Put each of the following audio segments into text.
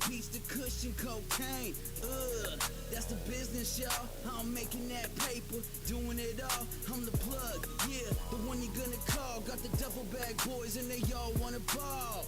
beats, the cushion, cocaine. That's the business, y'all. I'm making that paper, doing it all. I'm the plug, yeah, the one you're gonna call. Got the duffel bag boys and they all wanna ball.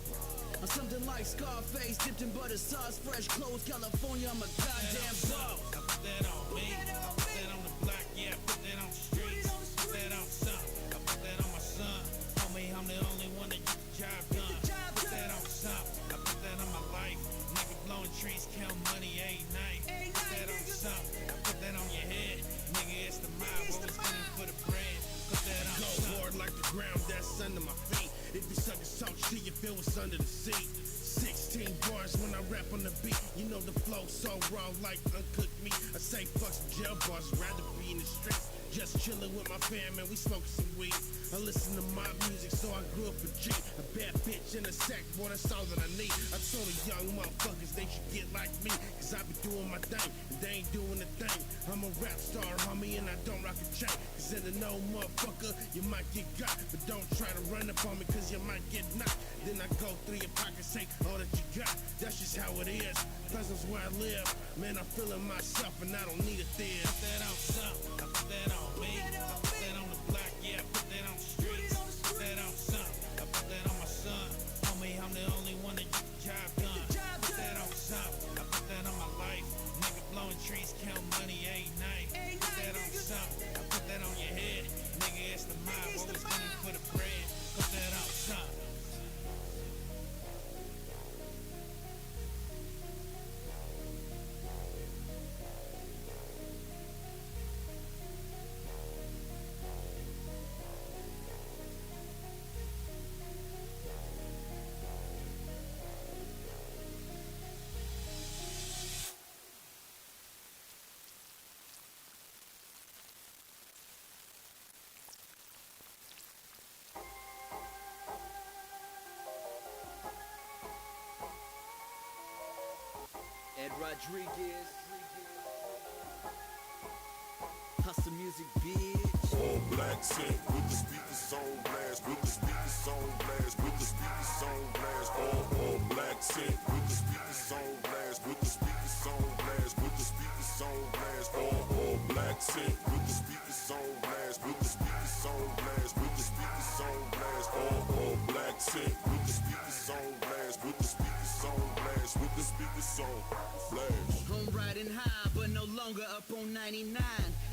I'm something like Scarface, dipped in butter sauce, fresh clothes, California, I'm a goddamn boss. I put that on me, I put that on the block, yeah, I put that on the streets. Put that on something, I put that on my son. Homie, I'm the only one that get the job done. Put that on something, I put that on my life. Nigga blowing trees, count money every night. Put that on something, I put that on your head. Nigga, it's the mob, always gunning for the bread. Put that on go something. hard like the ground that's under my feet. If you suckers talk shit, you feel what's under the seat. 16 bars when I rap on the beat. You know the flow so raw like uncooked meat. I say fuck some jail bars, rather be in the streets. Just chillin' with my fam and we smoking some weed. I listen to my music, so I grew up a G. A bad bitch in a sack, boy, that's all that I need. I told the young motherfuckers they should get like me, cause I be doing my thing, and they ain't doing a thing. I'm a rap star, homie, and I don't rock a chain. Cause in the no motherfucker, you might get got. But don't try to run up on me, cause you might get knocked. Then I go through your pockets, say all that you got. That's just how it is, cause that's where I live. Man, I'm feeling myself, and I don't need a theater. Put that on something, I put that on me. I put that on the block, yeah, I put that on the streets. Put that on something, I put that on my son. Homie, I'm the only one that get the job done. Put that on something, I put that on my life. Nigga blowing trees, count money every night. Put that on something, I put that on your head. Nigga, it's the mob, always gunning for the bread. Put that on something. Ed Rodriguez, Hustle Music, bitch. All black tint with the speakers on blast, with the speakers on blast, with the speakers on blast. All black tint with the speakers on blast, with the speakers on blast, with the speakers on blast. All black tint with the speakers on blast, with the speakers on blast, with the speakers on blast. All black tint with the speakers on blast, with the speakers on blast, with the speakers on blast. I'm riding high, but no longer up on 99.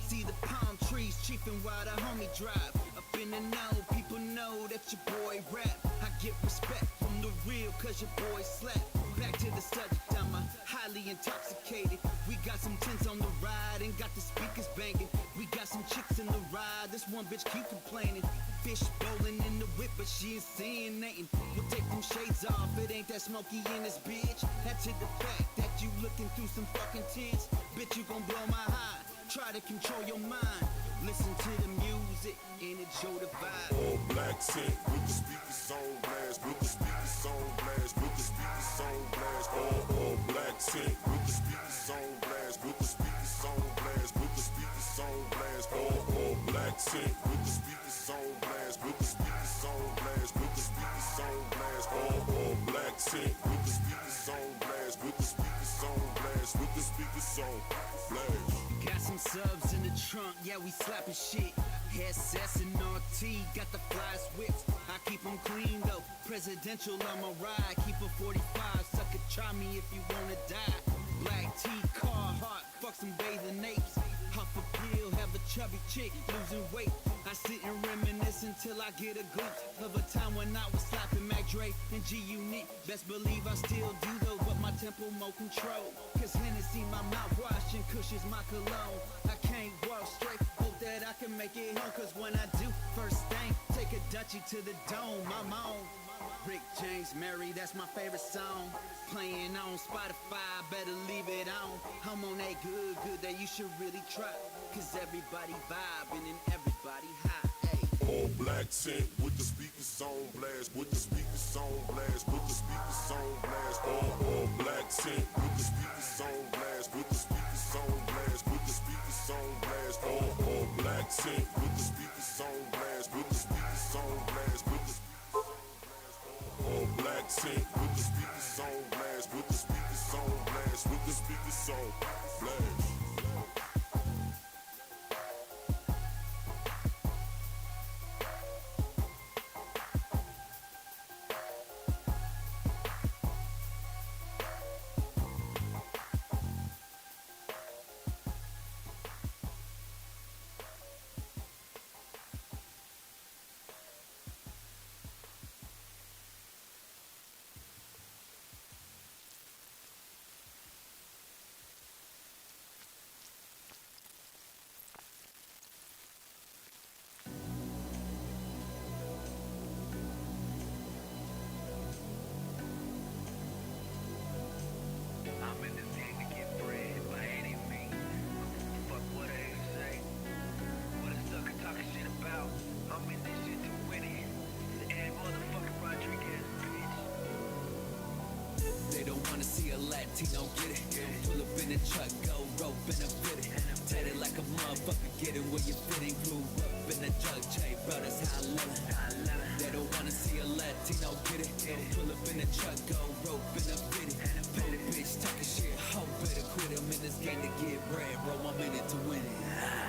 See the palm trees chiefing while the homie drive. Up in the know, people know that your boy rap. I get respect from the real, cause your boy slap. Back to the subject, I'm highly intoxicated. We got some tents on the ride and got the speakers banging. We got some chicks in the ride, this one bitch keep complaining. Fish bowling in the whip, but she ain't saying nothing. We'll take them shades off, it ain't that smoky in this bitch. That's to the fact that you looking through some fucking tents. Bitch, you gon' blow my high, try to control your mind. Listen to the music and enjoy the vibe. All black tint with the speakers on blast, with the speakers on blast, with the speakers on blast. All black tint with the speakers on blast, with the speakers on blast, with the speakers on blast. All black tint with the speakers on blast, with the speakers on blast, with the speakers on blast. All black tint with the speakers on blast, with the speakers on blast, with the speakers on blast. Got some subs in the trunk, yeah, we slapping shit. SS and RT, got the flyest whips. I keep them clean though, presidential on my ride. Keep a 45, sucker, try me if you wanna die. Black tea, car, heart, fuck some bathing apes. Huff a pill, have a chubby chick, losing weight. I sit and reminisce until I get a glimpse of a time when I was slapping Mac Dre and G-Unit. Best believe I still do though, but my tempo more control. Cause Hennessy my mouthwash and Kush is my cologne. I can't walk straight, hope that I can make it home. Cause when I do, first thing, take a Dutchie to the dome, I'm on. Rick James, Mary, that's my favorite song. Playing on Spotify, better leave it on. I'm on that good that you should really try. Cause everybody vibing and everybody high. Ay. All black tint with the speakers on blast, with the speakers on blast, with the speakers on blast. All black tint with the speakers on blast, with the speakers on blast, with the speakers on blast. All black tint with the speakers on blast, with the speakers on blast, with the all black tint with the speakers on blast, with the speakers on Latino, get it. Pull up in the truck, go rope in a fitted. Tatted like a motherfucker, get it where you fitting. Grew up in the jug chain, bro, that's how I love it. They don't wanna see a Latino, get it. Pull up in the truck, go rope in a fitted. Pay the bitch talking shit, hope better quit. I'm in this game to get bread, bro, I'm in it to win it.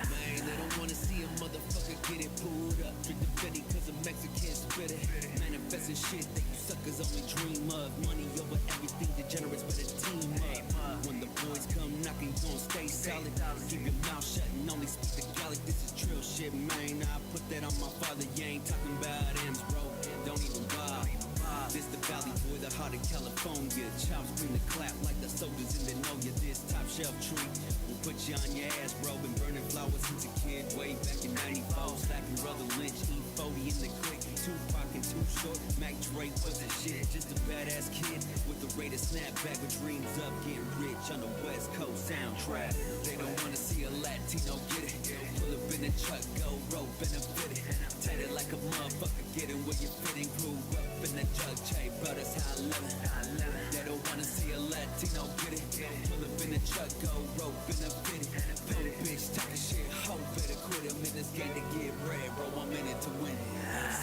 Man, they don't wanna see a motherfucker get it pulled up. Drink the Fetty cause a Mexican spit it. Manifesting shit that you suckers only dream of. Money over everything, degenerates better team up. When the boys come knocking, you gon' stay solid. Keep your mouth shut and only speak the Gallic. This is drill shit, man. I put that on my father, you ain't talking about M's, bro. Don't even bother. This the valley boy, the heart of California. Chops bring the clap like the soldiers in the know you. This top shelf tree will put you on your ass, bro. Been burning flowers since a kid, way back in '94. Slacking Brother Lynch, E40 in the click. Tupac and Too Short, Mac Dre wasn't shit. Just a badass kid with the Raider snapback with dreams of getting rich on the West Coast soundtrack. They don't wanna see a Latino get it. Pull up in the truck, go rope in a fitted. Tatted like a motherfucker, get it where you fitting. Grew up in the jug chain, bro, that's how I love it. They don't wanna see a Latino get it. Pull up in the truck, go rope in a fitted. Pay the bitch talking shit, hope better quit. I'm in this game to get bread, bro, I'm in it to win it.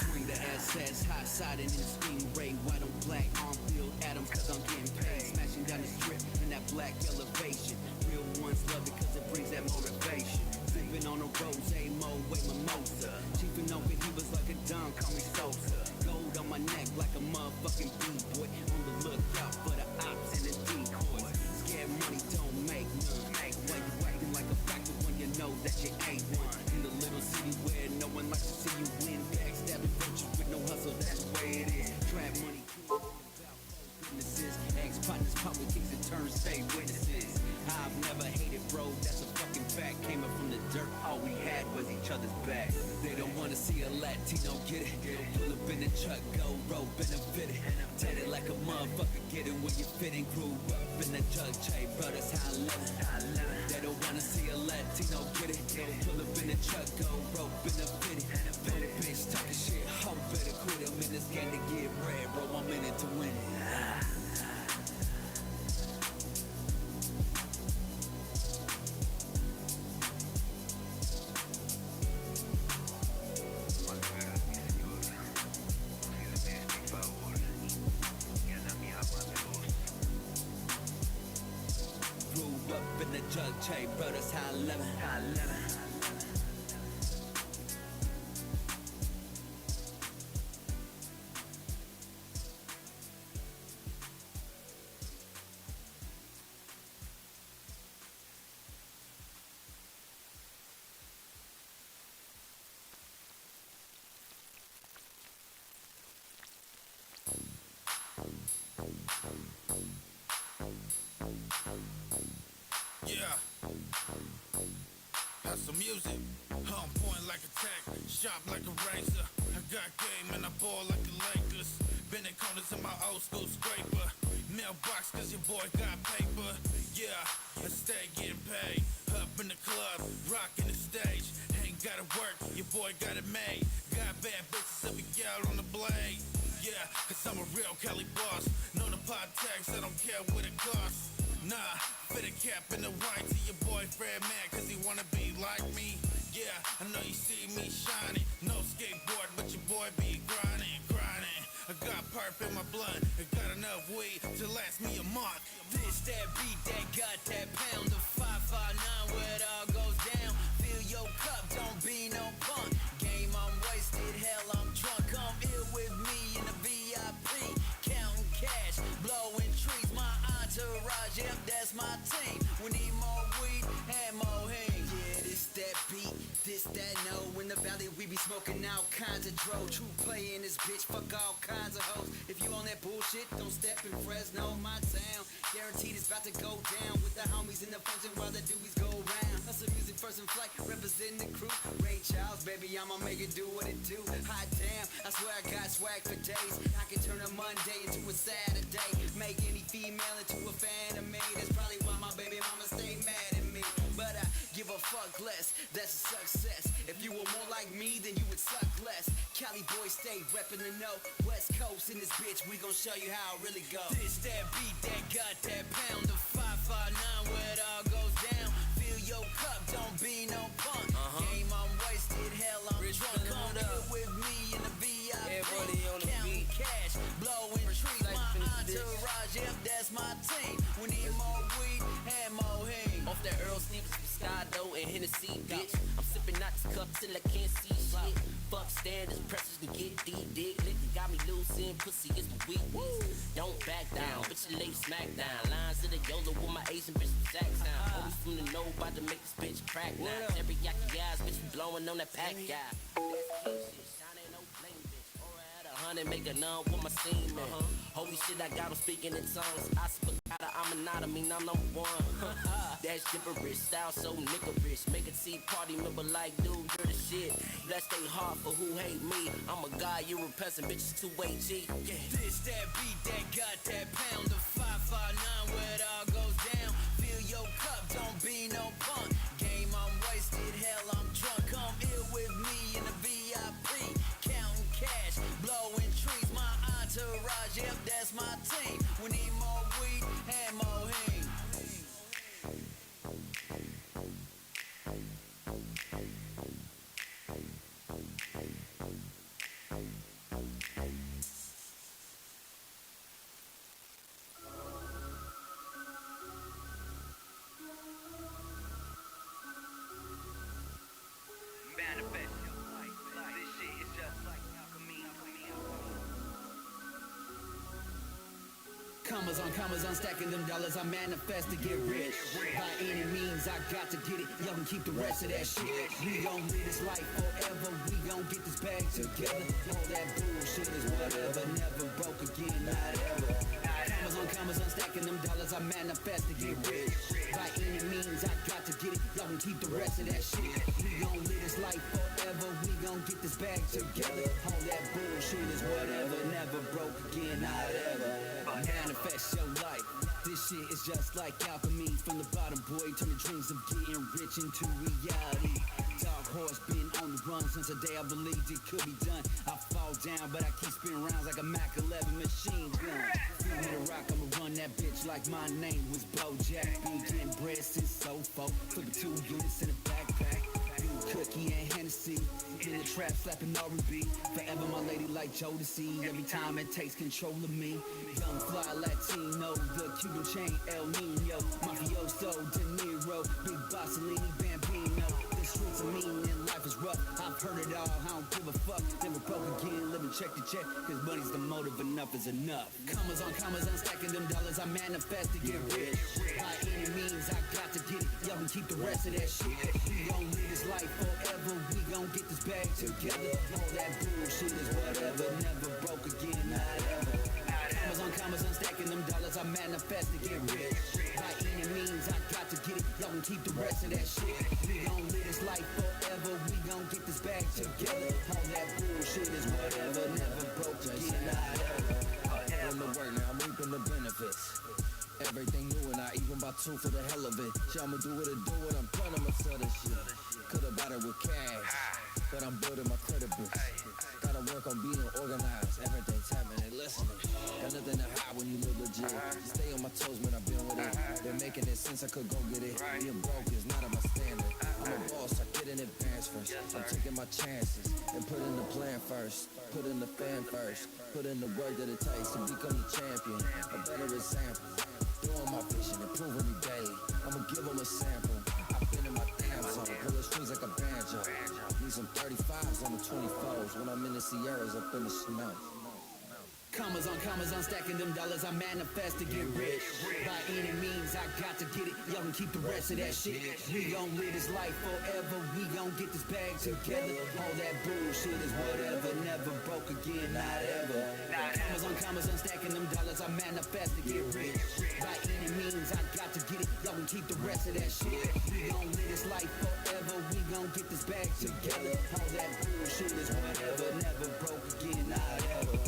Swing the SS, high siding in the Stingray, white on black, on field Adams, cause I'm getting paid. Smashing down the strip in that black elevation. Real ones love it cause it brings that motivation. Sipping on a rose, mo, wait mimosa. Chiefing over, he was like a Don, call me Sosa. Gold on my neck like a motherfucking B-boy. On the lookout for the ops and the decoys. Scared money don't make none. Why you acting like a factor when you know that you ain't one? In the little city where no one likes to see you win. Backstabbing virtues with no hustle, that's the way it is. Trap money, businesses, ex-partners, politics, and turn state witnesses. I've never hated, bro, that's a fucking fact. Came up from the dirt, all we had was each other's back. They don't wanna see a Latino get it. Pull up in the truck, go rope in a fitted. Tatted like a motherfucker, get it where you fitting. Grew up in the jug chain, bro, that's how I love it. They don't wanna see a Latino get it. Pull up in the truck, go rope in a fitted. Pay the bitch talking shit, hope better quit. I'm in this game to get bread, bro, I'm in it to win it. Grew up in the jug chain, bro, that's how I love it. Yeah. Have some music. On point like a tank, sharp like a razor. I got game and I ball like the Lakers. Bending corners in my old school scraper. Mailbox cause your boy got paper. Yeah, I stay getting paid. Up in the club, rocking the stage. Ain't gotta work, your boy got it made. Got bad bitches, every gal on the blade. Yeah, cause I'm a real Cali boss. Know the pot tax, I don't care what it costs. Nah, fit a cap in the white to your boyfriend, man, cause he wanna be like me. Yeah, I know you see me shining. No skateboard, but your boy be grinding. I got perp in my blood, I got enough weed to last me a month. This, that beat, that got that pound of 559 where it all goes down. Fill your cup, don't be no punk. Game, I'm wasted, hell, I'm drunk. Come here with me in the VIP. Counting cash, blowing trees. My entourage, yep, that's my team. We need more weed and more hang. Yeah, this, that beat, this, that, no. In the valley, we be smoking all kinds of dro. True play in this bitch, fuck all kinds of hoes. If you on that bullshit, don't step in Fresno, my town. Guaranteed it's about to go down with the homies in the function while the doobies go round. Hustle music first in flight, representing the crew. Ray Charles, baby, I'ma make it do what it do. Hot damn, I swear I got swag for days. I can turn a Monday into a Saturday. Make any female into a fan of me. That's probably why my baby mama stay mad at me. But I give a fuck less, that's a success. If you were more like me, then you would suck less. Cali boys stay reppin' the know. West Coast in this bitch, we gon' show you how it really goes. This, that beat, that got that pound of that's my team. We need more weed and more hang. Off that Earl Stevens, Moscato, and Hennessy, bitch. I'm sipping out this cup till I can't see shit. Fuck standards, pressures to get deep, dick. Liquor got me loose in pussy, it's the weakness. Don't back down, bitch, you lay smack down. Lines of the YOLO with my Asian bitch from Jackstown. Always from the know, about to make this bitch crack now. Teriyaki eyes, bitch, you blowing on that pack guy. That's king shit, shining no flame, bitch. Or at 100, make a numb with my semen. Holy shit, I got 'em speaking in tongues. I spagata, I'm an I mean I'm number one. That's gibberish, style so niggerish. Make a tea party member like, dude, you're the shit. Let's stay hard for who hate me. I'm a guy, you're a peasant, bitch, it's 2AG. Yeah. This that beat that got that pound. The 559 where it all goes down. Fill your cup, don't be no punk. Game, I'm wasted, hell, I'm drunk. Come here with me in the VIP. Counting cash, blowing trees. My entourage, yep, that's my team. We need more weed and more hang. Manifest your life. This shit is just like alchemy. Commas on stacking them dollars. I manifest to get rich. By any means, I got to get it. Y'all can keep the rest of that shit. We gon' live this life forever. We gon' get this bag together. All that bullshit is whatever. Never broke again, not ever. Commas on stacking them dollars. I manifest to get rich. By any means, I got to get it. Y'all can keep the rest of that shit. We gon' live this life forever. We gon' get this bag together. All that bullshit is whatever. Never broke again, not ever. Manifest your life. This shit is just like alchemy. From the bottom, boy, turn the dreams of getting rich into reality. Dark horse been on the run since the day I believed it could be done. I fall down, but I keep spinning rounds like a Mac 11 machine gun. Feed me the rock, I'ma run that bitch like my name was Bojack. Been getting bread since so folk. Flipping 2 units in a backpack. Cookie and Hennessy, in the trap slapping R&B. Forever my lady like Jodeci. Every time it takes control of me. Young fly Latino, the Cuban chain El Nino. Mafioso De Niro, Big Bossolini Bambino. The streets are mean and life is rough. I've heard it all, I don't give a fuck. Never broke again, living check to check. Cause money's the motive, enough is enough. Commas on stacking them dollars. I manifest to get rich. By any means, I got to get it. Y'all can keep the rest of that shit. We gon' live this life forever. We gon' get this bag together. All that bullshit is whatever. Never broke again, not ever. Commas on stacking them dollars. I manifest to get rich. By any means, I got to get it. Y'all can keep the rest of that shit. We gon' live this life forever. We gon' get this bag together. All that bullshit is whatever. Never broke again, not ever. In the work now, I'm reaping the benefits. Everything new and I even bought 2 for the hell of it. Shit, I'ma do what it do and I'm done, I'ma sell this shit. Could've bought it with cash, but I'm building my credit books. Gotta work on being organized, everything's happening, listening. Got nothing to hide when you live legit. Stay on my toes, man, I've been with it. Been making it since I could go get it. Being broke is not at my standard. I'm a boss, I get in advance first. I'm taking my chances and put in the plan first. Put in the fan first. Put in the work that it takes to become the champion. A better example. Doing my vision, improving me daily. I'ma give them a sample. I've been in my damn zone, pull the strings like a banjo. Need some 35s on the 24s when I'm in the Sierras up in the snow. Commas on stacking them dollars. I manifest to get rich. By any means, I got to get it. Y'all can keep the rest of that shit. We gon' live this life forever. We gon' get this bag together. All that bullshit is whatever. Never broke again, not ever. Commas on stacking them dollars. I manifest to get rich. By any means, I got to get it. Y'all can keep the rest of that shit. We gon' live this life forever. We gon' get this bag together. All that bullshit is whatever. Never broke again, not ever.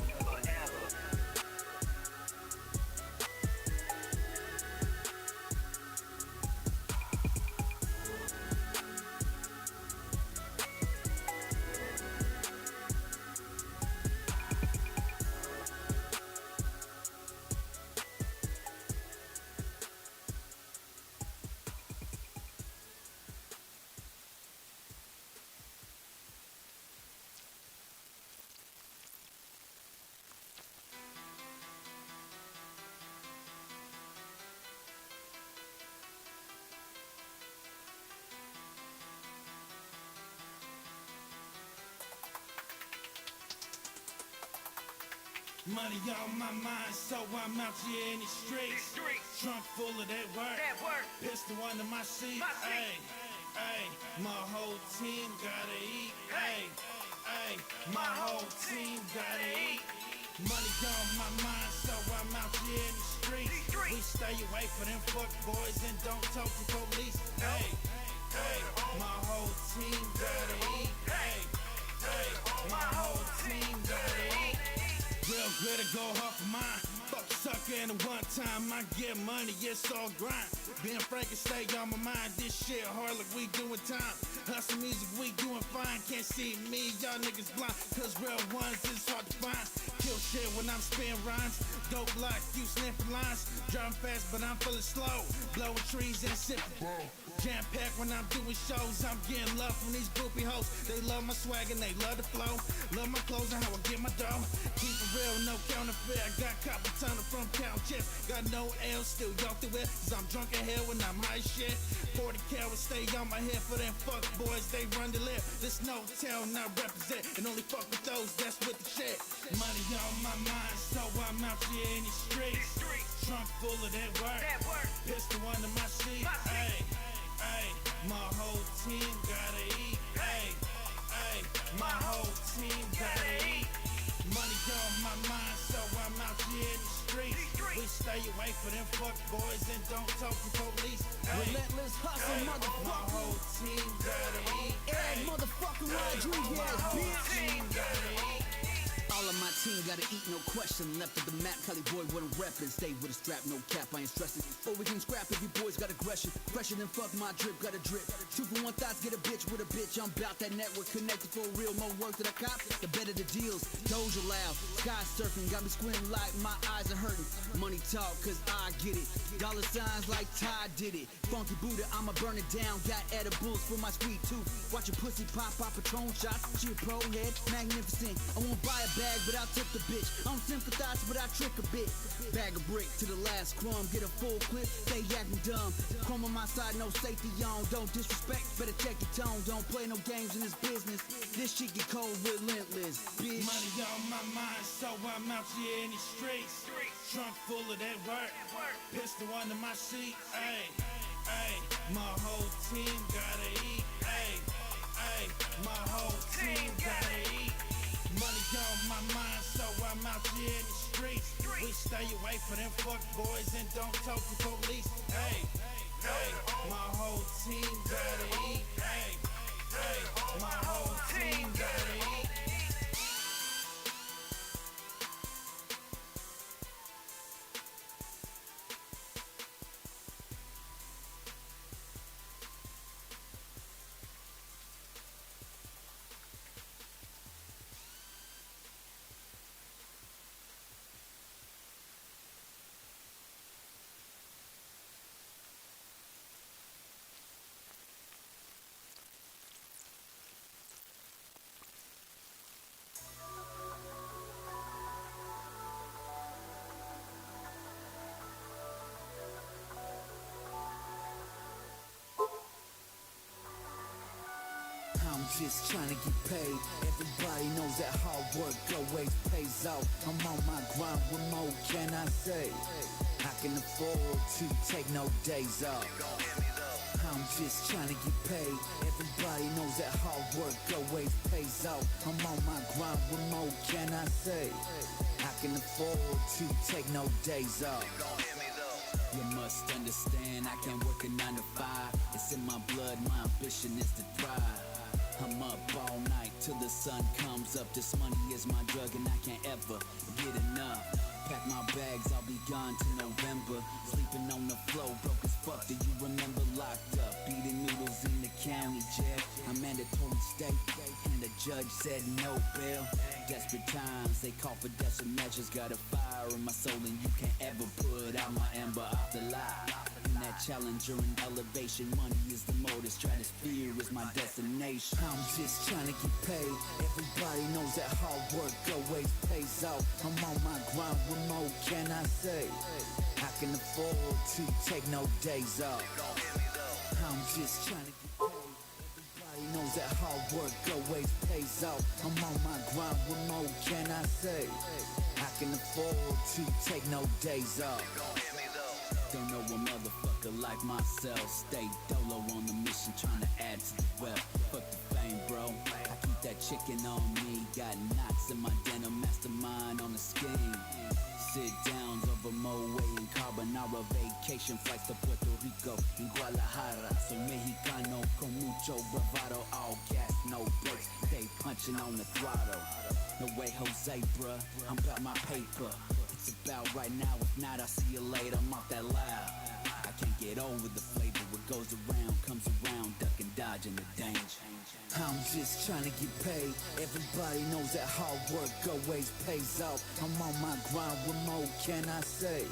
Money on my mind, so I'm out here in the streets. Trunk full of that work. Pistol under my seat. Ay, ay, my whole team gotta eat. Ay, ay, my whole team gotta eat. Money on my mind, so I'm out here in the streets. We stay away from them fuck boys and don't talk to police. Ay, ay, my whole team gotta eat. Ay, ay, my whole team gotta eat. Real good to go hard for mine. Fuck a sucker and the one time I get money, it's all grind. Being frank and stay on my mind. This shit hard like we doing time. Hustle music, we doing fine. Can't see me, y'all niggas blind. Cause real ones is hard to find. Kill shit when I'm spitting rhymes. Dope like you sniffing lines. Driving fast, but I'm feeling slow. Blowing trees and sipping. Jam packed when I'm doing shows. I'm getting love from these groupie hoes. They love my swag and they love the flow. Love my clothes and how I get my dough. Keep it real, no counterfeit. I got copper tunnel from count chips. Got no L, still y'all through it. Cause I'm drunk in hell when I'm high shit. 40 cal will stay on my head for them fuck boys. They run the lip. This no town I represent. And only fuck with those that's with the shit. Money on my mind, so I'm out here in the streets. Trunk full of that work. Pistol under my seat. Ay, ay, my whole team gotta eat. Ay, ay, my whole team gotta eat. Money on my mind, so I'm out here in the streets. We stay away from them fuck boys and don't talk to police. Ay, Relentless hustle, ay, my motherfucker. whole team gotta eat. Every motherfucking Rodriguez, bitch. All of my team gotta eat, no question. Left of the map, Cali boy wouldn't reppin'. Stay with a strap, no cap, I ain't stressing. Or we can scrap if you boys got aggression. Fresher than fuck, my drip got a drip. 2 for 1 thoughts, get a bitch with a bitch. I'm bout that network connected for real. More work that I cop, the better the deals. Doja loud, sky surfing, got me squinting like my eyes are hurting. Money talk, cause I get it. Dollar signs like Ty did it. Funky Buddha, I'ma burn it down. Got edibles for my sweet tooth. Watch a pussy pop Patron shots. She a pro head, magnificent. I won't buy a bag, but I'll tip the bitch. I don't sympathize, but I trick a bit. Bag a brick to the last crumb. Get a full clip, stay acting dumb. Chrome on my side, no safety on. Don't disrespect, better check your tone. Don't play no games in this business. This shit get cold, relentless, bitch. Money on my mind, so I'm out here in the streets. Trunk full of that work. Pistol under my seat. Ay, ay, my whole team gotta eat. Ay, ay, my whole team gotta eat. Money on my mind, so I'm out here in the streets. We stay away from them fuck boys and don't talk to police. Ay, ay, my whole team gotta eat. Ay, ay, my whole team gotta eat. I'm just trying to get paid. Everybody knows that hard work always pays out. I'm on my grind, what more can I say? I can afford to take no days off. I'm just trying to get paid. Everybody knows that hard work always pays out. I'm on my grind, what more can I say? I can afford to take no days off. You must understand, I can't work a 9 to 5. It's in my blood, my ambition is to thrive. I'm up all night till the sun comes up. This money is my drug and I can't ever get enough. Pack my bags, I'll be gone till November. Sleeping on the floor, broke as fuck. Do you remember locked up? Beating noodles in the county jail. I'm mandatory state and the judge said no bail. Desperate times, they call for desperate measures. Got a fire in my soul and you can't ever put out my amber off the lie. In that challenger and elevation, money is the motive, stratosphere is my destination. I'm just trying to get paid. Everybody knows that hard work always pays out. I'm on my grind, what more can I say? I can afford to take no days off. I'm just trying to get paid. Everybody knows that hard work always pays out. I'm on my grind, what more can I say? I can afford to take no days off. Don't know a motherfucker like myself. Stay dolo on the mission, trying to add to the wealth. Fuck the fame, bro. I keep that chicken on me. Got knots in my denim, mastermind on the scheme. Sit downs over Moe and Carbonara. Vacation flights to Puerto Rico and Guadalajara. So Mexicano con mucho bravado. All gas, no brakes. Stay punching on the throttle. No way, Jose, bruh. I'm about my paper. It's about right now. If not, I'll see you later. I'm off that loud. I can't get over the flavor. What goes around comes around. Duck and dodge in the danger. I'm just trying to get paid. Everybody knows that hard work always pays off. I'm on my grind. What more can I say?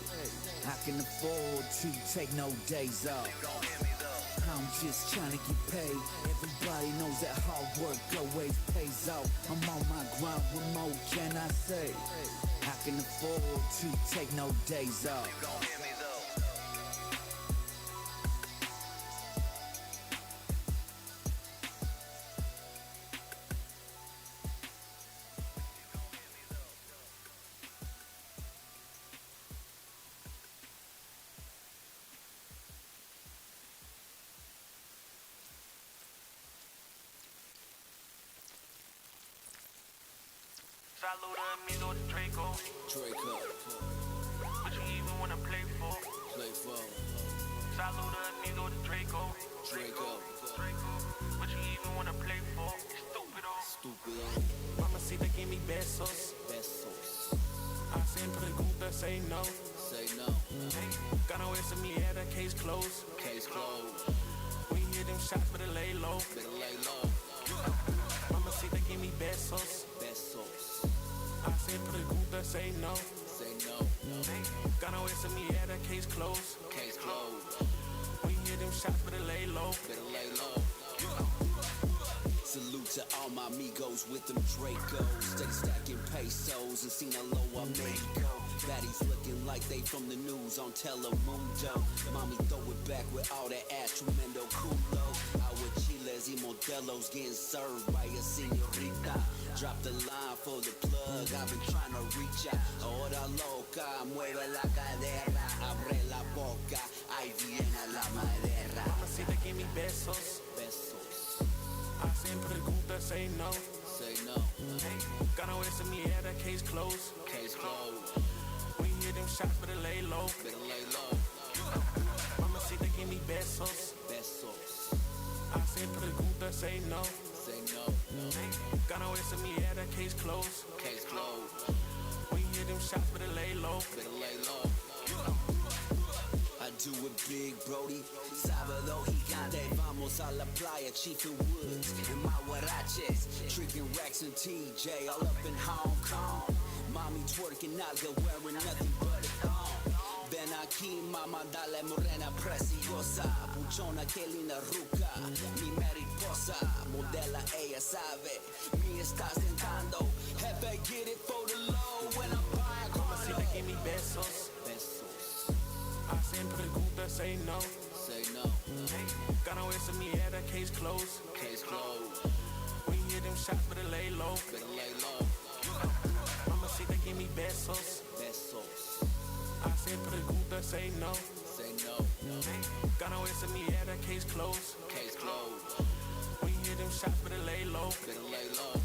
I can afford to take no days off. I'm just trying to get paid. Everybody knows that hard work always pays off. I'm on my grind. What more can I say? I can afford to take no days off. Salud amigo Draco. Draco, What you even wanna play for? play for Salud amigo Draco. Draco. What you even wanna play for? Stupido. Stupido. Mamacita, give me besos. Besos. Hacen preguntas, say no. Say no. Gonna esa mierda, case closed. Case closed. We hear them shots, better lay low. Better lay low. Mamacita, give me besos. Besos. Hacen preguntas, say no. Say no. Gonna esa mierda, case closed. Case closed. We hear them shots, better lay low. Better lay low. Salute to all my amigos with them Dracos. Steady stacking pesos and Sinaloa, Mexico. Baddies looking like they from the news on Telemundo. Mommy throw it back with all that ass, tremendo culo. Our chiles y modelos getting served by a señorita. Drop the line for the plug, I've been trying to reach out. Hora loca, mueve la cadera, abre la boca, ahí viene la madera. Mamacita, give me besos. Besos. Hacen preguntas, say no. Say no. Gonna esa mierda, case closed. Case closed. We hear them shots, better lay low. Better lay low. Mamacita, give me besos. Besos. Hacen preguntas, say no. Say no. Gonna esa mierda, case closed. Case closed. We hear them shots, better lay low. Better lay low. I do it big, Brody. Sábado gigante. Vamos a la playa, Chief and Woods. And my huaraches. Tricking Rex and TJ all up in Hong Kong. Mommy twerking nalga, wearing nothing but a thong. Ven aquí, mama, dale morena preciosa. Buchona, que linda ruca. Mi mariposa, modela, ella sabe. Me está sentando. Jefe, get it for the low. When I'm buying, Mamacita, give me besos. Besos. Hacen preguntas, say no. Say no. Gonna esa mierda, case closed. Case closed. We hear them shots, better lay low. Better lay low. Mamacita, give me besos. Besos. Hacen preguntas, say no. Say no. Gonna esa mierda, case closed. Case closed. We hear them shots, better lay low. Better lay low.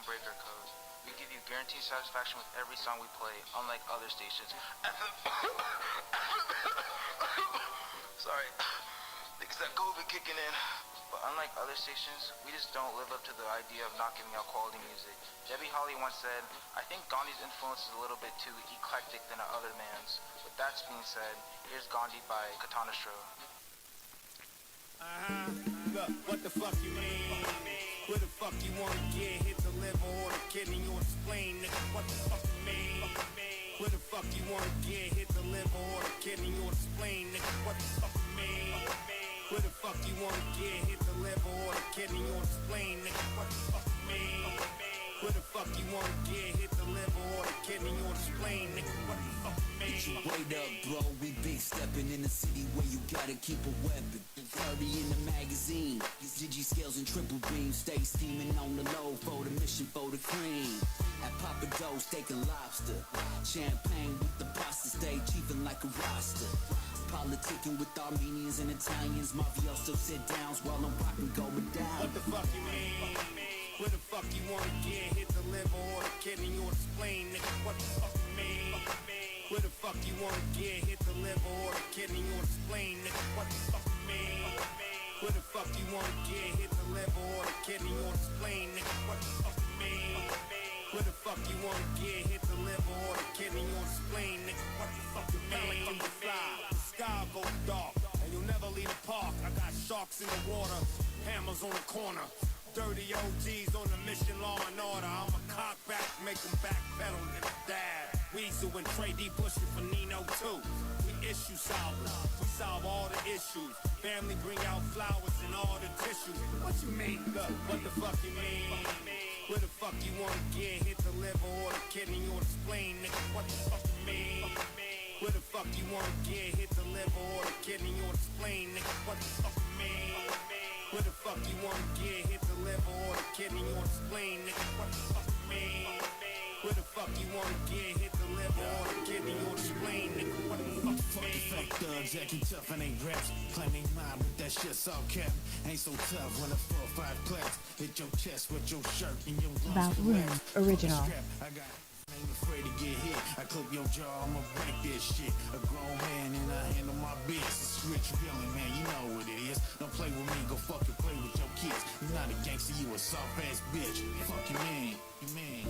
breaker code. We give you guaranteed satisfaction with every song we play, unlike other stations. Sorry, because that COVID kicking in. But unlike other stations, we just don't live up to the idea of not giving out quality music. Debbie Holly once said, I think Gandhi's influence is a little bit too eclectic than our other bands. With that being said, here's Gandhi by Katana Stro. Look, what the fuck you mean? Where the fuck you wanna get? Hit the liver or the kidney, you explain, nigga. What the fuck you mean? Where the fuck you wanna get? Hit the liver or the kidney, you explain, nigga. What the fuck you mean? Where the fuck you wanna get? Hit the liver or the kidney, you explain, nigga. What the fuck you mean? Where the fuck you wanna get? Hit the liver or the kidney, you explain, nigga. What the fuck you mean? Get your weight up, bro. We big stepping in the city where you gotta keep a weapon. Curry in the magazine. These Digi scales and triple beams. Stay steaming on the low for the mission for the cream. At Papa Dough, steak and lobster. Champagne with the pasta. Stay chiefin' like a roster. Politicking with Armenians and Italians. Mafioso sit downs while I'm rockin' going down. What the fuck you mean? Where the fuck you wanna get? Hit the liver or the kidney, you explain, nigga. What the fuck you mean? Where the fuck you wanna get? Hit the liver or the kidney, you explain, nigga. What the fuck you mean? Where the fuck you wanna get? Hit the liver or the kidney, you explain, nigga. What the fuck you mean? Where the fuck you wanna get? Hit the liver or the kidney, you explain, nigga. What the fuck you mean? From the fly, the sky goes dark, and you'll never leave the park. I got sharks in the water, hammers on the corner. Dirty OGs on the mission, law and order. I'm a cock back, make them backpedal to the dad. Weasel and Trey D pushing for Nino too. We issue solvers, we solve all the issues. Family bring out flowers and all the tissues. What you mean? Look, what the fuck you mean? Where the fuck you wanna get? Hit the liver or the kidney, you explain, nigga. What the fuck you mean? Where the fuck you wanna get? Hit the liver or the kidney, you explain, nigga. What the fuck you mean? Where the fuck you wanna get? Hit the liver or the kidney, you explain, nigga. What the fuck you mean? Where the fuck you wanna get? Hit the liver or the kidney, you explain, nigga. What the fuck you Fuck the mean? fake thugs acting tough and ain't raps. Claim they mine, but that shit's all cap. Ain't so tough when a 4 or 5 claps. Hit your chest with your shirt and your lungs About collapse. Room Original. Fuck the strap, I got ain't afraid to get hit. I clip your jaw, I'ma break this shit. A grown man and I handle my business. It's rich villain, man, you know what it is. Don't play with me, go fucking play with your kids. You not a gangster, you a soft ass bitch. Fuck you mean, you mean.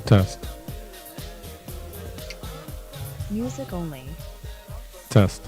Test. Music only. Test.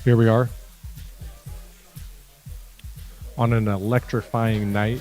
Here we are on an electrifying night.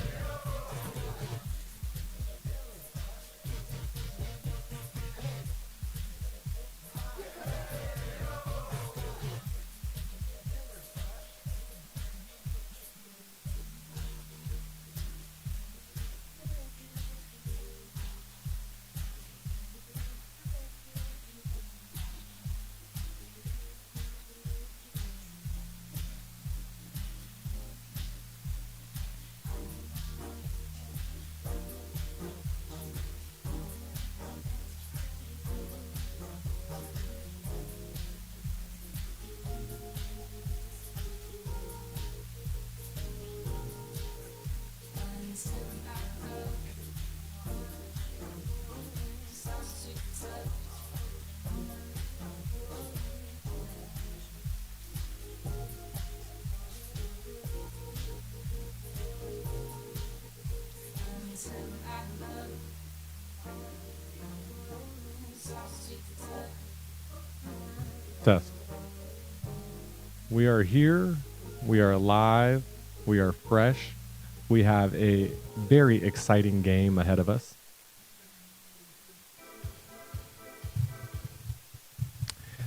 Test. We are here. We are alive. We are fresh. We have a very exciting game ahead of us.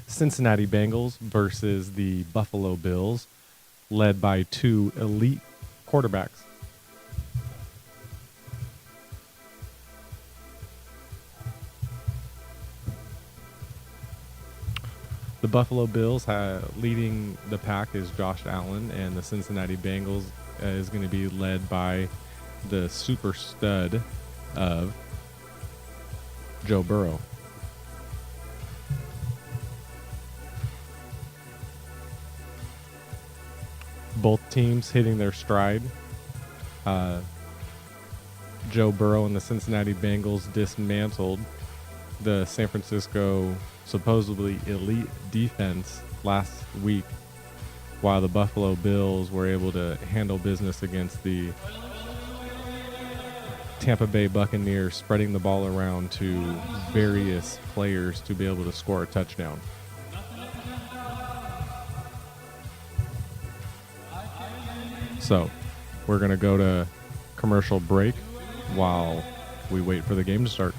Cincinnati Bengals versus the Buffalo Bills, led by two elite quarterbacks. The Buffalo Bills leading the pack is Josh Allen, and the Cincinnati Bengals is going to be led by the super stud of Joe Burrow. Both teams hitting their stride. Joe Burrow and the Cincinnati Bengals dismantled the San Francisco supposedly elite defense last week, while the Buffalo Bills were able to handle business against the Tampa Bay Buccaneers, spreading the ball around to various players to be able to score a touchdown. So we're going to go to commercial break while we wait for the game to start.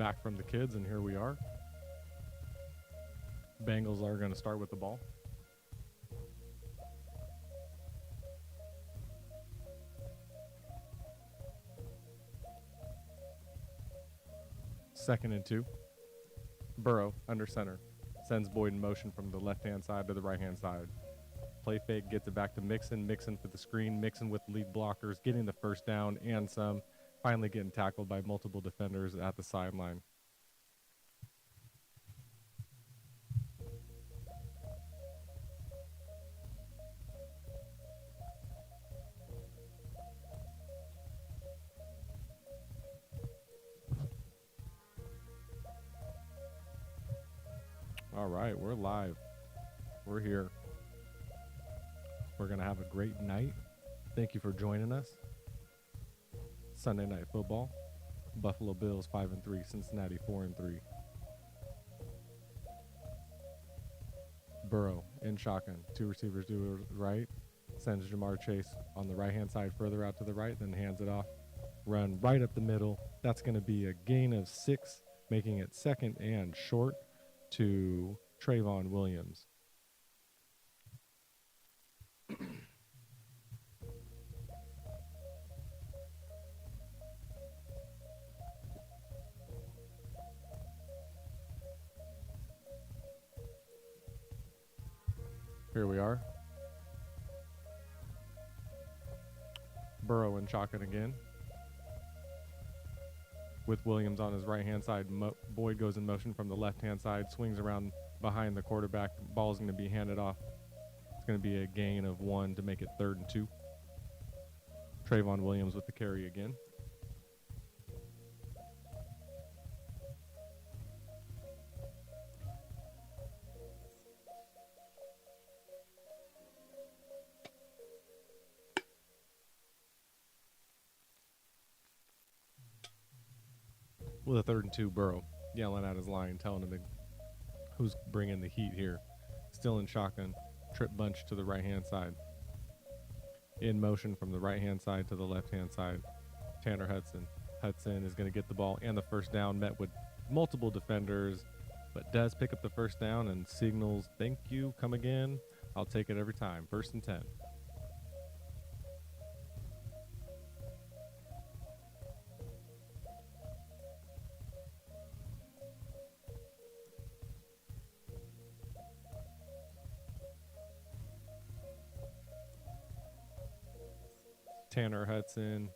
back from the kids, and here we are. Bengals are going to start with the ball. Second and 2. Burrow under center. Sends Boyd in motion from the left-hand side to the right-hand side. Play fake, gets it back to Mixon. Mixon for the screen. Mixon with lead blockers, getting the first down and some. Finally getting tackled by multiple defenders at the sideline. All right, we're live. We're here. We're going to have a great night. Thank you for joining us. Sunday Night Football. Buffalo Bills 5-3, Cincinnati 4-3. Burrow in shotgun. Two receivers to his right. Sends Jamar Chase on the right-hand side further out to the right, then hands it off. Run right up the middle. That's going to be a gain of 6, making it second and short to Trayvon Williams. Here we are. Burrow in shotgun again. With Williams on his right-hand side. Boyd goes in motion from the left-hand side, swings around behind the quarterback. Ball's going to be handed off. It's going to be a gain of 1 to make it 3rd and 2. Trayvon Williams with the carry again. With a 3rd and 2, Burrow yelling at his line, telling him who's bringing the heat here. Still in shotgun. Trip bunch to the right-hand side. In motion from the right-hand side to the left-hand side. Tanner Hudson. Hudson is going to get the ball and the first down, met with multiple defenders, but does pick up the first down and signals, thank you, come again. I'll take it every time. 1st and 10. Tanner Hudson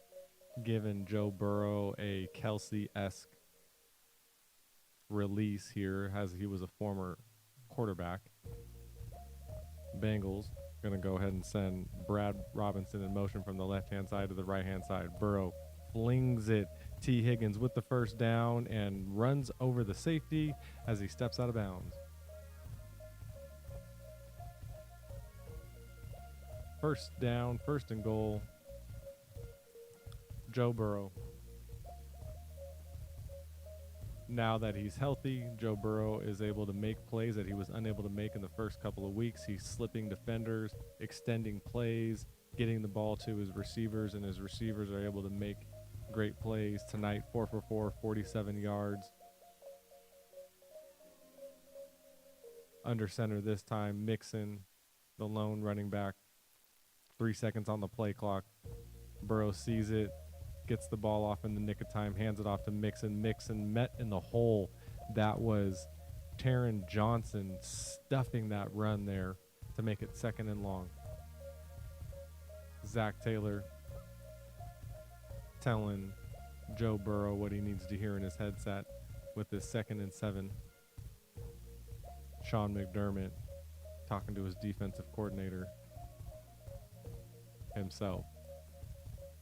giving Joe Burrow a Kelsey-esque release here, as he was a former quarterback. Bengals going to go ahead and send Brad Robinson in motion from the left-hand side to the right-hand side. Burrow flings it. T. Higgins with the first down and runs over the safety as he steps out of bounds. First down, 1st and goal. Joe Burrow. Now that he's healthy, Joe Burrow is able to make plays that he was unable to make in the first couple of weeks. He's slipping defenders, extending plays, getting the ball to his receivers, and his receivers are able to make great plays tonight. 4 for 4, 47 yards. Under center this time, Mixon, the lone running back. 3 seconds on the play clock. Burrow sees it, gets the ball off in the nick of time, hands it off to Mixon. Mixon met in the hole. That was Taron Johnson stuffing that run there to make it 2nd and long. Zach Taylor telling Joe Burrow what he needs to hear in his headset with this 2nd and 7. Sean McDermott talking to his defensive coordinator himself.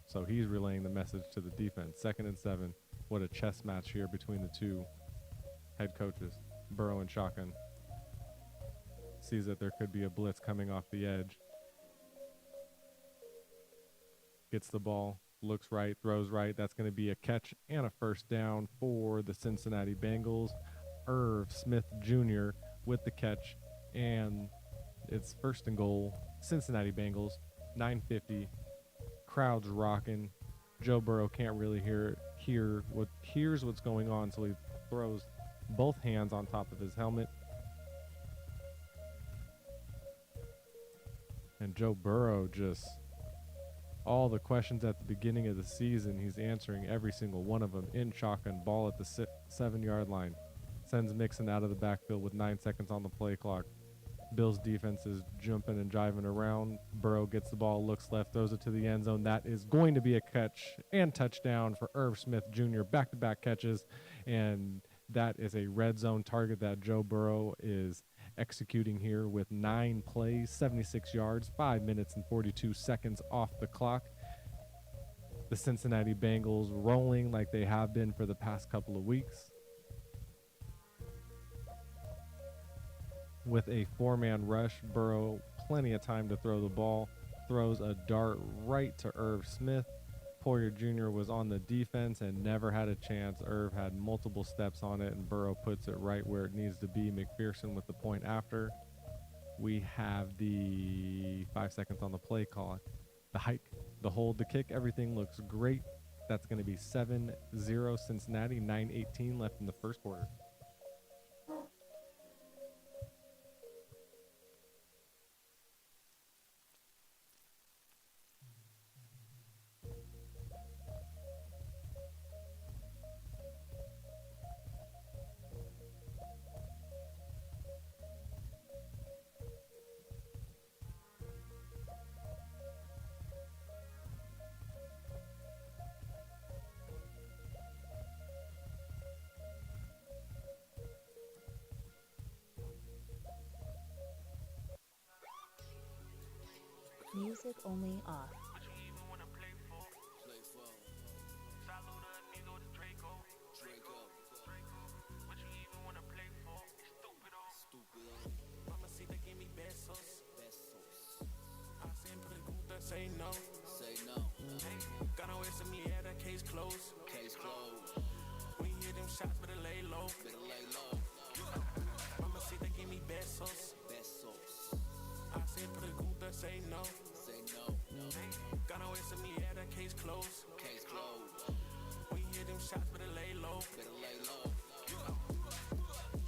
So he's relaying the message to the defense. 2nd and 7. What a chess match here between the two head coaches. Burrow and shotgun. Sees that there could be a blitz coming off the edge. Gets the ball. Looks right. Throws right. That's going to be a catch and a first down for the Cincinnati Bengals. Irv Smith Jr. with the catch. And it's 1st and goal. Cincinnati Bengals. 9:50. Crowd's rocking. Joe Burrow can't really hears what's going on, so he throws both hands on top of his helmet. And Joe Burrow, just all the questions at the beginning of the season, he's answering every single one of them in shotgun, ball at the 7-yard line. Sends Mixon out of the backfield with 9 seconds on the play clock. Bills defense is jumping and jiving around. Burrow gets the ball, looks left, throws it to the end zone. That is going to be a catch and touchdown for Irv Smith Jr. Back-to-back catches, and that is a red zone target that Joe Burrow is executing here with 9 plays, 76 yards, 5 minutes and 42 seconds off the clock. The Cincinnati Bengals rolling like they have been for the past couple of weeks. With a 4-man rush, Burrow plenty of time to throw the ball, throws a dart right to Irv Smith. Poyer Jr. was on the defense and never had a chance. Irv had multiple steps on it, and Burrow puts it right where it needs to be. McPherson with the point after. We have the 5 seconds on the play clock. The hike, the hold, the kick, everything looks great. That's going to be 7-0 Cincinnati, 9:18 left in the first quarter. Music only off. What you even wanna play for? Play for Saluda, amigo, the Draco. Draco. What you even wanna play for? Stupido. Stupid. Mamacita, give me besos. Besos. Hacen preguntas, say no. Say no. Gonna wait some yeah, that case closed. Case closed. When you hear them shots, better lay low. Better lay low. Mamacita, give me besos. Besos. Hacen preguntas, say no. Say no. Gonna wait some yeah, that case closed. Case closed. When you hear them shots, better lay low. Better lay low.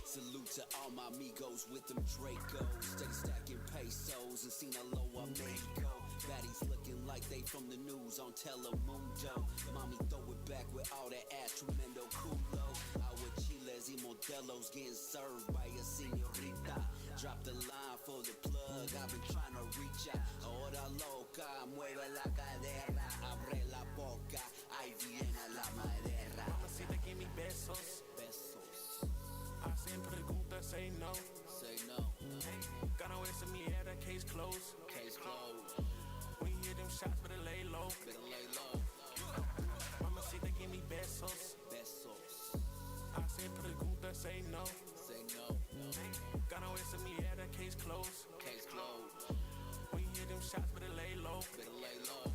Salute to all my amigos with them Dracos. Steady stacking pesos and Sinaloa, Mexico. Baddies looking like they from the news on Telemundo. Mommy throw it back with all that ass, tremendo culo. Our chiles y modelos getting served by a señorita. Drop the line for the plug, I've been trying to reach out. Ahora loca, mueve la cadera, abre la boca, ahí viene la madera. Mamacita, give me besos. Besos. Hacen preguntas, say no. Say no. Gonna wait some yeah, that case closed. Case closed. When you hear them shots, better lay low. Better lay low. Mamacita, give me besos. Besos. Hacen preguntas, say no. Say no. Gonna wait some yeah, that case closed. Case closed. When you hear them shots, better lay low. Better lay low.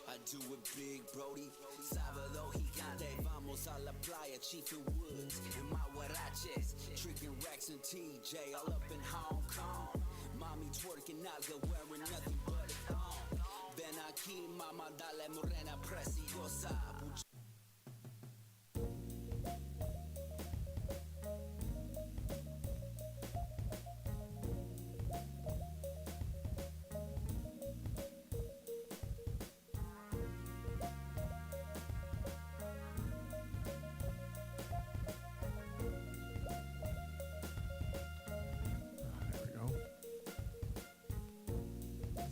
I do it big, Brody. Sábado gigante, vamos a la playa, Chief and Woods, and my huaraches. Tricking racks and TJ, all up in Hong Kong. Mommy twerking out, good wearing nothing but a thong. Ven aquí, mama, dale morena, preciosa.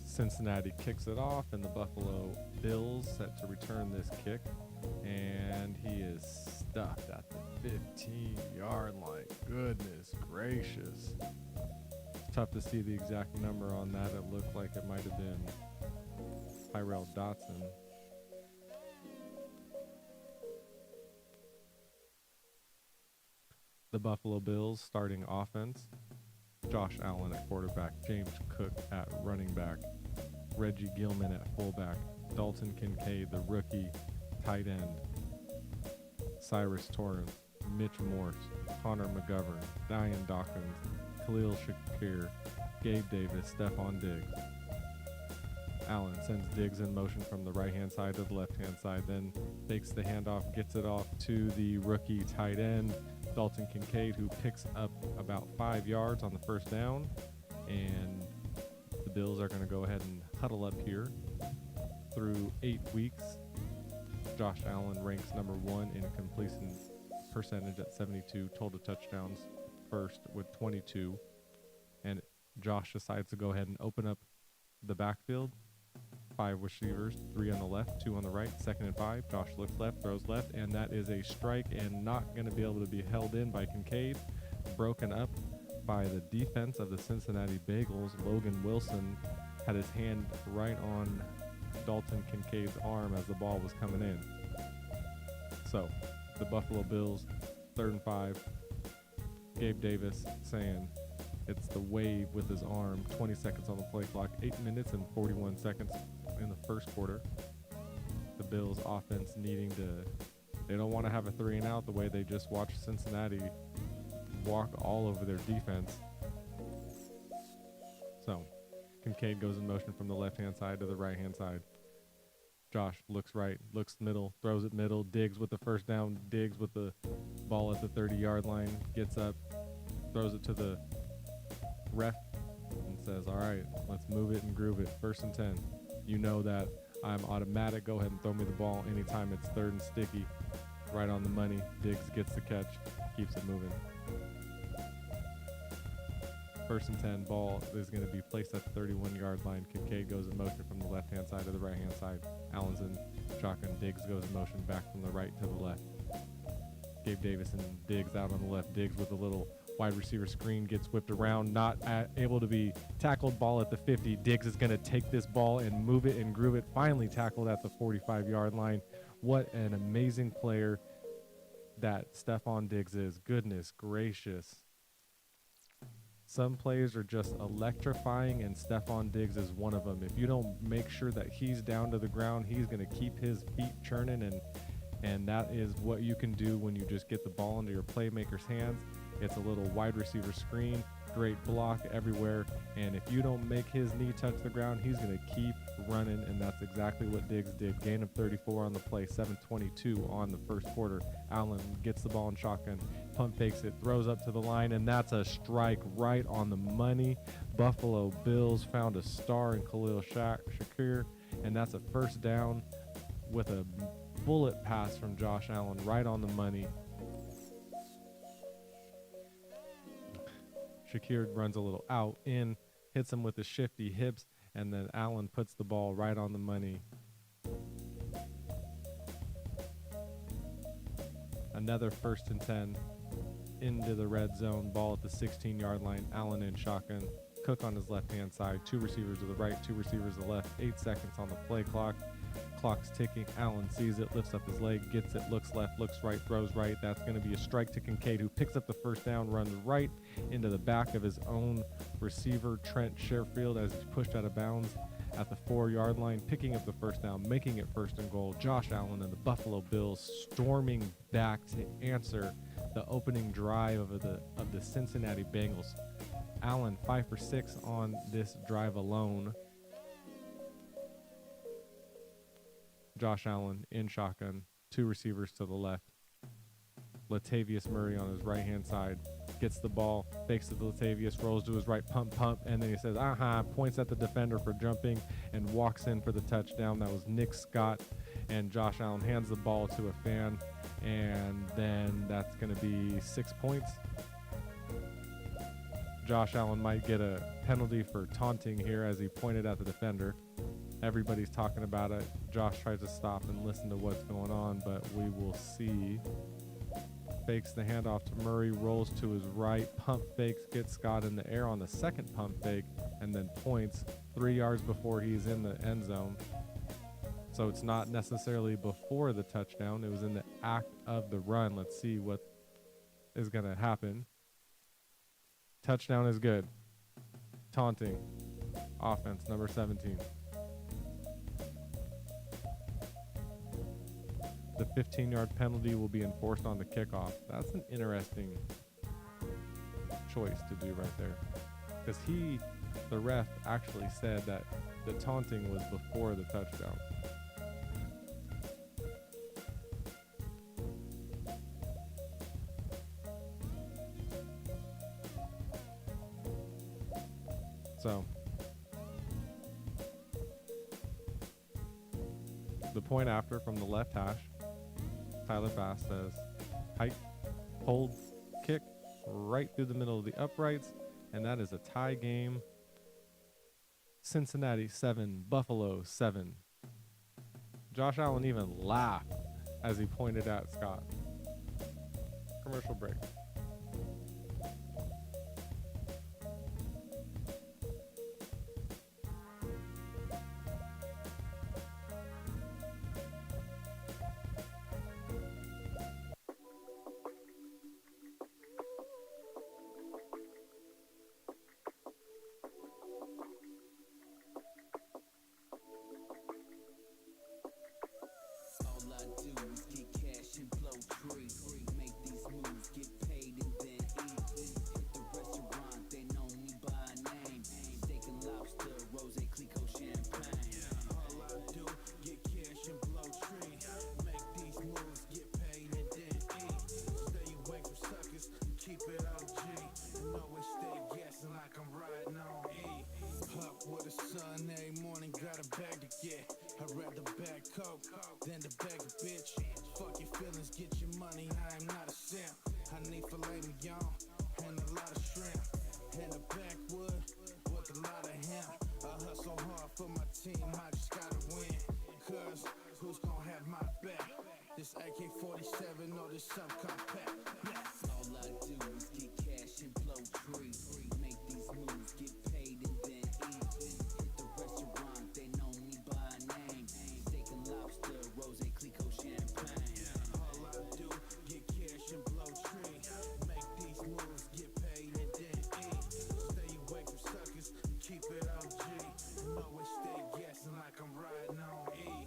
Cincinnati kicks it off, and the Buffalo Bills set to return this kick, and he is stuffed at the 15-yard line. Goodness gracious. It's tough to see the exact number on that. It looked like it might have been Tyrell Dotson. The Buffalo Bills starting offense: Josh Allen at quarterback, James Cook at running back, Reggie Gilman at fullback, Dalton Kincaid, the rookie, tight end, Cyrus Torrance, Mitch Morse, Connor McGovern, Diane Dawkins, Khalil Shakir, Gabe Davis, Stephon Diggs. Allen sends Diggs in motion from the right-hand side to the left-hand side, then fakes the handoff, gets it off to the rookie tight end, Dalton Kincaid, who picks up about 5 yards on the first down. And the Bills are going to go ahead and huddle up here. Through 8 weeks, Josh Allen ranks number 1 in completion percentage at 72, total touchdowns first with 22. And Josh decides to go ahead and open up the backfield. 5 receivers, 3 on the left, 2 on the right, 2nd and 5. Josh looks left, throws left, and that is a strike and not going to be able to be held in by Kincaid. Broken up by the defense of the Cincinnati Bengals. Logan Wilson had his hand right on Dalton Kincaid's arm as the ball was coming in. So, the Buffalo Bills, 3rd and 5. Gabe Davis saying it's the wave with his arm. 20 seconds on the play clock. 8 minutes and 41 seconds in the first quarter. The Bills offense needing to, they don't want to have a 3 and out the way they just watched Cincinnati walk all over their defense. So, Kincaid goes in motion from the left-hand side to the right-hand side. Josh looks right, looks middle, throws it middle. Diggs with the first down. Diggs with the ball at the 30-yard line. Gets up, throws it to the ref, and says, all right, let's move it and groove it. 1st and 10. You know that I'm automatic. Go ahead and throw me the ball anytime it's 3rd and sticky. Right on the money. Diggs gets the catch, keeps it moving. 1st and 10, ball is going to be placed at the 31-yard line. Kincaid goes in motion from the left-hand side to the right-hand side. Allen's in shotgun. Diggs goes in motion back from the right to the left. Gabe Davis and Diggs out on the left. Diggs with a little wide receiver screen gets whipped around, not able to be tackled. Ball at the 50. Diggs is going to take this ball and move it and groove it. Finally tackled at the 45-yard line. What an amazing player that Stephon Diggs is. Goodness gracious. Some players are just electrifying, and Stephon Diggs is one of them. If you don't make sure that he's down to the ground, he's going to keep his feet churning, and that is what you can do when you just get the ball into your playmaker's hands. It's a little wide receiver screen, great block everywhere, and if you don't make his knee touch the ground, he's going to keep running, and that's exactly what Diggs did. Gain of 34 on the play, 7:22 on the first quarter. Allen gets the ball in shotgun, pump fakes it, throws up to the line, and that's a strike right on the money. Buffalo Bills found a star in Khalil Shakir, and that's a 1st down with a bullet pass from Josh Allen right on the money. Shakir runs a little out, in, hits him with the shifty hips, and then Allen puts the ball right on the money. Another 1st and 10 into the red zone. Ball at the 16-yard line. Allen in shotgun. Cook on his left-hand side. 2 receivers to the right, 2 receivers to the left. 8 seconds on the play clock. Clock's ticking. Allen sees it, lifts up his leg, gets it, looks left, looks right, throws right. That's going to be a strike to Kincaid, who picks up the 1st down, runs right into the back of his own receiver, Trent Sherfield, as he's pushed out of bounds at the 4-yard line, picking up the 1st down, making it 1st and goal. Josh Allen and the Buffalo Bills storming back to answer the opening drive of the Cincinnati Bengals. Allen 5 for 6 on this drive alone. Josh Allen in shotgun, 2 receivers to the left. Latavius Murray on his right-hand side gets the ball, fakes it to Latavius, rolls to his right, pump, and then he says, points at the defender for jumping and walks in for the touchdown. That was Nick Scott, and Josh Allen hands the ball to a fan, and then that's going to be 6 points. Josh Allen might get a penalty for taunting here as he pointed at the defender. Everybody's talking about it. Josh tries to stop and listen to what's going on, but we will see. Fakes the handoff to Murray, rolls to his right, pump fakes, gets Scott in the air on the 2nd pump fake, and then points 3 yards before he's in the end zone. So it's not necessarily before the touchdown. It was in the act of the run. Let's see what is going to happen. Touchdown is good. Taunting. Offense, number 17. The 15-yard penalty will be enforced on the kickoff. That's an interesting choice to do right there. Because the ref actually said that the taunting was before the touchdown. So the point after from the left hash, Tyler Bass says, height, hold, kick right through the middle of the uprights, and that is a tie game. Cincinnati 7, Buffalo 7. Josh Allen even laughed as he pointed at Scott. Commercial break. All I do is get cash and blow trees. Make these moves, get paid, and then eat. Hit the restaurant, they know me by name. Steak and lobster, rose, Clicquot, champagne. All I do, get cash and blow trees. Make these moves, get paid, and then eat. Stay away from suckers, keep it OG. And always stay guessing like I'm riding on E. Up with the sun every morning, got a bag to get. I'd rather bag coke than to beg a bitch. Fuck your feelings, get your money, I am not a simp. I need filet mignon and a lot of shrimp. And a backwood with a lot of hemp. I hustle hard for my team, I just gotta win. Cause who's gonna have my back? This AK-47 or this subcompact? All I do is get cash and blow trees. Make these moves, get paid, and then eat. Hit the restaurant, they know me by name. Steak and lobster, rose, Clicquot, champagne. All I do, get cash and blow trees. Make these moves, get paid, and then eat. Stay away from suckers, keep it OG. And always stay guessing like I'm riding on E.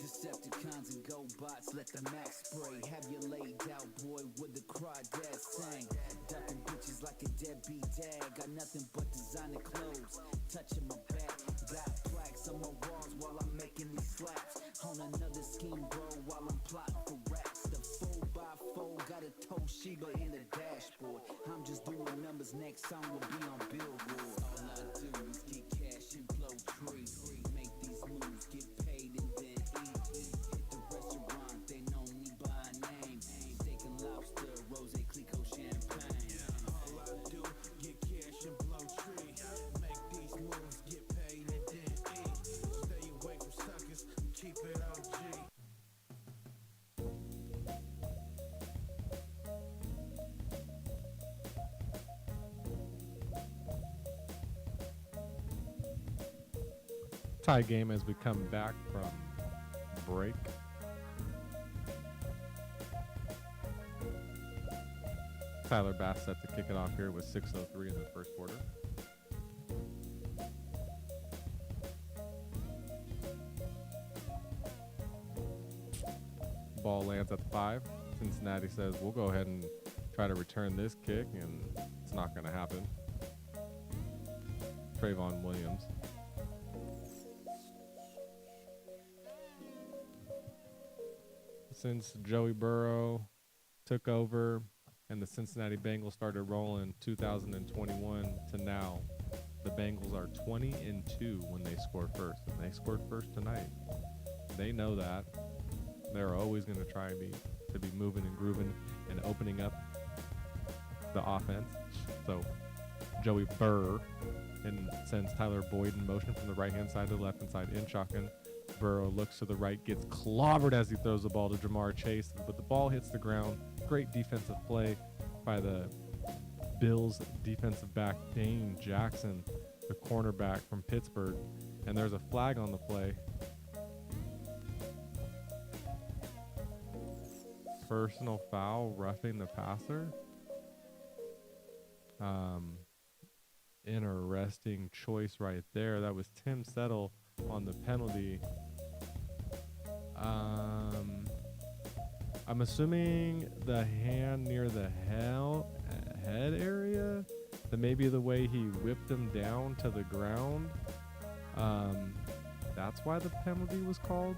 Decepticons and GoBots, let the max spray. Have you laid out, boy, with the crawdad sang. Ducking bitches like a deadbeat dad. Got nothing but designer clothes, touching my back. Got plaques on my walls while I'm making these slaps. On another scheme, bro, while I'm plotting for racks. The 4x4 got a Toshiba in the dashboard. I'm just doing numbers, next song will be on Billboard. All I do is get cash and blow trees. Make these moves, get paid, and then eat. Hit the restaurant, they know me by name. Steak and lobster, rose, Clicquot, champagne. All I do, get cash and blow trees. Make these moves, get paid, and then eat. Stay away from suckers, keep it OG. Tie game as we come back from break. Tyler Bass set to kick it off here with 6:03 in the first quarter. Ball lands at the 5. Cincinnati says, we'll go ahead and try to return this kick, and it's not going to happen. Trayvon Williams. Since Joey Burrow took over and the Cincinnati Bengals started rolling 2021 to now, the Bengals are 20-2 when they score first, and they scored first tonight. They know that. They're always going to try to be moving and grooving and opening up the offense. So Joey Burr and sends Tyler Boyd in motion from the right-hand side to the left-hand side in shotgun. Burrow looks to the right, gets clobbered as he throws the ball to Jamar Chase, but the ball hits the ground. Great defensive play by the Bills defensive back Dane Jackson, the cornerback from Pittsburgh, and there's a flag on the play. Personal foul, roughing the passer. Interesting choice right there. That was Tim Settle on the penalty. I'm assuming the hand near the head area, that maybe the way he whipped him down to the ground That's why the penalty was called.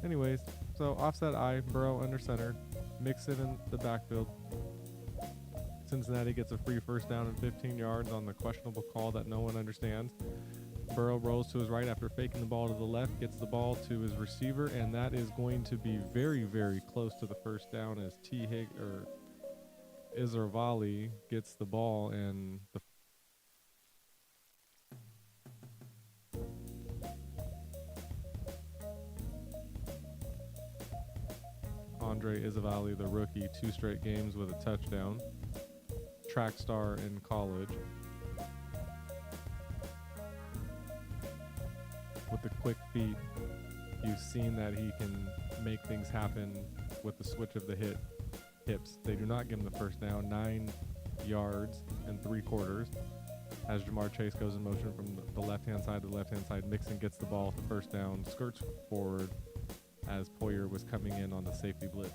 Anyways, so offset I, Burrow under center, mix it in the backfield. Cincinnati gets a free first down and 15 yards on the questionable call that no one understands. Burrow rolls to his right after faking the ball to the left, gets the ball to his receiver, and that is going to be very, very close to the first down as Izervali gets the ball, and Andre Izervali, the rookie, 2 straight games with a touchdown. Track star in college. With the quick feet, you've seen that he can make things happen with the switch of the hips. They do not give him the first down. 9 yards and 3/4 as Jamar Chase goes in motion from the left-hand side to the left-hand side. Mixon gets the ball at the first down, skirts forward as Poyer was coming in on the safety blitz.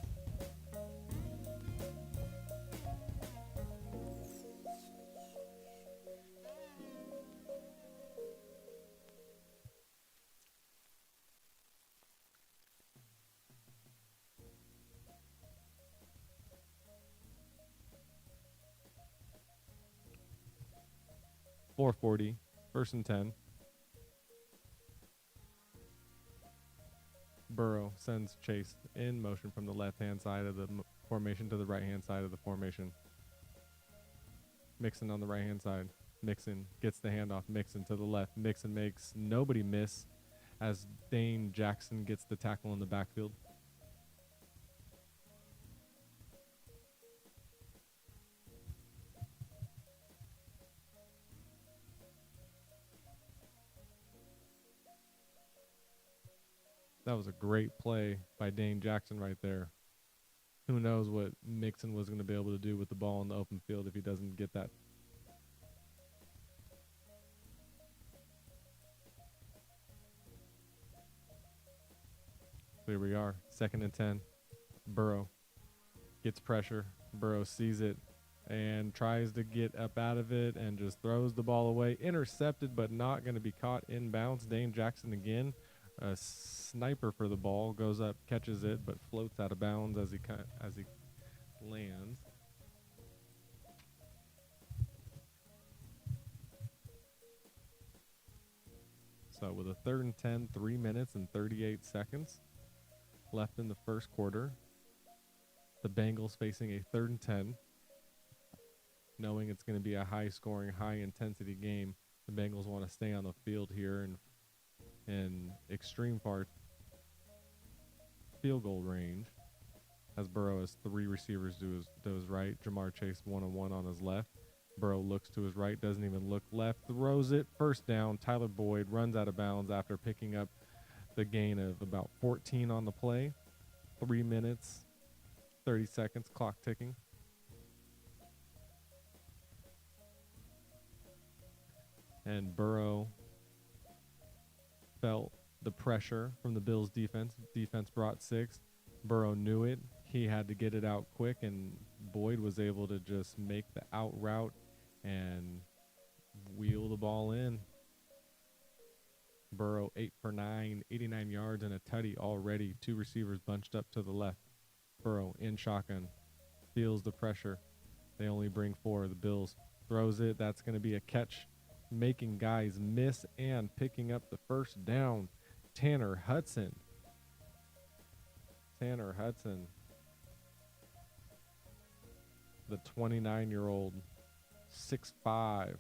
.440, 1st and 10. Burrow sends Chase in motion from the left-hand side of the formation to the right-hand side of the formation. Mixon on the right-hand side. Mixon gets the handoff. Mixon to the left. Mixon makes nobody miss as Dane Jackson gets the tackle in the backfield. That was a great play by Dane Jackson right there. Who knows what Mixon was going to be able to do with the ball in the open field if he doesn't get that. Here we are, 2nd and 10. Burrow gets pressure. Burrow sees it and tries to get up out of it and just throws the ball away. Intercepted, but not going to be caught inbounds. Dane Jackson again, a sniper for the ball, goes up, catches it, but floats out of bounds as he lands. So with a 3rd and 10, 3 minutes and 38 seconds left in the first quarter, the Bengals facing a 3rd and 10, knowing it's going to be a high-scoring, high-intensity game. The Bengals want to stay on the field here in extreme part field goal range, as Burrow has 3 receivers to his right. Jamar Chase one-on-one on his left. Burrow looks to his right, doesn't even look left, throws it, first down. Tyler Boyd runs out of bounds after picking up the gain of about 14 on the play. 3 minutes, 30 seconds, clock ticking. And Burrow felt the pressure from the Bills' defense. Defense brought 6. Burrow knew it. He had to get it out quick, and Boyd was able to just make the out route and wheel the ball in. Burrow 8 for 9, 89 yards and a tutty already. 2 receivers bunched up to the left. Burrow in shotgun, feels the pressure. They only bring 4. The Bills throws it. That's going to be a catch, making guys miss and picking up the first down. Tanner Hudson, the 29-year-old, 6'5",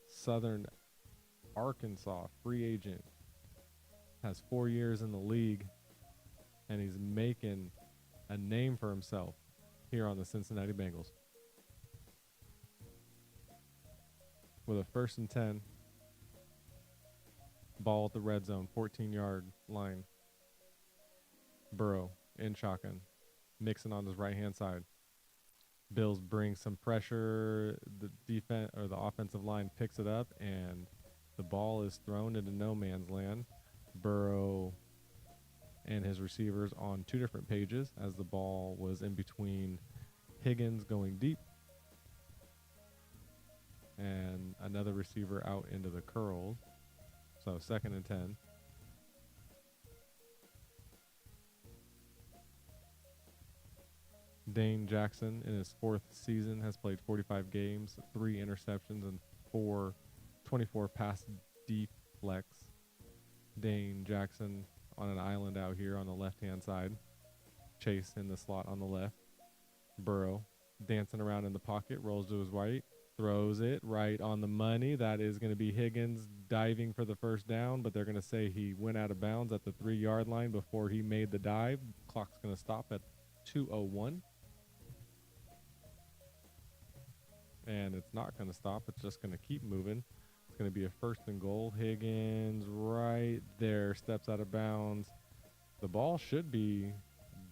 Southern Arkansas free agent, has 4 years in the league, and he's making a name for himself here on the Cincinnati Bengals. With a 1st and 10, ball at the red zone, 14-yard line. Burrow in shotgun, Mixon on his right-hand side. Bills bring some pressure. The defense or the offensive line picks it up, and the ball is thrown into no man's land. Burrow and his receivers on 2 different pages, as the ball was in between Higgins going deep and another receiver out into the curl. So 2nd and 10. Dane Jackson, in his 4th season, has played 45 games, 3 interceptions, and 24 pass deflects. Dane Jackson on an island out here on the left-hand side. Chase in the slot on the left. Burrow dancing around in the pocket, rolls to his right, throws it right on the money. That is going to be Higgins diving for the first down, but they're going to say he went out of bounds at the 3-yard line before he made the dive. Clock's going to stop at 2:01. And it's not going to stop. It's just going to keep moving. It's going to be a 1st and goal. Higgins right there steps out of bounds. The ball should be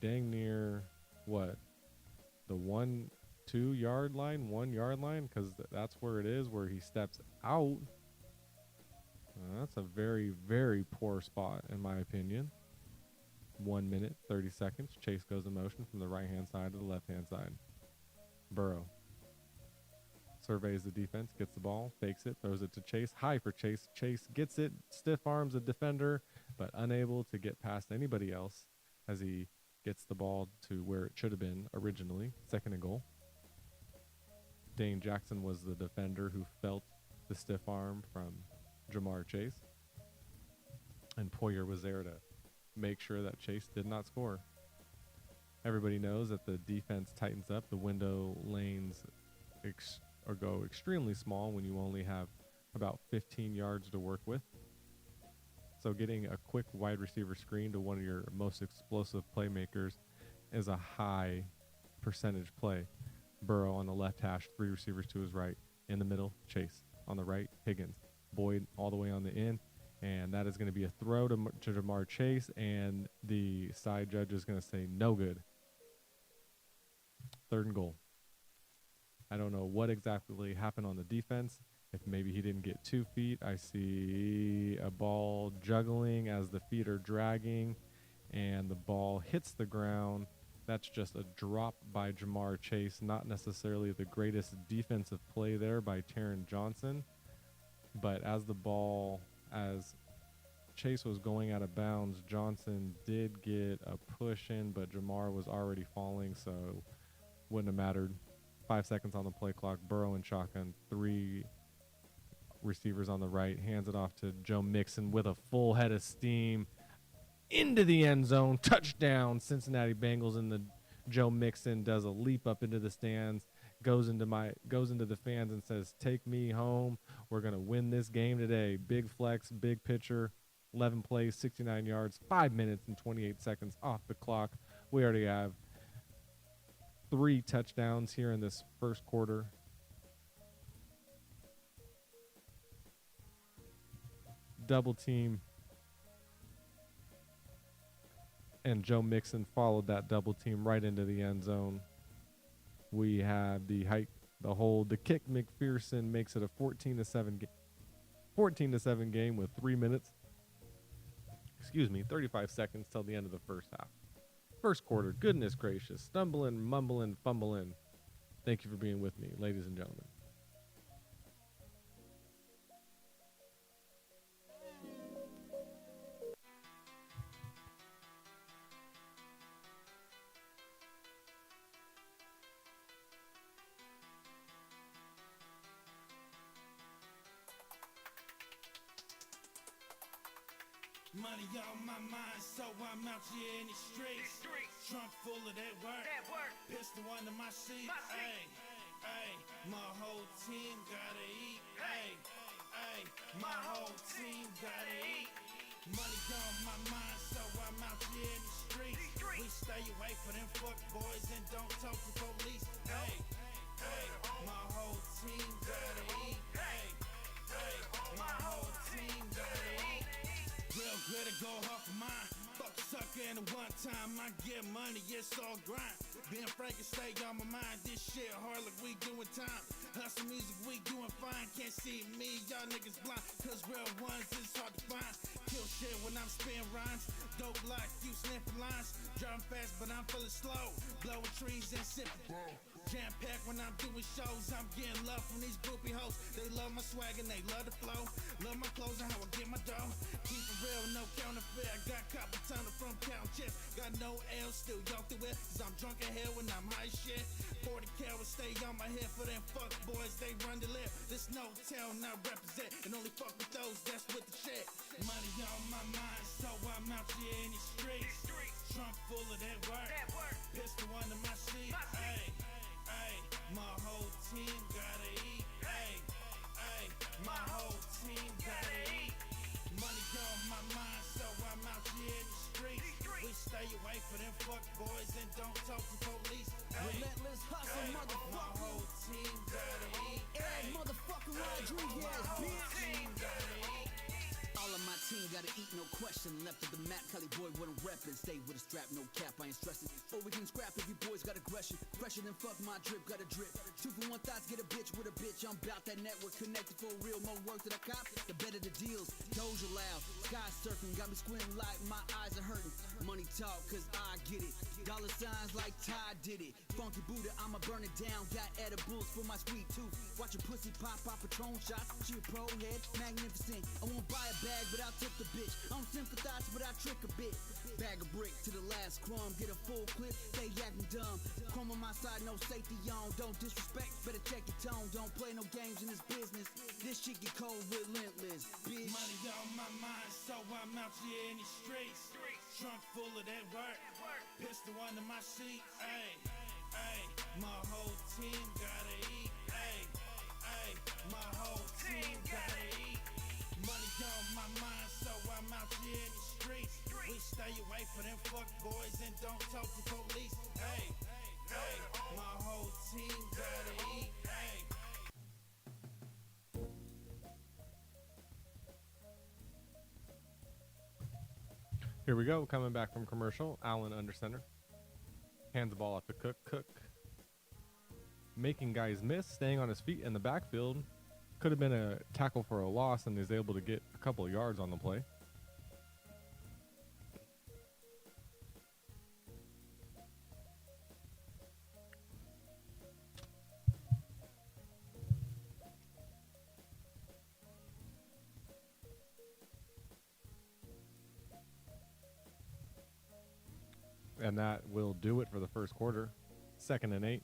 dang near, what, the 1-2 yard line, 1 yard line, because that's where it is, where he steps out. That's a very, very poor spot, in my opinion. 1 minute, 30 seconds. Chase goes in motion from the right-hand side to the left-hand side. Burrow surveys the defense, gets the ball, fakes it, throws it to Chase. High for Chase. Chase gets it, stiff arms a defender, but unable to get past anybody else as he gets the ball to where it should have been originally. 2nd and goal. Dane Jackson was the defender who felt the stiff arm from Jamar Chase. And Poyer was there to make sure that Chase did not score. Everybody knows that the defense tightens up. The window lanes go extremely small when you only have about 15 yards to work with. So getting a quick wide receiver screen to one of your most explosive playmakers is a high percentage play. Burrow on the left hash, 3 receivers to his right. In the middle, Chase. On the right, Higgins. Boyd all the way on the end. And that is going to be a throw to Jamar Chase, and the side judge is going to say no good. 3rd and goal. I don't know what exactly happened on the defense. If maybe he didn't get 2 feet. I see a ball juggling as the feet are dragging, and the ball hits the ground. That's just a drop by Jamar Chase, not necessarily the greatest defensive play there by Taron Johnson. But as Chase was going out of bounds, Johnson did get a push in, but Jamar was already falling, so wouldn't have mattered. 5 seconds on the play clock. Burrow and shotgun. 3 receivers on the right. Hands it off to Joe Mixon with a full head of steam into the end zone. Touchdown, Cincinnati Bengals. And the Joe Mixon does a leap up into the stands, goes into the fans and says, "Take me home. We're gonna win this game today." Big flex, big pitcher. 11 plays, 69 yards, 5 minutes and 28 seconds off the clock. We already have 3 touchdowns here in this first quarter. Double team. And Joe Mixon followed that double team right into the end zone. We have the hold, the kick. McPherson makes it a 14-7 game with 35 seconds till the end of the first half. First quarter, goodness gracious, stumbling, mumbling, fumbling. Thank you for being with me, ladies and gentlemen. Money on my mind, so I'm out here in the streets. Trunk full of that work. Pistol under my seat. Ay, ay, my whole team gotta eat. Ay, ay, my whole team gotta eat. Money on my mind, so I'm out here in the streets. We stay away from them fuck boys and don't talk to police. Ay, ay, my whole team gotta eat. Ay, ay, my whole team gotta eat. Real good to go hard for mine. Fuck sucker and the one time I get money, it's all grind. Being frank and stay on my mind. This shit hard like we doing time. Hustle music, we doing fine. Can't see me, y'all niggas blind. Cause real ones is hard to find. Kill shit when I'm spitting rhymes. Dope like you sniffing lines. Driving fast, but I'm feeling slow. Blowing trees and sipping. Jam packed when I'm doing shows. I'm getting love from these groupie hoes. They love my swag and they love the flow. Love my clothes and how I get my dough. Keep it real, no counterfeit. I got copper tunnel from count chips. Got no L, still yoked it with. Cause I'm drunk in hell when I'm high shit. 40 carats stay on my head for them fuck boys. They run the lip. This no town I represent. And only fuck with those that's with the shit. Money on my mind, so I'm out here in these streets. Trunk full of that work. Pistol under my seat. Ayy, ayy, my whole team gotta eat. Ayy, ayy, my whole team gotta eat. Money on my mind, so I'm out here in the streets. We stay away from them fuck boys and don't talk to police. Ayy, Relentless hustle, ayy, my motherfucker. whole team gotta eat. Eric motherfucking Rodriguez, bitch. All of my team gotta eat, no question. Left of the map, Cali boy wouldn't reppin'. Stay with a strap, no cap, I ain't stressing. Or we can scrap if you boys got aggression. Fresher than fuck my drip, got a drip. 2 for 1 thoughts, get a bitch with a bitch. I'm bout that network connected for real. More work that I cop, the better the deals. Doja loud, sky surfing, got me squinting like my eyes are hurting. Money talk, cause I get it. Dollar signs like Ty did it. Funky Buddha, I'ma burn it down. Got edibles for my sweet tooth. Watch a pussy pop Patron shots. She a pro head, magnificent. I won't buy a bag, but I'll tip the bitch. I don't sympathize, but I trick a bit. Bag a brick to the last crumb. Get a full clip, they acting dumb. Crumb on my side, no safety on. Don't disrespect, better check your tone. Don't play no games in this business. This shit get cold, relentless, bitch. Money on my mind, so I'm out here in these streets. Trunk full of that work. Pistol under my seat. Ayy, ayy, my whole team gotta eat. Ayy, ayy, my whole team gotta eat. Money on my mind, so I'm out here in the streets. We stay away from them fuck boys and don't talk to police. Ayy, ayy, my whole team gotta eat. Ayy. Here we go. Coming back from commercial. Allen under center. Hands the ball off to Cook. Making guys miss. Staying on his feet in the backfield. Could have been a tackle for a loss, and is able to get a couple of yards on the play. And that will do it for the first quarter. 2nd and 8.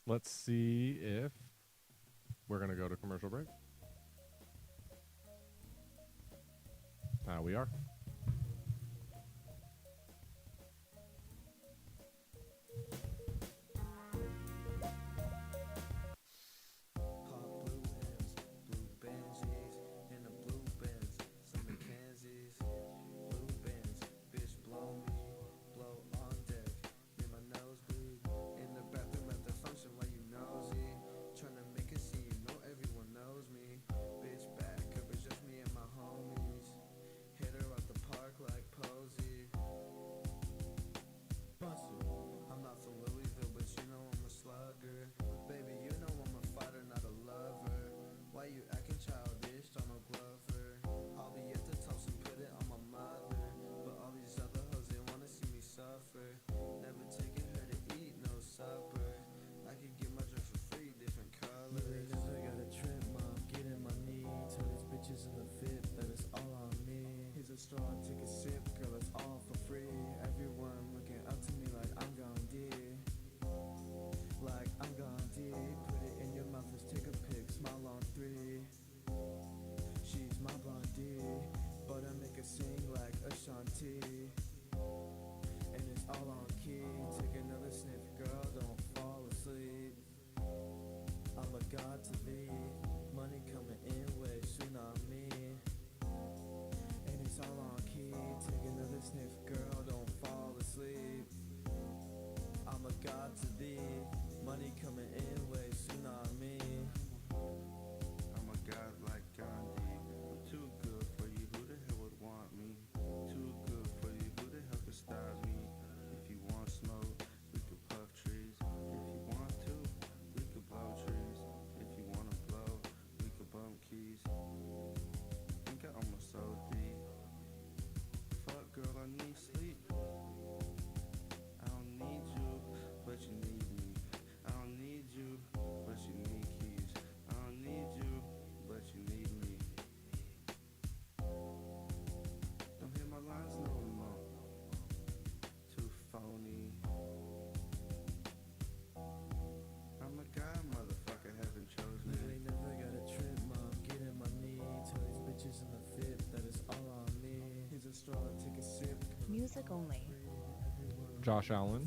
Let's see if we're going to go to commercial break. We are. Hit her up Music only. Josh Allen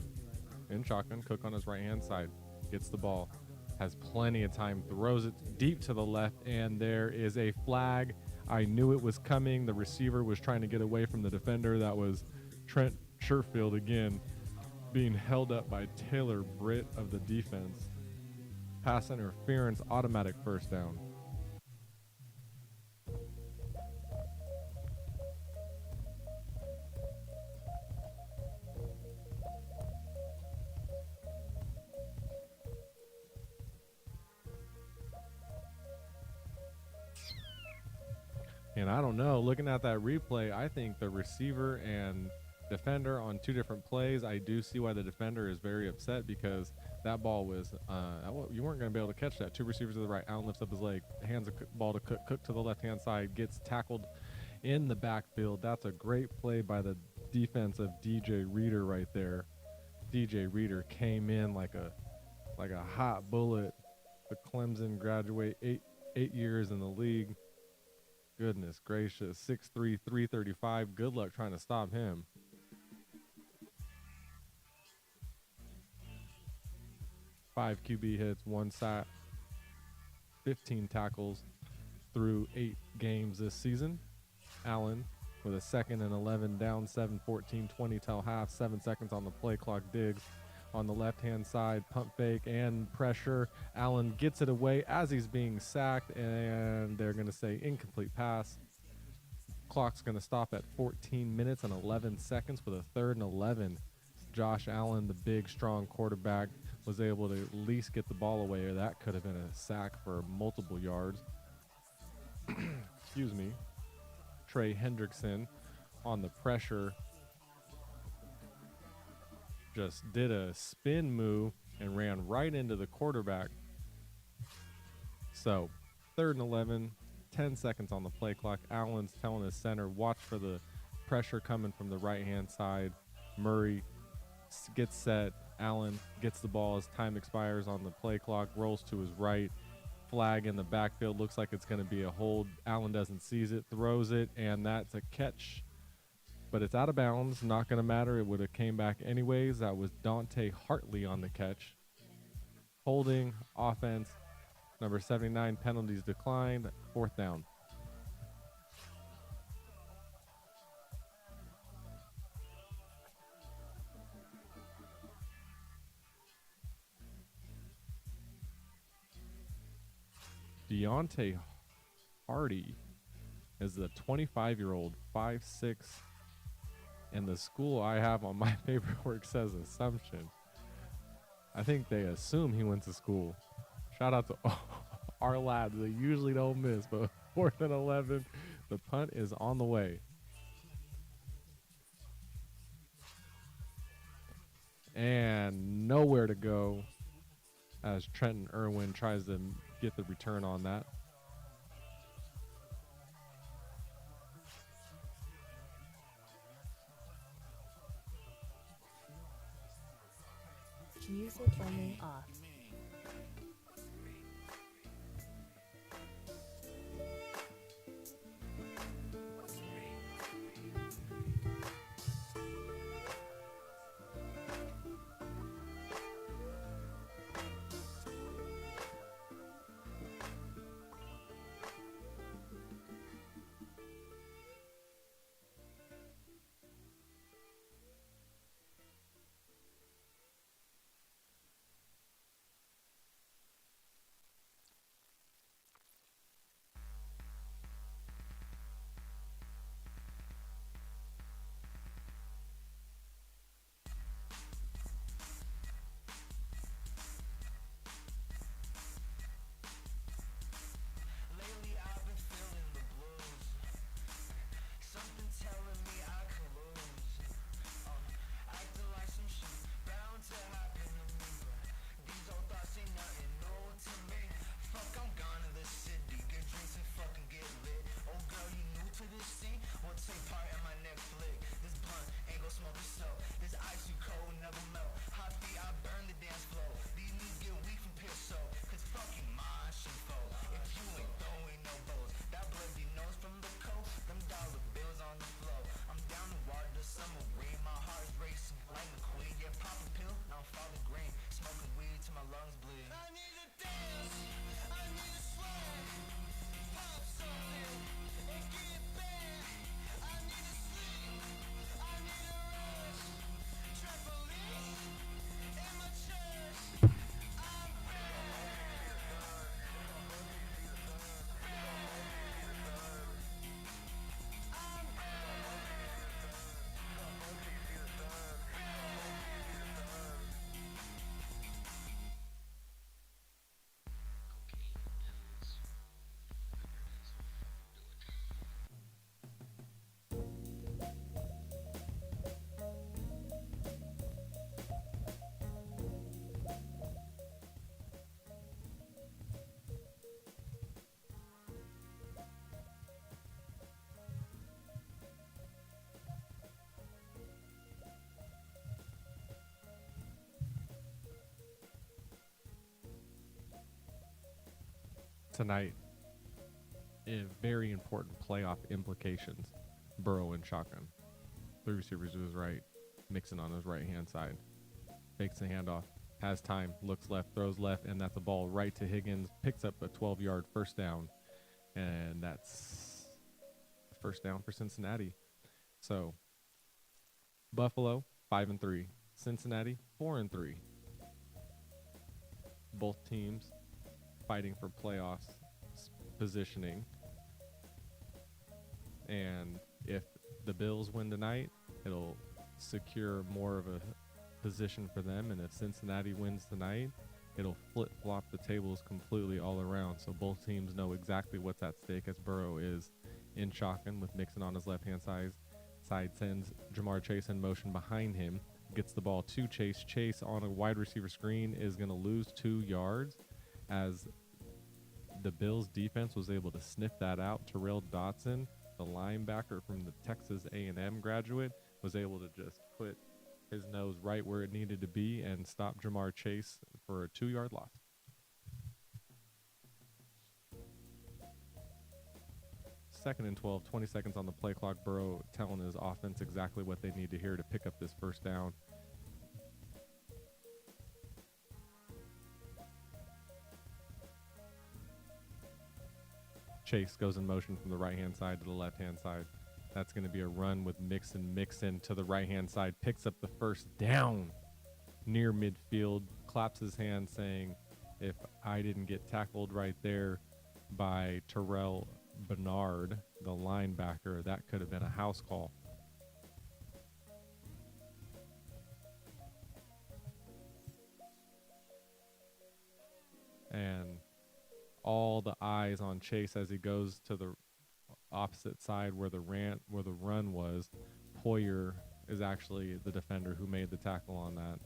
in shotgun, Cook on his right-hand side, gets the ball, has plenty of time, throws it deep to the left, and there is a flag. I knew it was coming. The receiver was trying to get away from the defender. That was Trent Sherfield again, being held up by Taylor Britt of the defense. Pass interference, automatic first down. And I don't know, looking at that replay, I think the receiver and defender on two different plays, I do see why the defender is very upset, because that ball was, you weren't going to be able to catch that. Two receivers to the right, Allen lifts up his leg, hands the ball to Cook, Cook to the left-hand side, gets tackled in the backfield. That's a great play by the defense of DJ Reader right there. DJ Reader came in like a hot bullet. The Clemson graduate, eight years in the league. Goodness gracious, 6'3", 335. Good luck trying to stop him. Five QB hits, 1 sack, 15 tackles through 8 games this season. Allen with a 2nd and 11, down 7, 14, 20 till half, 7 seconds on the play clock. Diggs on the left-hand side, pump fake and pressure. Allen gets it away as he's being sacked, and they're going to say incomplete pass. Clock's going to stop at 14 minutes and 11 seconds with a 3rd and 11. Josh Allen, the big, strong quarterback, was able to at least get the ball away, or that could have been a sack for multiple yards. Excuse me. Trey Hendrickson on the pressure just did a spin move and ran right into the quarterback. So 3rd and 11, 10 seconds on the play clock. Allen's telling his center, watch for the pressure coming from the right-hand side. Murray gets set. Allen gets the ball as time expires on the play clock, rolls to his right. Flag in the backfield. Looks like it's going to be a hold. Allen doesn't seize it, throws it, and that's a catch. But it's out of bounds. Not going to matter. It would have came back anyways. That was Dante Hartley on the catch. Holding, offense, number 79, penalties declined. 4th down. Deontay Hardy is the 25-year-old, 5'6", and the school I have on my paperwork says Assumption. I think they assume he went to school. Shout out to our lads. They usually don't miss, but 4th and 11, the punt is on the way. And nowhere to go as Trenton Irwin tries to get the return on that. Music only off. tonight, very important playoff implications. Burrow and shotgun. Three receivers to his right, Mixon on his right-hand side. Fakes the handoff, has time, looks left, throws left, and that's a ball right to Higgins. Picks up a 12-yard first down, and that's first down for Cincinnati. So Buffalo 5-3, Cincinnati 4-3. Both teams fighting for playoffs positioning. And if the Bills win tonight, it'll secure more of a position for them. And if Cincinnati wins tonight, it'll flip-flop the tables completely all around. So both teams know exactly what's at stake as Burrow is in shotgun with Mixon on his left-hand side, sends Jamar Chase in motion behind him, gets the ball to Chase. Chase on a wide receiver screen is going to lose 2 yards as the Bills defense was able to sniff that out. Terrell Dotson, the linebacker from the Texas A&M graduate, was able to just put his nose right where it needed to be and stop Jamar Chase for a 2-yard loss. Second and 12, 20 seconds on the play clock. Burrow telling his offense exactly what they need to hear to pick up this first down. Chase goes in motion from the right-hand side to the left-hand side. That's going to be a run with Mixon. Mixon to the right-hand side, picks up the first down near midfield, claps his hand saying, if I didn't get tackled right there by Terrell Bernard, the linebacker, that could have been a house call. And all the eyes on Chase as he goes to the opposite side where the run was. Poyer is actually the defender who made the tackle on that.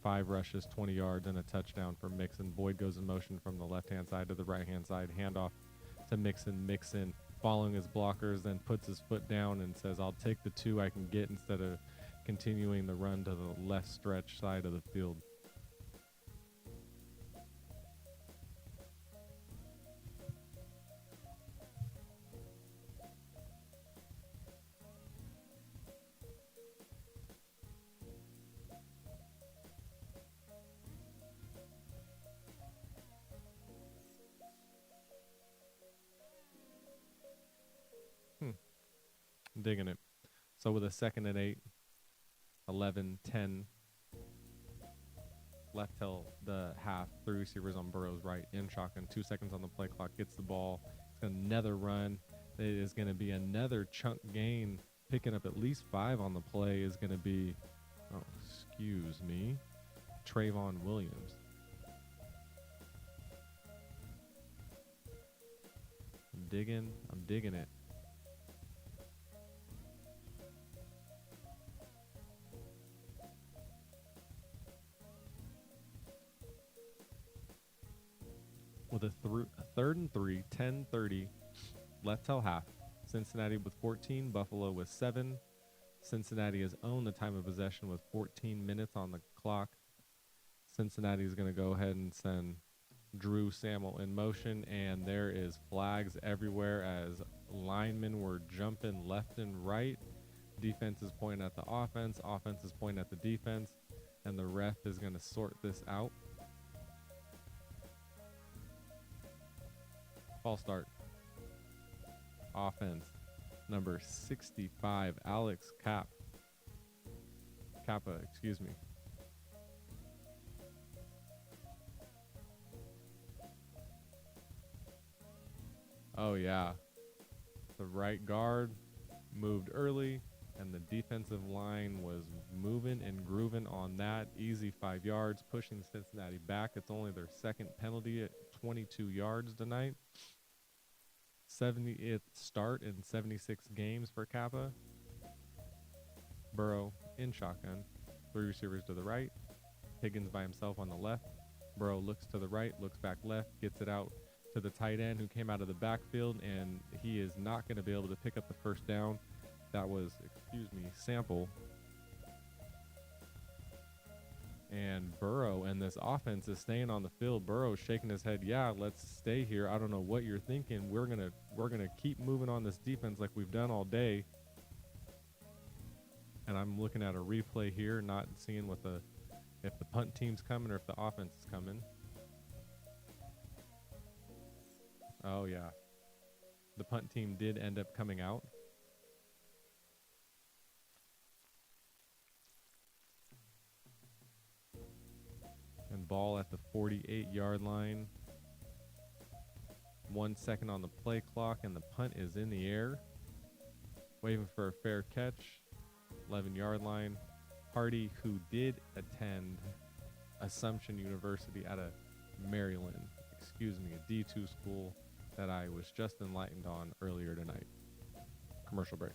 5 rushes, 20 yards, and a touchdown for Mixon. Boyd goes in motion from the left-hand side to the right-hand side. Handoff to Mixon. Mixon following his blockers, then puts his foot down and says, I'll take the 2 I can get instead of continuing the run to the left stretch side of the field. Digging it. So with a 2nd and 8, 11-10 left till the half, 3 receivers on Burrow's right in shotgun, 2 seconds on the play clock, gets the ball. It's another run. It is going to be another chunk gain. Picking up at least 5 on the play is going to be, Trayvon Williams. I'm digging it. With a 3rd and 3, 10:30 left till half. Cincinnati with 14, Buffalo with 7. Cincinnati has owned the time of possession with 14 minutes on the clock. Cincinnati is going to go ahead and send Drew Sample in motion, and there is flags everywhere as linemen were jumping left and right. Defense is pointing at the offense is pointing at the defense, and the ref is going to sort this out. False start. Offense, number 65, Alex Kappa, excuse me. Oh yeah. The right guard moved early, and the defensive line was moving and grooving on that. Easy 5 yards, pushing Cincinnati back. It's only their 2nd penalty at 22 yards tonight. 70th start in 76 games for Kappa. Burrow in shotgun. 3 receivers to the right. Higgins by himself on the left. Burrow looks to the right, looks back left, gets it out to the tight end who came out of the backfield, and he is not going to be able to pick up the first down. That was, Sample. And Burrow and this offense is staying on the field. Burrow shaking his head, yeah, let's stay here. I don't know what you're thinking. We're gonna keep moving on this defense like we've done all day. And I'm looking at a replay here, not seeing if the punt team's coming or if the offense is coming. Oh yeah, the punt team did end up coming out. And ball at the 48-yard line. 1 second on the play clock, and the punt is in the air. Waving for a fair catch. 11-yard line. Hardy, who did attend Assumption University out of Maryland, a D2 school that I was just enlightened on earlier tonight. Commercial break.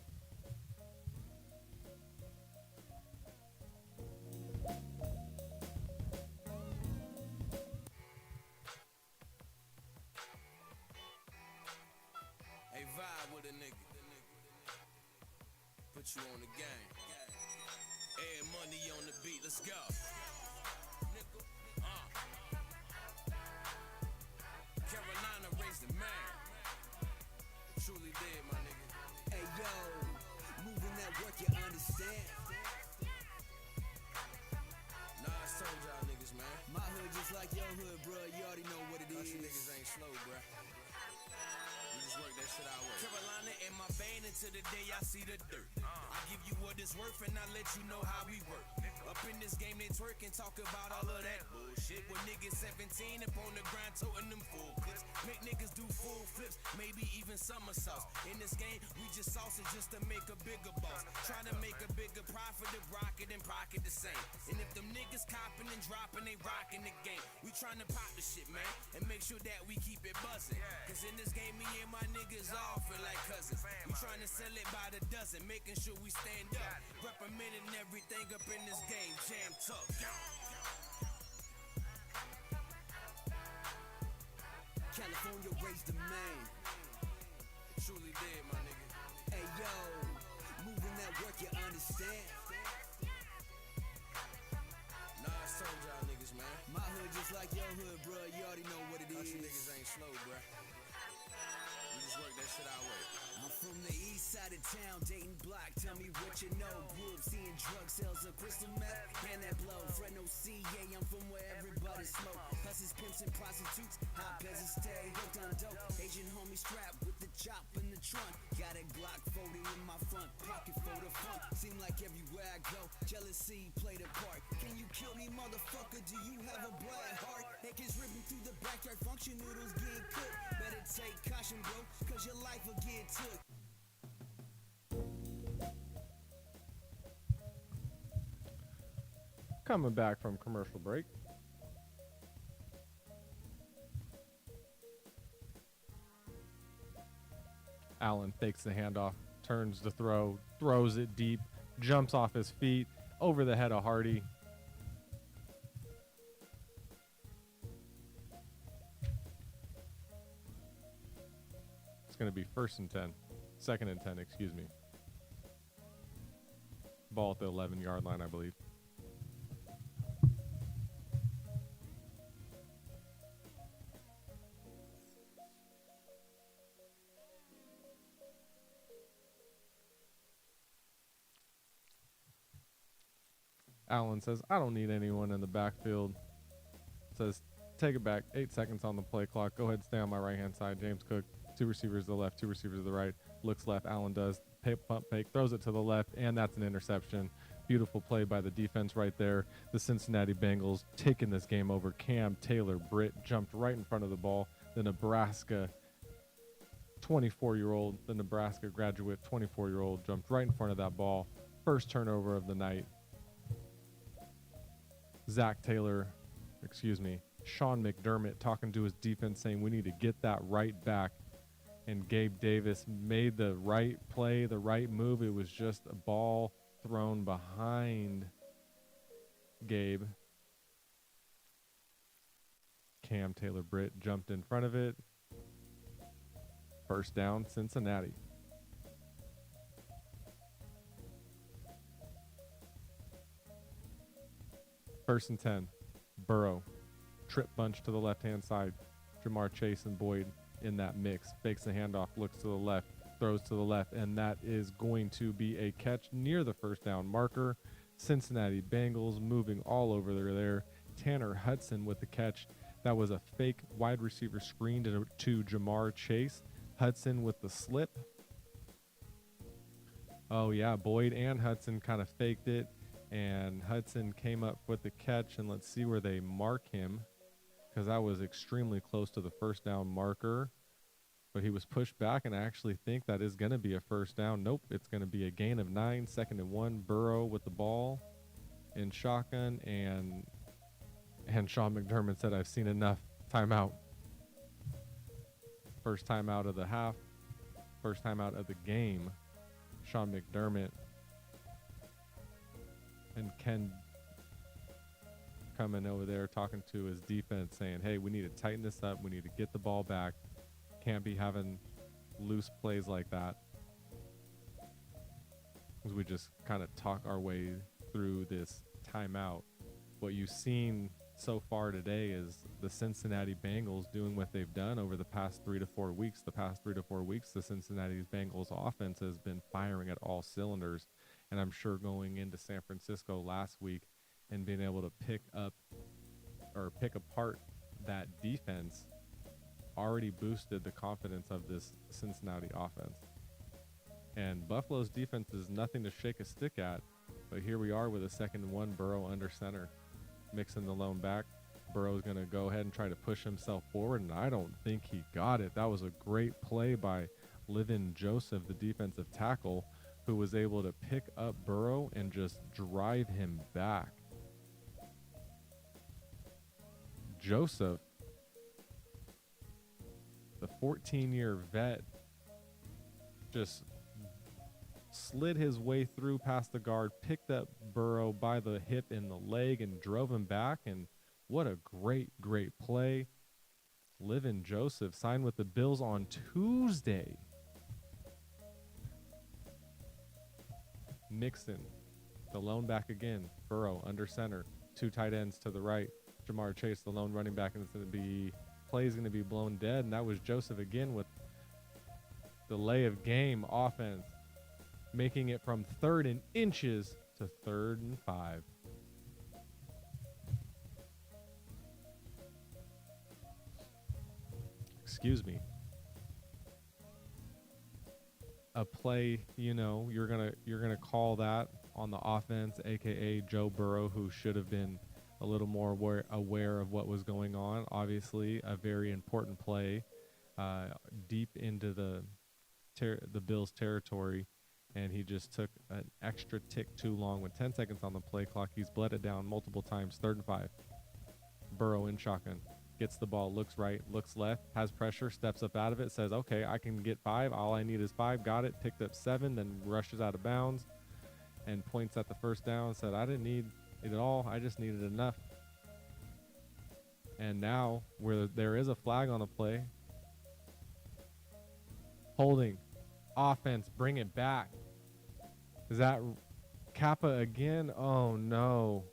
Hey, vibe with a nigga. Put you on the game. Add money on the beat, let's go. Nigga, Carolina raised the man. Truly did, my nigga. Hey yo, moving that work, you understand? Nah, I told y'all niggas, man. My hood just like your hood, bruh. You already know what it Country is. niggas ain't slow, bruh. We just work that shit our way. Carolina in my vein until the day I see the dirt. I give you what it's worth and I let you know how we work. Up in this game they twerk and talk about all of that bullshit. When niggas 17 up on the grind toting them full clips. Make niggas do full flips, maybe even somersaults. In this game we just saucing just to make a bigger boss. Trying to make a bigger profit of rocket and pocket the same. And if them niggas copping and dropping, they rocking the game. We trying to pop the shit, man, and make sure that we keep it buzzing. Cause in this game me and my niggas all feel like cousins. We trying to sell it by the dozen, making sure we stand up. Representing everything up in this game, jam tough. California raised the man. It truly did, my nigga. Hey yo, moving that work, you understand? Nah, I told y'all niggas, man. My hood just like your hood, bruh. You already know what it Country is. niggas ain't slow, bruh. We just work that shit our way. I'm from the east side of town, Dayton block. Tell me what you know. Grew up seeing drug sales of crystal meth and that blow. Friend OC, yeah, I'm from where everybody smoke. Hustlers, pimps, and prostitutes. Hot peasants stay hooked on dope. Asian homie strapped with the chop in the trunk. Got a Glock 40 in my front pocket for the funk. Seem like everywhere I go, jealousy played a part. Can you kill me, motherfucker? Do you have a black heart? AKs ripping through the backyard, function noodles getting cooked. Better take caution, bro, cause your life will get took. Coming back from commercial break. Allen fakes the handoff, turns to throw, throws it deep, jumps off his feet, over the head of Hardy. It's going to be second and 10, excuse me. Ball at the 11-yard line, I believe. Allen says, I don't need anyone in the backfield. Says, take it back. 8 seconds on the play clock. Go ahead, stay on my right-hand side. James Cook, 2 receivers to the left, 2 receivers to the right. Looks left. Allen does. Pump fake, throws it to the left, and that's an interception. Beautiful play by the defense right there. The Cincinnati Bengals taking this game over. Cam Taylor Britt jumped right in front of the ball. The Nebraska 24-year-old, the Nebraska graduate 24-year-old jumped right in front of that ball. First turnover of the night. Sean McDermott talking to his defense saying we need to get that right back. And Gabe Davis made the right play, the right move. It was just a ball thrown behind Gabe. Cam Taylor Britt jumped in front of it. First down, Cincinnati. First and 10. Burrow. Trip bunch to the left-hand side. Jamar Chase and Boyd in that mix. Fakes the handoff, looks to the left, throws to the left, and that is going to be a catch near the first down marker. Cincinnati Bengals moving all over there. Tanner Hudson with the catch. That was a fake wide receiver screen to Jamar Chase. Hudson with the slip. Oh, yeah, Boyd and Hudson kind of faked it, and Hudson came up with the catch, and let's see where they mark him, because that was extremely close to the first down marker, but he was pushed back, and I actually think that is going to be a first down. Nope, it's going to be a gain of 9, 2nd and 1. Burrow with the ball in shotgun, and Sean McDermott said, I've seen enough. Timeout. First timeout of the half. First timeout of the game. Sean McDermott and Ken coming over there talking to his defense saying, hey, we need to tighten this up. We need to get the ball back. Can't be having loose plays like that. As we just kind of talk our way through this timeout. What you've seen so far today is the Cincinnati Bengals doing what they've done over the past 3 to 4 weeks. The past 3 to 4 weeks, the Cincinnati Bengals offense has been firing at all cylinders. And I'm sure going into San Francisco last week and being able to pick apart that defense already boosted the confidence of this Cincinnati offense. And Buffalo's defense is nothing to shake a stick at. But here we are with a 2nd and 1, Burrow under center. Mixing the lone back. Burrow's going to go ahead and try to push himself forward, and I don't think he got it. That was a great play by Livin Joseph, the defensive tackle, who was able to pick up Burrow and just drive him back. Joseph, the 14-year vet, just slid his way through past the guard, picked up Burrow by the hip and the leg and drove him back. And what a great, great play. Livin Joseph signed with the Bills on Tuesday. Mixon, the lone back again. Burrow under center. 2 tight ends to the right. Jamar Chase, the lone running back, and it's going to be plays going to be blown dead. And that was Joseph again with delay of game offense, making it from 3rd and inches to 3rd and 5. Excuse me. A play, you're gonna call that on the offense, aka Joe Burrow, who should have been a little more aware of what was going on. Obviously, a very important play deep into the Bills' territory, and he just took an extra tick too long. With 10 seconds on the play clock, he's bled it down multiple times. 3rd and 5. Burrow in shotgun. Gets the ball, looks right, looks left, has pressure, steps up out of it, says, okay, I can get 5. All I need is 5. Got it, picked up 7, then rushes out of bounds and points at the first down, said, I didn't need it all. I just needed enough. And now, where there is a flag on the play, holding, offense, bring it back. Is that Kappa again? Oh, no.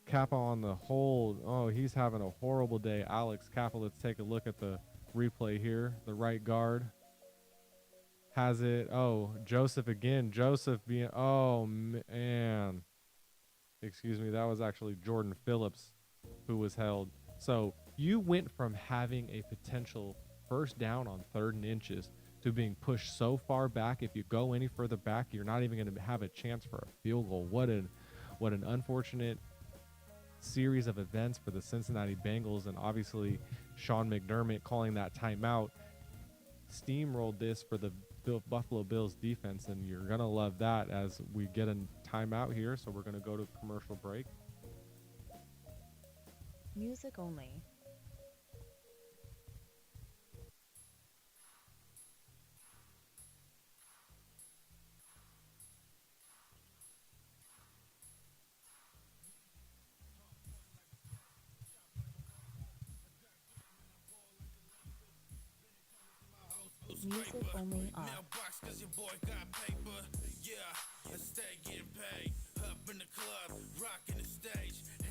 Kappa on the hold. Oh, he's having a horrible day. Alex Kappa, let's take a look at the replay here. The right guard has it. Oh, Joseph again. Joseph being, oh, man. Excuse me, that was actually Jordan Phillips who was held. So you went from having a potential first down on 3rd and inches to being pushed so far back. If you go any further back, you're not even going to have a chance for a field goal. What an unfortunate series of events for the Cincinnati Bengals, and obviously Sean McDermott calling that timeout steamrolled this for the Buffalo Bills defense, and you're going to love that as we get a timeout here. So we're going to go to commercial break. Music only. Music only off. Mailbox, cause your boy got paper. Yeah, I stay getting paid. Up in the club, rocking the stage.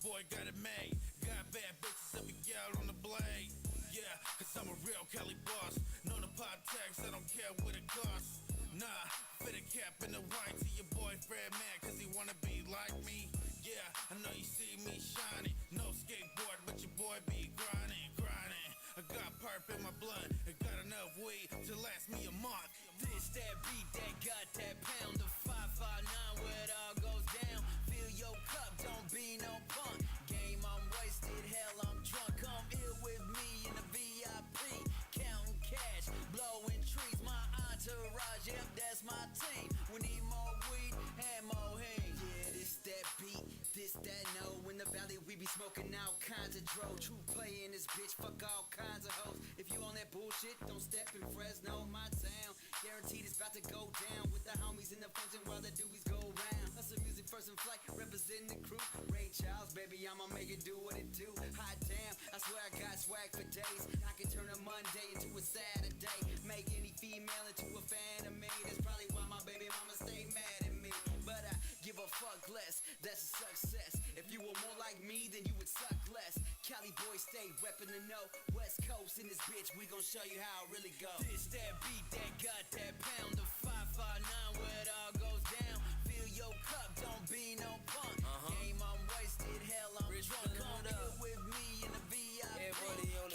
boy got it made. Got bad bitches, every gal on the blade. Yeah, cause I'm a real Cali boss. Know the pot tax, I don't care what it costs. Nah, fit a cap in the white to your boyfriend, man, cause he wanna be like me. Yeah, I know you see me shining. No skateboard, but your boy be grinding, grinding. I got perp in my blood, I got enough weed to last me a month. This, that beat, that got that pound of 559 where it all goes down. Fill your cup, don't be no punk. Game, I'm wasted, hell, I'm drunk. Come here with me in the VIP. Counting cash, blowing trees. My entourage, yep, that's my team. We need more weed and more hang. Yeah, this that beat, this that no. In the valley, we be smoking all kinds of dro. True play in this bitch, fuck all kinds of hoes. If you on that bullshit, don't step in Fresno, my town. Guaranteed it's about to go down with the homies in the function while the doobies go round. That's the music first in flight, representing the crew. Ray Charles, baby, I'ma make it do what it do. Hot damn, I swear I got swag for days. I can turn a Monday into a Saturday. Make any female into a fan of me. That's probably why my baby mama stay mad at me. But I give a fuck less, that's a success. If you were more like me, then you would suck less. Cali boy stay reppin' the know. West Coast in this bitch, we gon' show you how it really goes. This that beat, that got that pound of 559 where it all goes down. Fill your cup, don't be no punk. Game, I'm wasted, hell, I'm drunk. Come here with me in the VIP.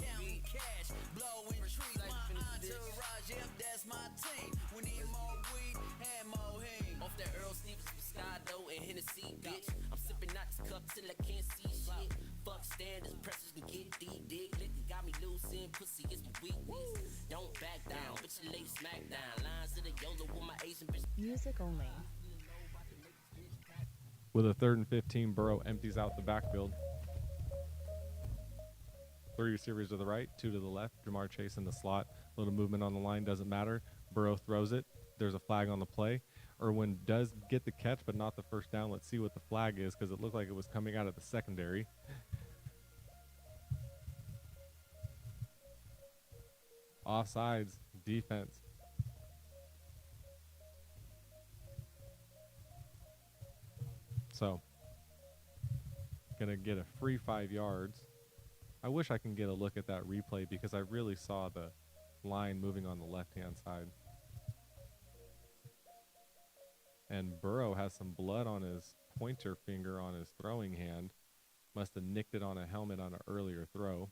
Counting cash, blowing trees. My entourage, yep, that's my team. We need more weed and more hang. Off that Earl Stevens, Moscato, and Hennessy, bitch. I'm sipping out this cup till I can't see shit. Fuck standards, pressures can get deep. Dick liquor got me loose in pussy, it's my weakness. Don't back down, bitch, you lay smack down. Lines of the YOLO with my Asian bitch. Music only. With a 3rd and 15, Burrow empties out the backfield. 3 receivers to the right, 2 to the left. Jamar Chase in the slot. Little movement on the line, doesn't matter. Burrow throws it. There's a flag on the play. Irwin does get the catch, but not the first down. Let's see what the flag is, because it looked like it was coming out of the secondary. Offsides, defense. So, gonna get a free 5 yards. I wish I can get a look at that replay because I really saw the line moving on the left-hand side. And Burrow has some blood on his pointer finger on his throwing hand. Must have nicked it on a helmet on an earlier throw.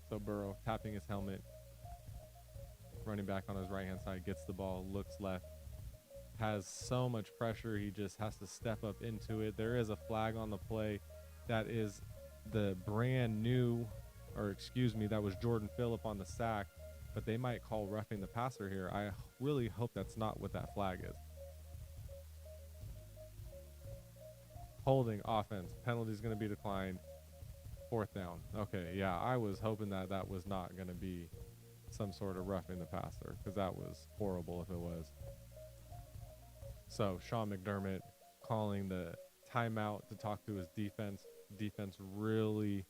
So Burrow tapping his helmet. Running back on his right-hand side, gets the ball, looks left. Has so much pressure, he just has to step up into it. There is a flag on the play. That is the brand new, or excuse me, that was Jordan Phillip on the sack. But they might call roughing the passer here. I really hope that's not what that flag is. Holding offense. Penalty's going to be declined. 4th down. Okay, yeah, I was hoping that that was not going to be some sort of roughing the passer, because that was horrible if it was. So Sean McDermott calling the timeout to talk to his defense. Defense really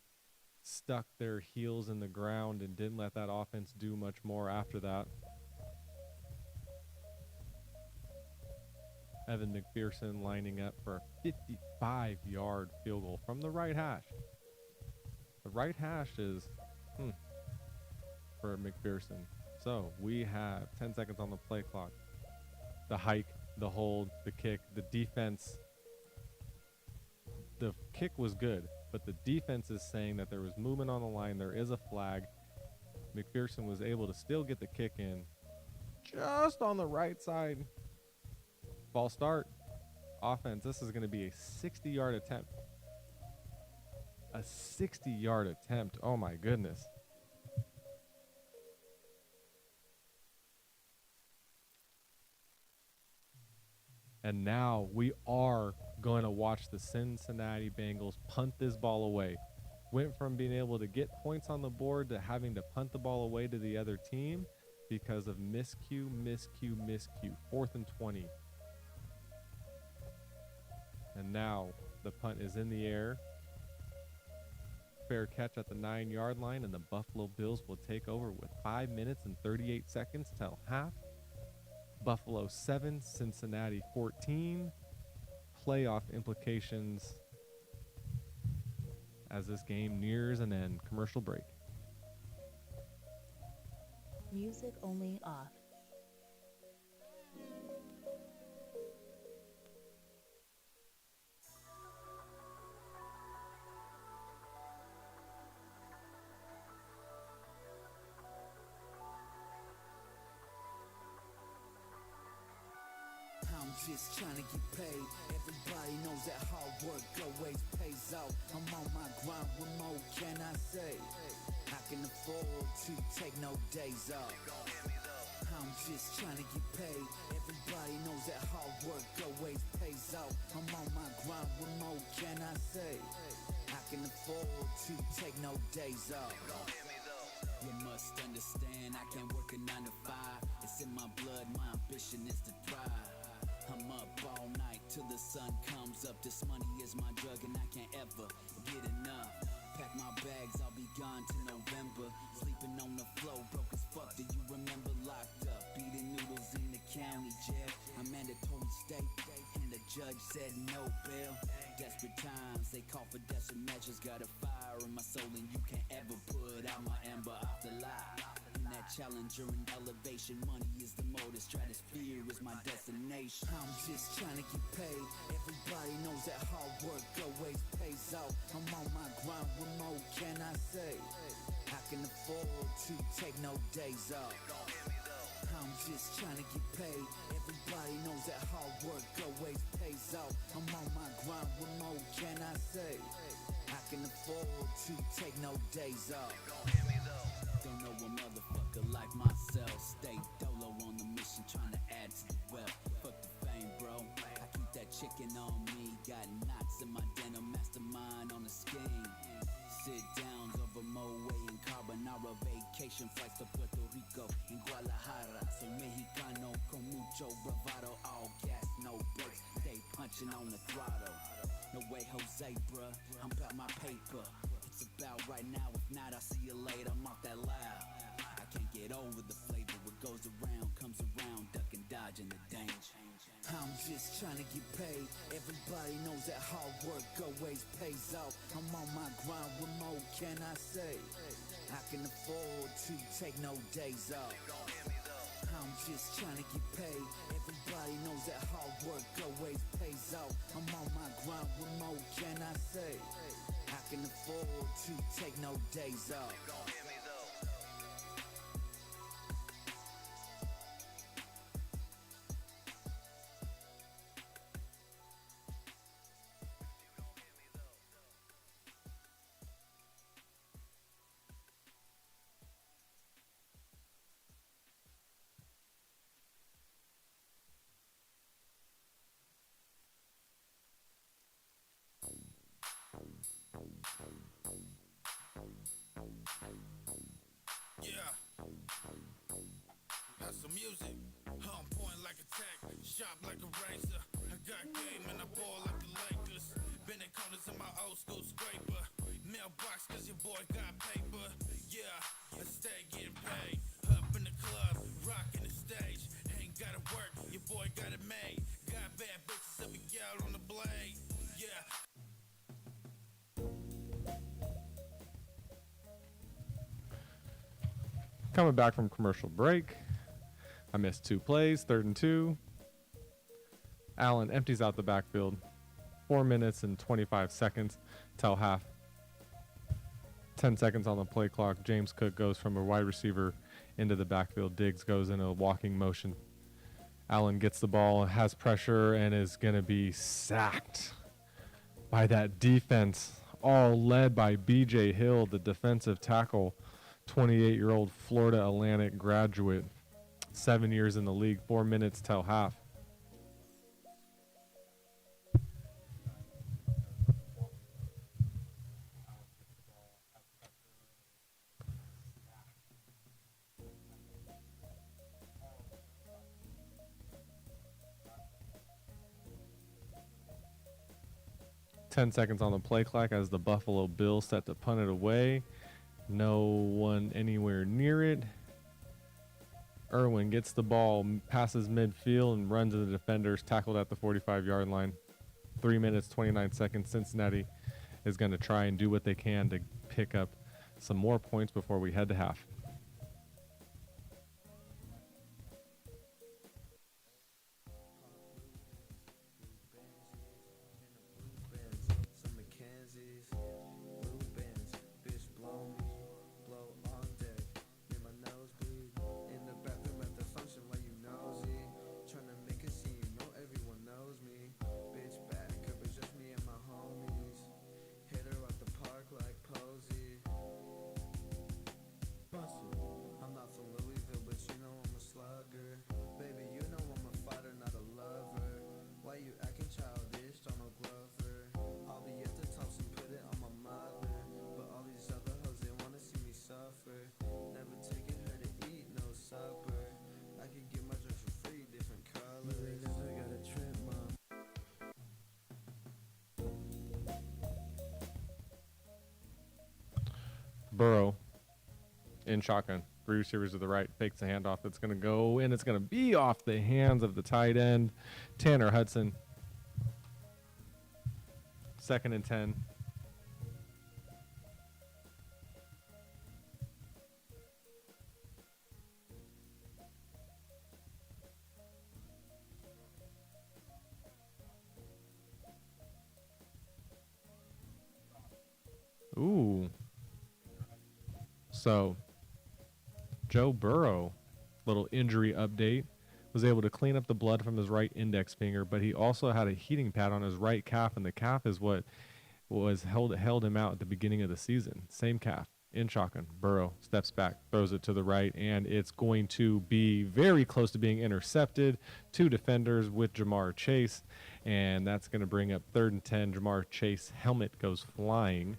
stuck their heels in the ground and didn't let that offense do much more after that. Evan McPherson lining up for a 55-yard field goal from the right hash. The right hash is for McPherson. So we have 10 seconds on the play clock. The hike, the hold, the kick, the defense. The kick was good, but the defense is saying that there was movement on the line. There is a flag. McPherson was able to still get the kick in just on the right side. Ball start. Offense. This is going to be a 60-yard attempt. A 60-yard attempt. Oh, my goodness. And now we are going to watch the Cincinnati Bengals punt this ball away. Went from being able to get points on the board to having to punt the ball away to the other team because of miscue. 4th and 20. And now the punt is in the air. fair catch at the 9-yard line, and the Buffalo Bills will take over with 5 minutes and 38 seconds till half. Buffalo 7, Cincinnati 14. Playoff implications as this game nears an end. Commercial break. Music only off. I'm just trying to get paid. Everybody knows that hard work always pays out. I'm on my grind, what more can I say? I can afford to take no days off. I'm just trying to get paid. Everybody knows that hard work always pays out. I'm on my grind, what more can I say? I can afford to take no days off. You must understand, I can't work a 9 to 5. It's in my blood, my ambition is to thrive. I'm up all night till the sun comes up. This money is my drug and I can't ever get enough. Pack my bags, I'll be gone till November. Sleeping on the floor, broke as fuck. Do you remember locked up? Eating noodles in the county jail. A mandatory state, and the judge said no bail. Desperate times, they call for desperate measures. Got a fire in my soul and you can't ever put out my amber off the lie. In that challenger and elevation, money is the motive, stratosphere is my destination. I'm just trying to get paid. Everybody knows that hard work always pays out. I'm on my grind, what more can I say? I can afford to take no days off. I'm just trying to get paid. Everybody knows that hard work always pays out. I'm on my grind, what more can I say? I can afford to take no days off. Don't know a motherfucker like myself. Stay dolo on the mission, trying to add to the wealth. Fuck the fame, bro. I keep that chicken on me. Got knots in my denim, mastermind on the scheme. Sit downs over Moe and Carbonara. Vacation flights to Puerto Rico and Guadalajara. Soy mexicano con mucho bravado. All gas, no brakes. Stay punching on the throttle. No way, Jose, bruh. I'm about my paper. It's about right now. If not, I'll see you later. I'm off that loud. I can't get over the flavor. What goes around comes around. Duck and dodge in the danger. I'm just trying to get paid. Everybody knows that hard work always pays out. I'm on my grind, what more can I say? I can afford to take no days off. I'm just trying to get paid. Everybody knows that hard work always pays out. I'm on my grind, what more can I say? I can afford to take no days off. Yeah. Got some music. On point like a tech. Sharp like a razor. I got game and I ball like the Lakers. Bending corners in my old school scraper. Mailbox cause your boy got paper. Yeah, I stay getting paid. Up in the club, rocking the stage. Ain't gotta work, your boy got it made. Got bad bitches every gal on the blade. Yeah. Coming back from commercial break. I missed 2 plays, 3rd and 2. Allen empties out the backfield. 4 minutes and 25 seconds till half. 10 seconds on the play clock. James Cook goes from a wide receiver into the backfield. Diggs goes in a walking motion. Allen gets the ball, has pressure, and is going to be sacked by that defense, all led by B.J. Hill, the defensive tackle, 28-year-old Florida Atlantic graduate, 7 years in the league, 4 minutes till half. 10 seconds on the play clock as the Buffalo Bills set to punt it away. No one anywhere near it. Irwin gets the ball, passes midfield, and runs into the defenders, tackled at the 45-yard line. 3 minutes, 29 seconds. Cincinnati is going to try and do what they can to pick up some more points before we head to half. Burrow in shotgun. 3 receivers to the right. Fakes the handoff. It's going to go in. It's going to be off the hands of the tight end, Tanner Hudson. 2nd and 10. Ooh. So, Joe Burrow, little injury update, was able to clean up the blood from his right index finger, but he also had a heating pad on his right calf, and the calf is what was held him out at the beginning of the season. Same calf. In shotgun. Burrow steps back, throws it to the right, and it's going to be very close to being intercepted. 2 defenders with Jamar Chase, and that's going to bring up 3rd and 10. Jamar Chase helmet goes flying.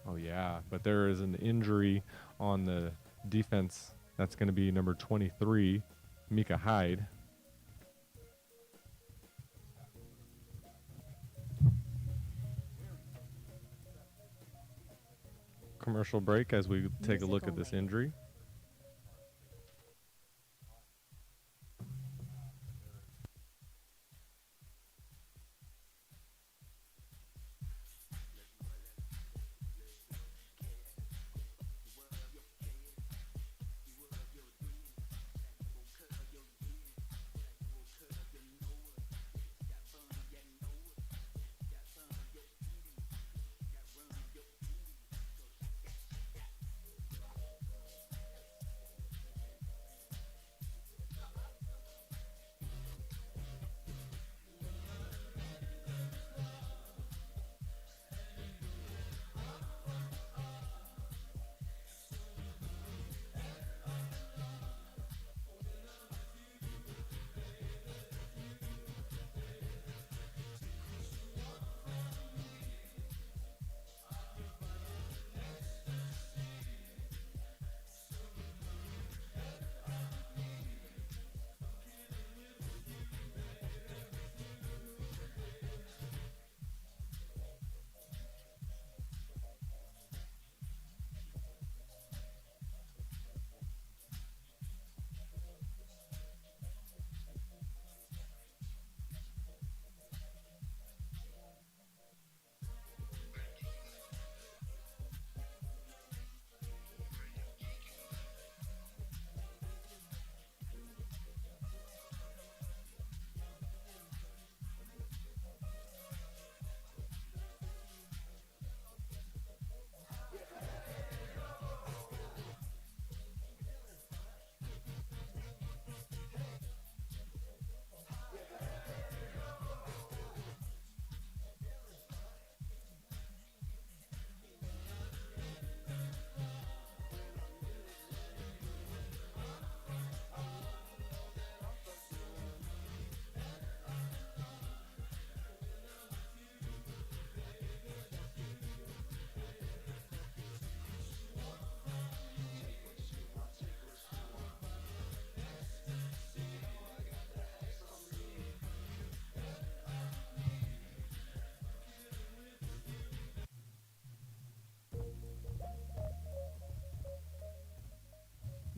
Oh, yeah, but there is an injury on the defense. That's going to be number 23, Micah Hyde. Commercial break as we take a look at this injury.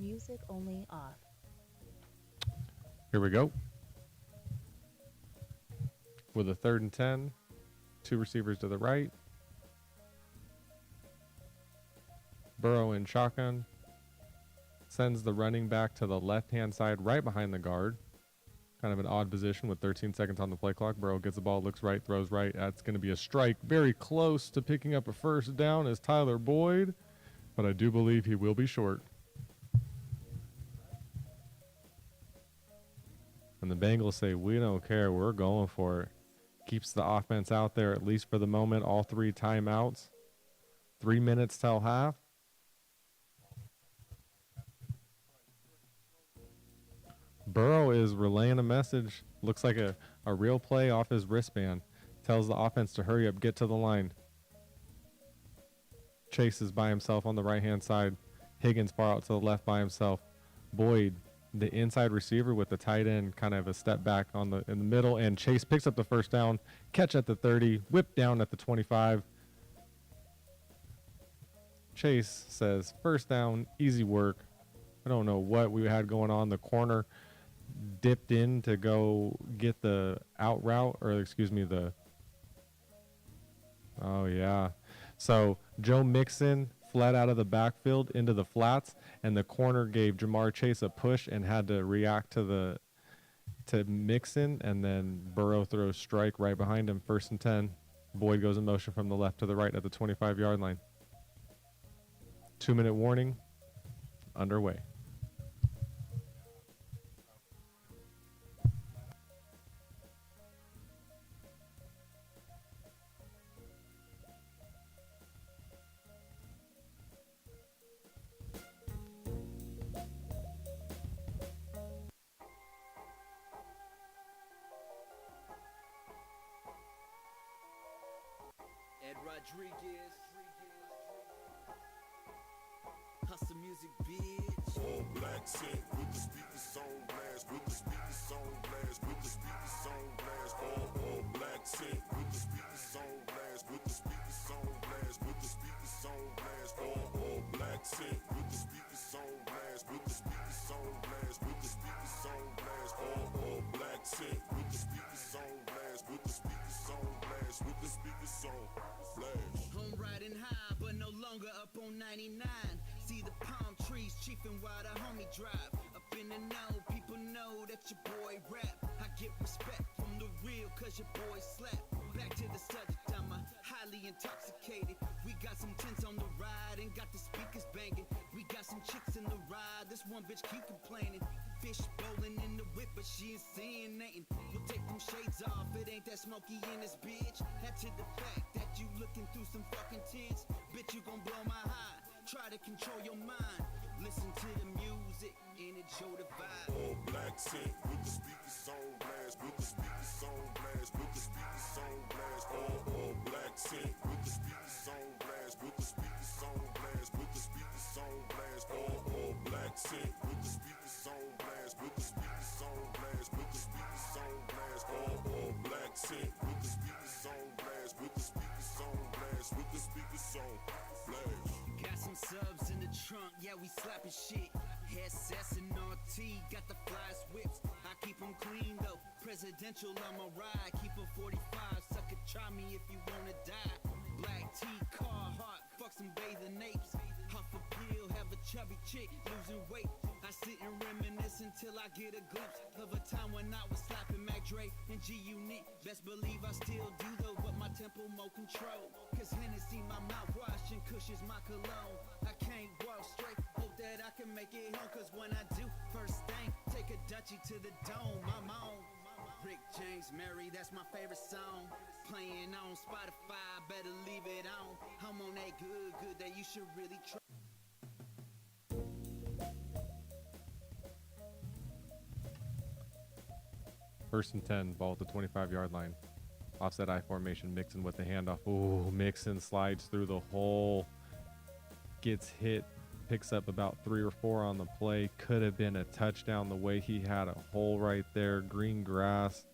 Music only off. Here we go. With a 3rd and 10, 2 receivers to the right. Burrow in shotgun. Sends the running back to the left-hand side right behind the guard. Kind of an odd position with 13 seconds on the play clock. Burrow gets the ball, looks right, throws right. That's going to be a strike. Very close to picking up a first down is Tyler Boyd, but I do believe he will be short. And the Bengals say, we don't care. We're going for it. Keeps the offense out there, at least for the moment. All 3 timeouts. 3 minutes till half. Burrow is relaying a message. Looks like a real play off his wristband. Tells the offense to hurry up, get to the line. Chase is by himself on the right-hand side. Higgins far out to the left by himself. Boyd, the inside receiver with the tight end, kind of a step back in the middle. And Chase picks up the first down. Catch at the 30. Whip down at the 25. Chase says, first down, easy work. I don't know what we had going on. The corner dipped in to go get the out route, or excuse me, oh yeah. So Joe Mixon fled out of the backfield into the flats, and the corner gave Jamar Chase a push and had to react to Mixon, and then Burrow throws strike right behind him. 1st and 10. Boyd goes in motion from the left to the right at the 25-yard line. 2-minute warning underway. Ed Rodriguez. Hustle music, bitch. All black tint with the speakers on blast, with the speakers on blast, with the speakers on blast. All black tint with the speakers on blast, with the speakers on blast, with the speakers on blast. All black tint with the speakers on blast, with the speakers on blast, with the speakers on blast. All black tint with the speakers on blast, with the speakers on blast, with the speakers on blast. Home riding high, but no longer up on 99. See the palm trees chiefing while the homie drive. Up in the know, people know that your boy rap. I get respect from the real, cause your boy slap. Back to the subject, I'm highly intoxicated. We got some tents on the ride and got the speakers banging. We got some chicks in the ride, this one bitch keep complaining. Fish bowling in the whip, but she ain't seeing nothing. We'll take them shades off, it ain't that smoky in this bitch. Add to the fact that you looking through some fucking tents. Bitch, you gon' blow my high. Try to control your mind. Listen to the music and enjoy the vibe. All black tint with the speakers on blast, with the speakers on blast, with the speakers on blast. All black tint with the speakers on blast, with the speakers on blast, with the speakers on blast. All black tint with the speakers on blast, with the speakers on blast, with the speakers on blast. All black tint with the speakers on blast, with the speakers on blast, with the speakers on blast. Got some subs in the trunk, yeah, we slapping shit. SS and RT, got the flyest whips. I keep them clean though, presidential on my ride. Keep a 45, sucker, try me if you wanna die. Black tea, Carhartt, fuck some bathing apes. Huff a pill, have a chubby chick, losing weight. I sit and reminisce until I get a glimpse of a time when I was slapping Mac Dre and G-Unit. Best believe I still do though, but my tempo more control. Cause Hennessy my mouthwash and Kush is my cologne. I can't walk straight, hope that I can make it home. Cause when I do, first thing, take a Dutchie to the dome. I'm on Rick James Mary, that's my favorite song. Playing on Spotify, better leave it on. I'm on that good that you should really try. First and 10, ball at the 25-yard line. Offset I formation, Mixon with the handoff. Ooh, Mixon slides through the hole. Gets hit, picks up about 3 or 4 on the play. Could have been a touchdown the way he had a hole right there. Green grass.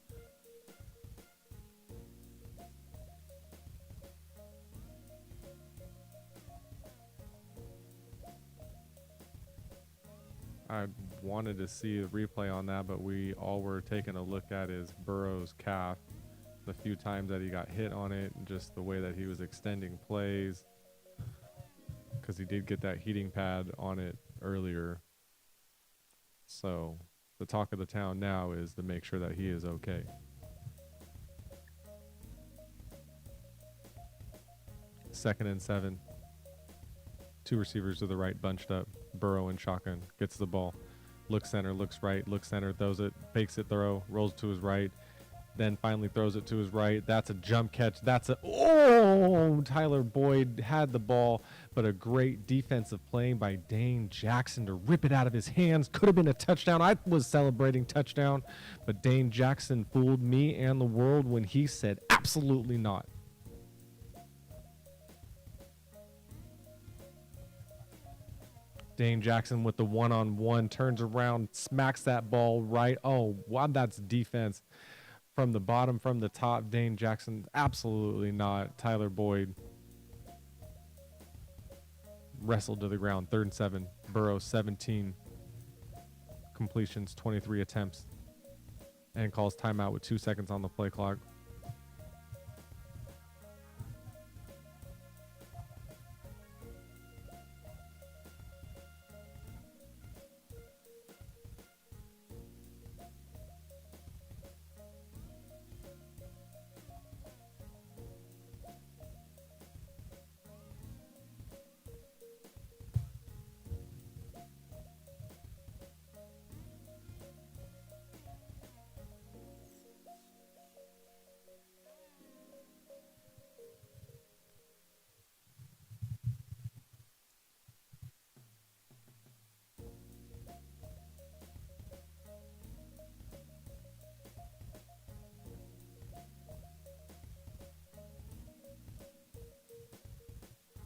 I wanted to see a replay on that, but we all were taking a look at is Burrow's calf. The few times that he got hit on it, and just the way that he was extending plays, because he did get that heating pad on it earlier. So the talk of the town now is to make sure that he is okay. Second and 7. Two receivers to the right bunched up. Burrow in shotgun. Gets the ball. Looks center, looks right, looks center, throws it, fakes it, throw, rolls to his right. Then finally throws it to his right. That's a jump catch. Tyler Boyd had the ball, but a great defensive play by Dane Jackson to rip it out of his hands. Could have been a touchdown. I was celebrating touchdown, but Dane Jackson fooled me and the world when he said absolutely not. Dane Jackson with the one-on-one turns around, smacks that ball right. Oh, wow, that's defense. From the bottom, from the top, Dane Jackson, absolutely not. Tyler Boyd wrestled to the ground. 3rd and 7. Burrow 17 completions, 23 attempts, and calls timeout with 2 seconds on the play clock.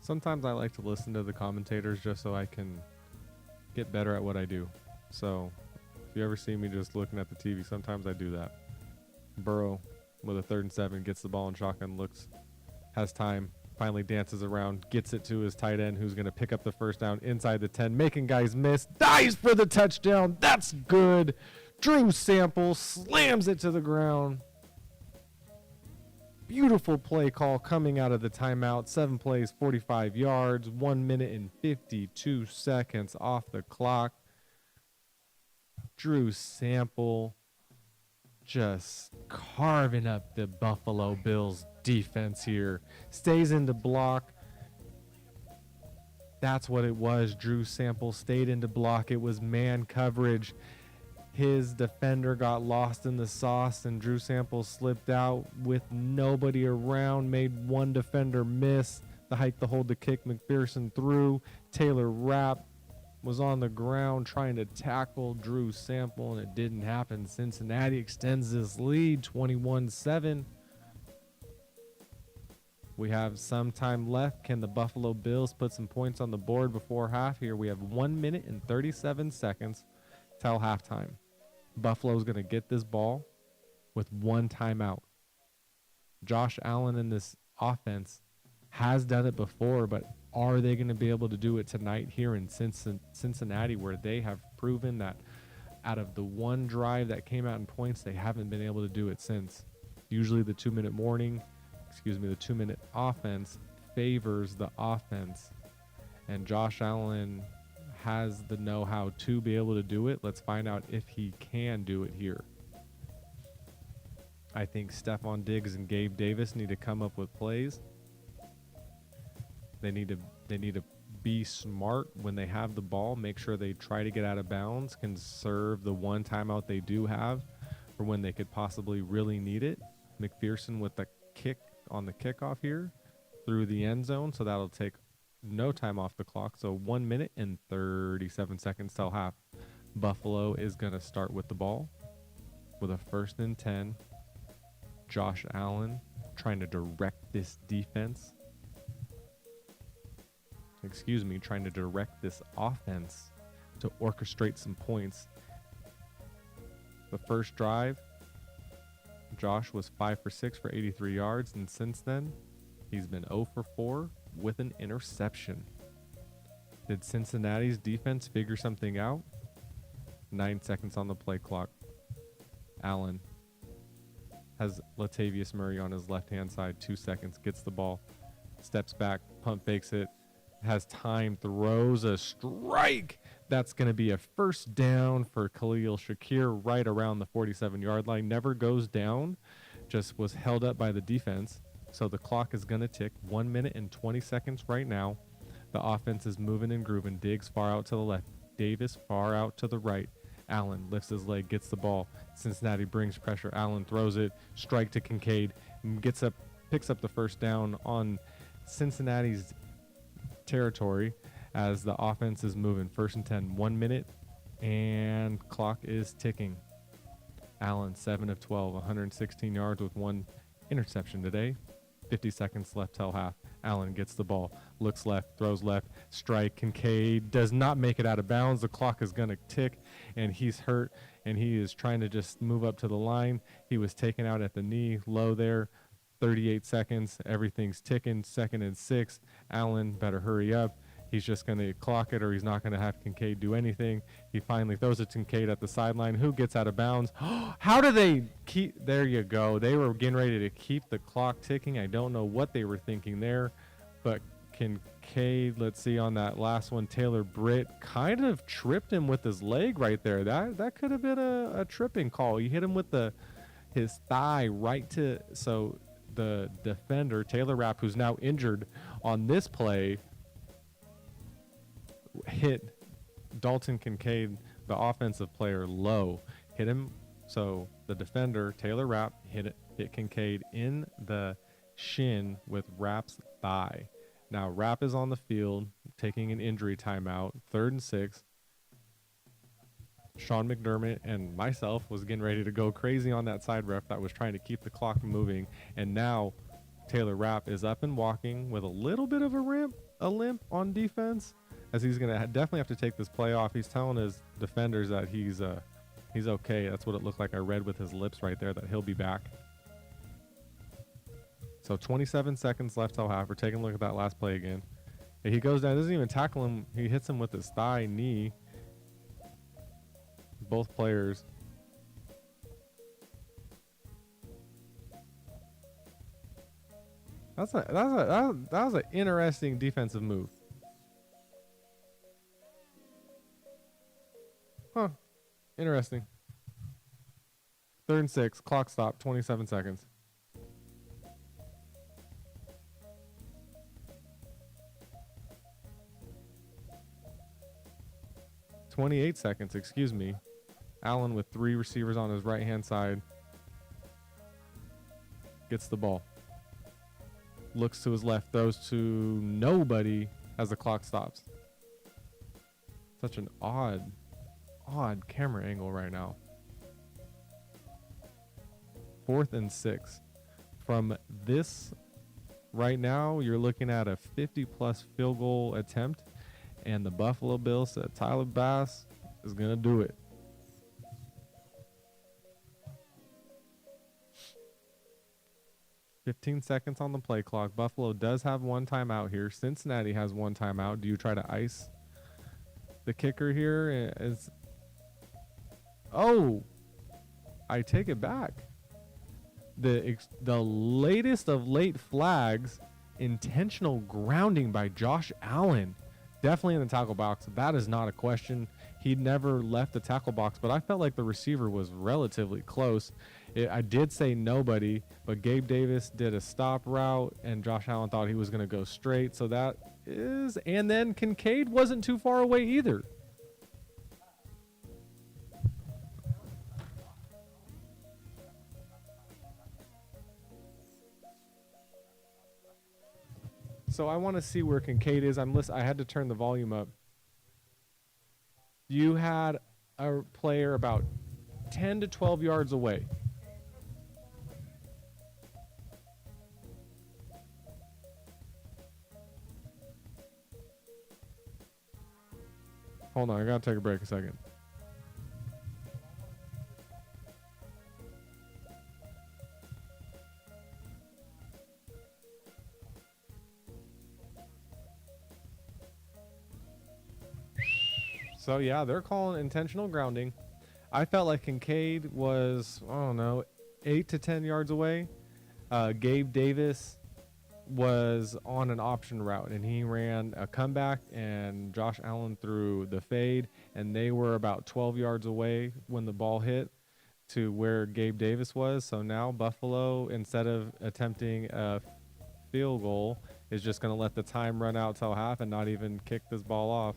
Sometimes I like to listen to the commentators just so I can get better at what I do. So if you ever see me just looking at the TV, sometimes I do that. Burrow with a 3rd and 7 gets the ball in shotgun, looks, has time, finally dances around, gets it to his tight end who's going to pick up the first down inside the 10, making guys miss, dives for the touchdown. That's good. Drew Sample slams it to the ground. Beautiful play call coming out of the timeout. 7 plays, 45 yards, 1 minute and 52 seconds off the clock. Drew Sample just carving up the Buffalo Bills defense here. Stays into block. That's what it was. Drew Sample stayed into block. It was man coverage. His defender got lost in the sauce, and Drew Sample slipped out with nobody around, made one defender miss. The hike, the hold, the kick, McPherson threw. Taylor Rapp was on the ground trying to tackle Drew Sample, and it didn't happen. Cincinnati extends this lead, 21-7. We have some time left. Can the Buffalo Bills put some points on the board before half here? We have 1 minute and 37 seconds till halftime. Buffalo's going to get this ball with 1 timeout. Josh Allen in this offense has done it before, but are they going to be able to do it tonight here in Cincinnati, where they have proven that out of the one drive that came out in points, they haven't been able to do it since. Usually the 2-minute the 2-minute offense favors the offense, and Josh Allen has the know-how to be able to do it. Let's find out if he can do it here. I think Stephon Diggs and Gabe Davis need to come up with plays. They need to be smart when they have the ball. Make sure they try to get out of bounds, conserve the 1 timeout they do have for when they could possibly really need it. McPherson with the kick on the kickoff here through the end zone, so that'll take no time off the clock. So 1 minute and 37 seconds till half. Buffalo is going to start with the ball with a 1st and 10. Josh Allen trying to direct this defense. Trying to direct this offense to orchestrate some points. The first drive, Josh was 5 for 6 for 83 yards, and since then, he's been 0 for 4 with an interception. Did Cincinnati's defense figure something out? 9 seconds on the play clock. Allen has Latavius Murray on his left-hand side. 2 seconds. Gets the ball. Steps back. Pump fakes it. Has time. Throws a strike. That's going to be a first down for Khalil Shakir right around the 47-yard line. Never goes down. Just was held up by the defense. So the clock is going to tick. 1 minute and 20 seconds right now. The offense is moving and grooving. Diggs far out to the left. Davis far out to the right. Allen lifts his leg, gets the ball. Cincinnati brings pressure. Allen throws it. Strike to Kincaid. Picks up the first down on Cincinnati's territory as the offense is moving. 1st and 10. 1 minute and clock is ticking. Allen 7 of 12, 116 yards with 1 interception today. 50 seconds left till half. Allen gets the ball, looks left, throws left, strike. Kincaid does not make it out of bounds. The clock is going to tick, and he's hurt, and he is trying to just move up to the line. He was taken out at the knee, low there. 38 seconds. Everything's ticking. 2nd and 6. Allen better hurry up. He's just going to clock it, or he's not going to have Kincaid do anything. He finally throws it to Kincaid at the sideline, who gets out of bounds. How do they keep? There you go. They were getting ready to keep the clock ticking. I don't know what they were thinking there, but Kincaid, let's see on that last one, Taylor Britt kind of tripped him with his leg right there. That could have been a tripping call. He hit him with his thigh right to, so the defender, Taylor Rapp, who's now injured on this play, hit Dalton Kincaid, the offensive player, low. Hit him. So the defender, Taylor Rapp, hit Kincaid in the shin with Rapp's thigh. Now Rapp is on the field taking an injury timeout. 3rd and 6. Sean McDermott and myself was getting ready to go crazy on that side ref that was trying to keep the clock moving. And now Taylor Rapp is up and walking with a little bit of a limp on defense, as he's going to definitely have to take this play off. He's telling his defenders that he's okay. That's what it looked like. I read with his lips right there that he'll be back. So 27 seconds left till half. We're taking a look at that last play again. And he goes down, doesn't even tackle him. He hits him with his thigh, knee. Both players. That was an interesting defensive move. Huh. Interesting. 3rd and 6. Clock stop. 27 seconds. .28 seconds, excuse me. Allen with 3 receivers on his right-hand side. Gets the ball. Looks to his left, throws to nobody as the clock stops. Such an odd camera angle right now. 4th and 6. From this right now, you're looking at a 50-plus field goal attempt, and the Buffalo Bills said Tyler Bass is going to do it. .15 seconds on the play clock. Buffalo does have 1 timeout here. Cincinnati has 1 timeout. Do you try to ice the kicker here? Oh, I take it back. The latest of late flags, intentional grounding by Josh Allen. Definitely in the tackle box. That is not a question. He never left the tackle box, but I felt like the receiver was relatively close. I did say nobody, but Gabe Davis did a stop route, and Josh Allen thought he was going to go straight. So that is, and then Kincaid wasn't too far away either. So I want to see where Kincaid is. I had to turn the volume up. You had a player about 10 to 12 yards away. Hold on, I gotta take a break a second. So yeah, they're calling intentional grounding. I felt like Kincaid was, I don't know, 8 to 10 yards away. Gabe Davis was on an option route, and he ran a comeback, and Josh Allen threw the fade, and they were about 12 yards away when the ball hit to where Gabe Davis was. So now Buffalo, instead of attempting a field goal, is just going to let the time run out till half and not even kick this ball off.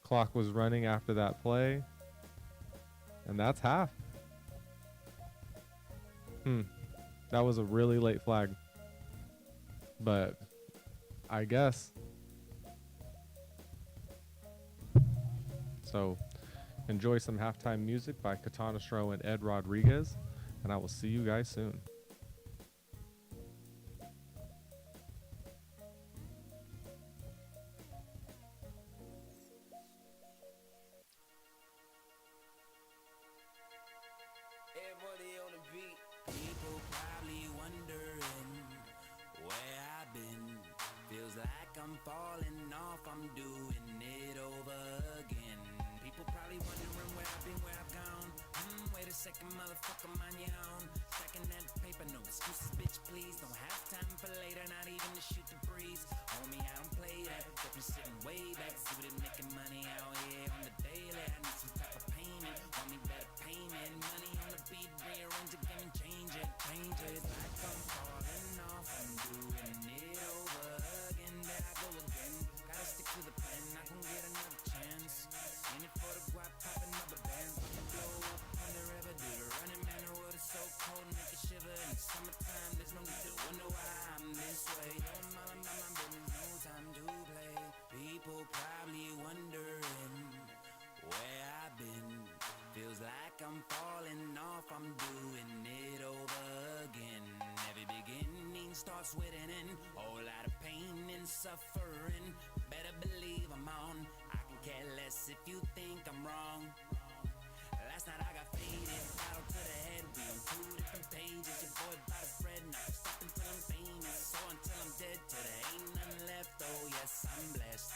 Clock was running after that play, and that's half. That was a really late flag, but I guess so. Enjoy some halftime music by Katana Stro and Ed Rodriguez, and I will see you guys soon. Everybody on the beat. People probably wondering where I've been. Feels like I'm falling off, I'm doing it over again. People probably wondering where I've been, where I've gone. Wait a second, motherfucker, mind your own. Stacking that paper, no excuses, bitch, please. Don't have time for later, not even to shoot the breeze. Homie, I don't play that. Different sitting way back, suited, making money out here on the daily. I need some type of payment, want me better payment. Money on the beat, rearrange the game and change it. Like I'm falling off, I'm doing it over again. There I go again. Gotta stick to the plan, not gonna get another chance. In it for the guap, popping rubber bands, let me blow up on the river. Do the running man, the water so cold, make it shiver. In the summertime, there's no need to wonder why I'm this way. Don't mind my business, no time to play. People probably wondering where I've been. Feels like I'm falling off, I'm doing it over again. Every beginning starts with an end. Whole lot of pain and suffering. Better believe I'm on. I can care less if you think I'm wrong. Last night I got faded, battle to the head. We on two different pages. Your boy about to spread, not stop until I'm famous. So until I'm dead, till there ain't nothing left. Oh yes, I'm blessed.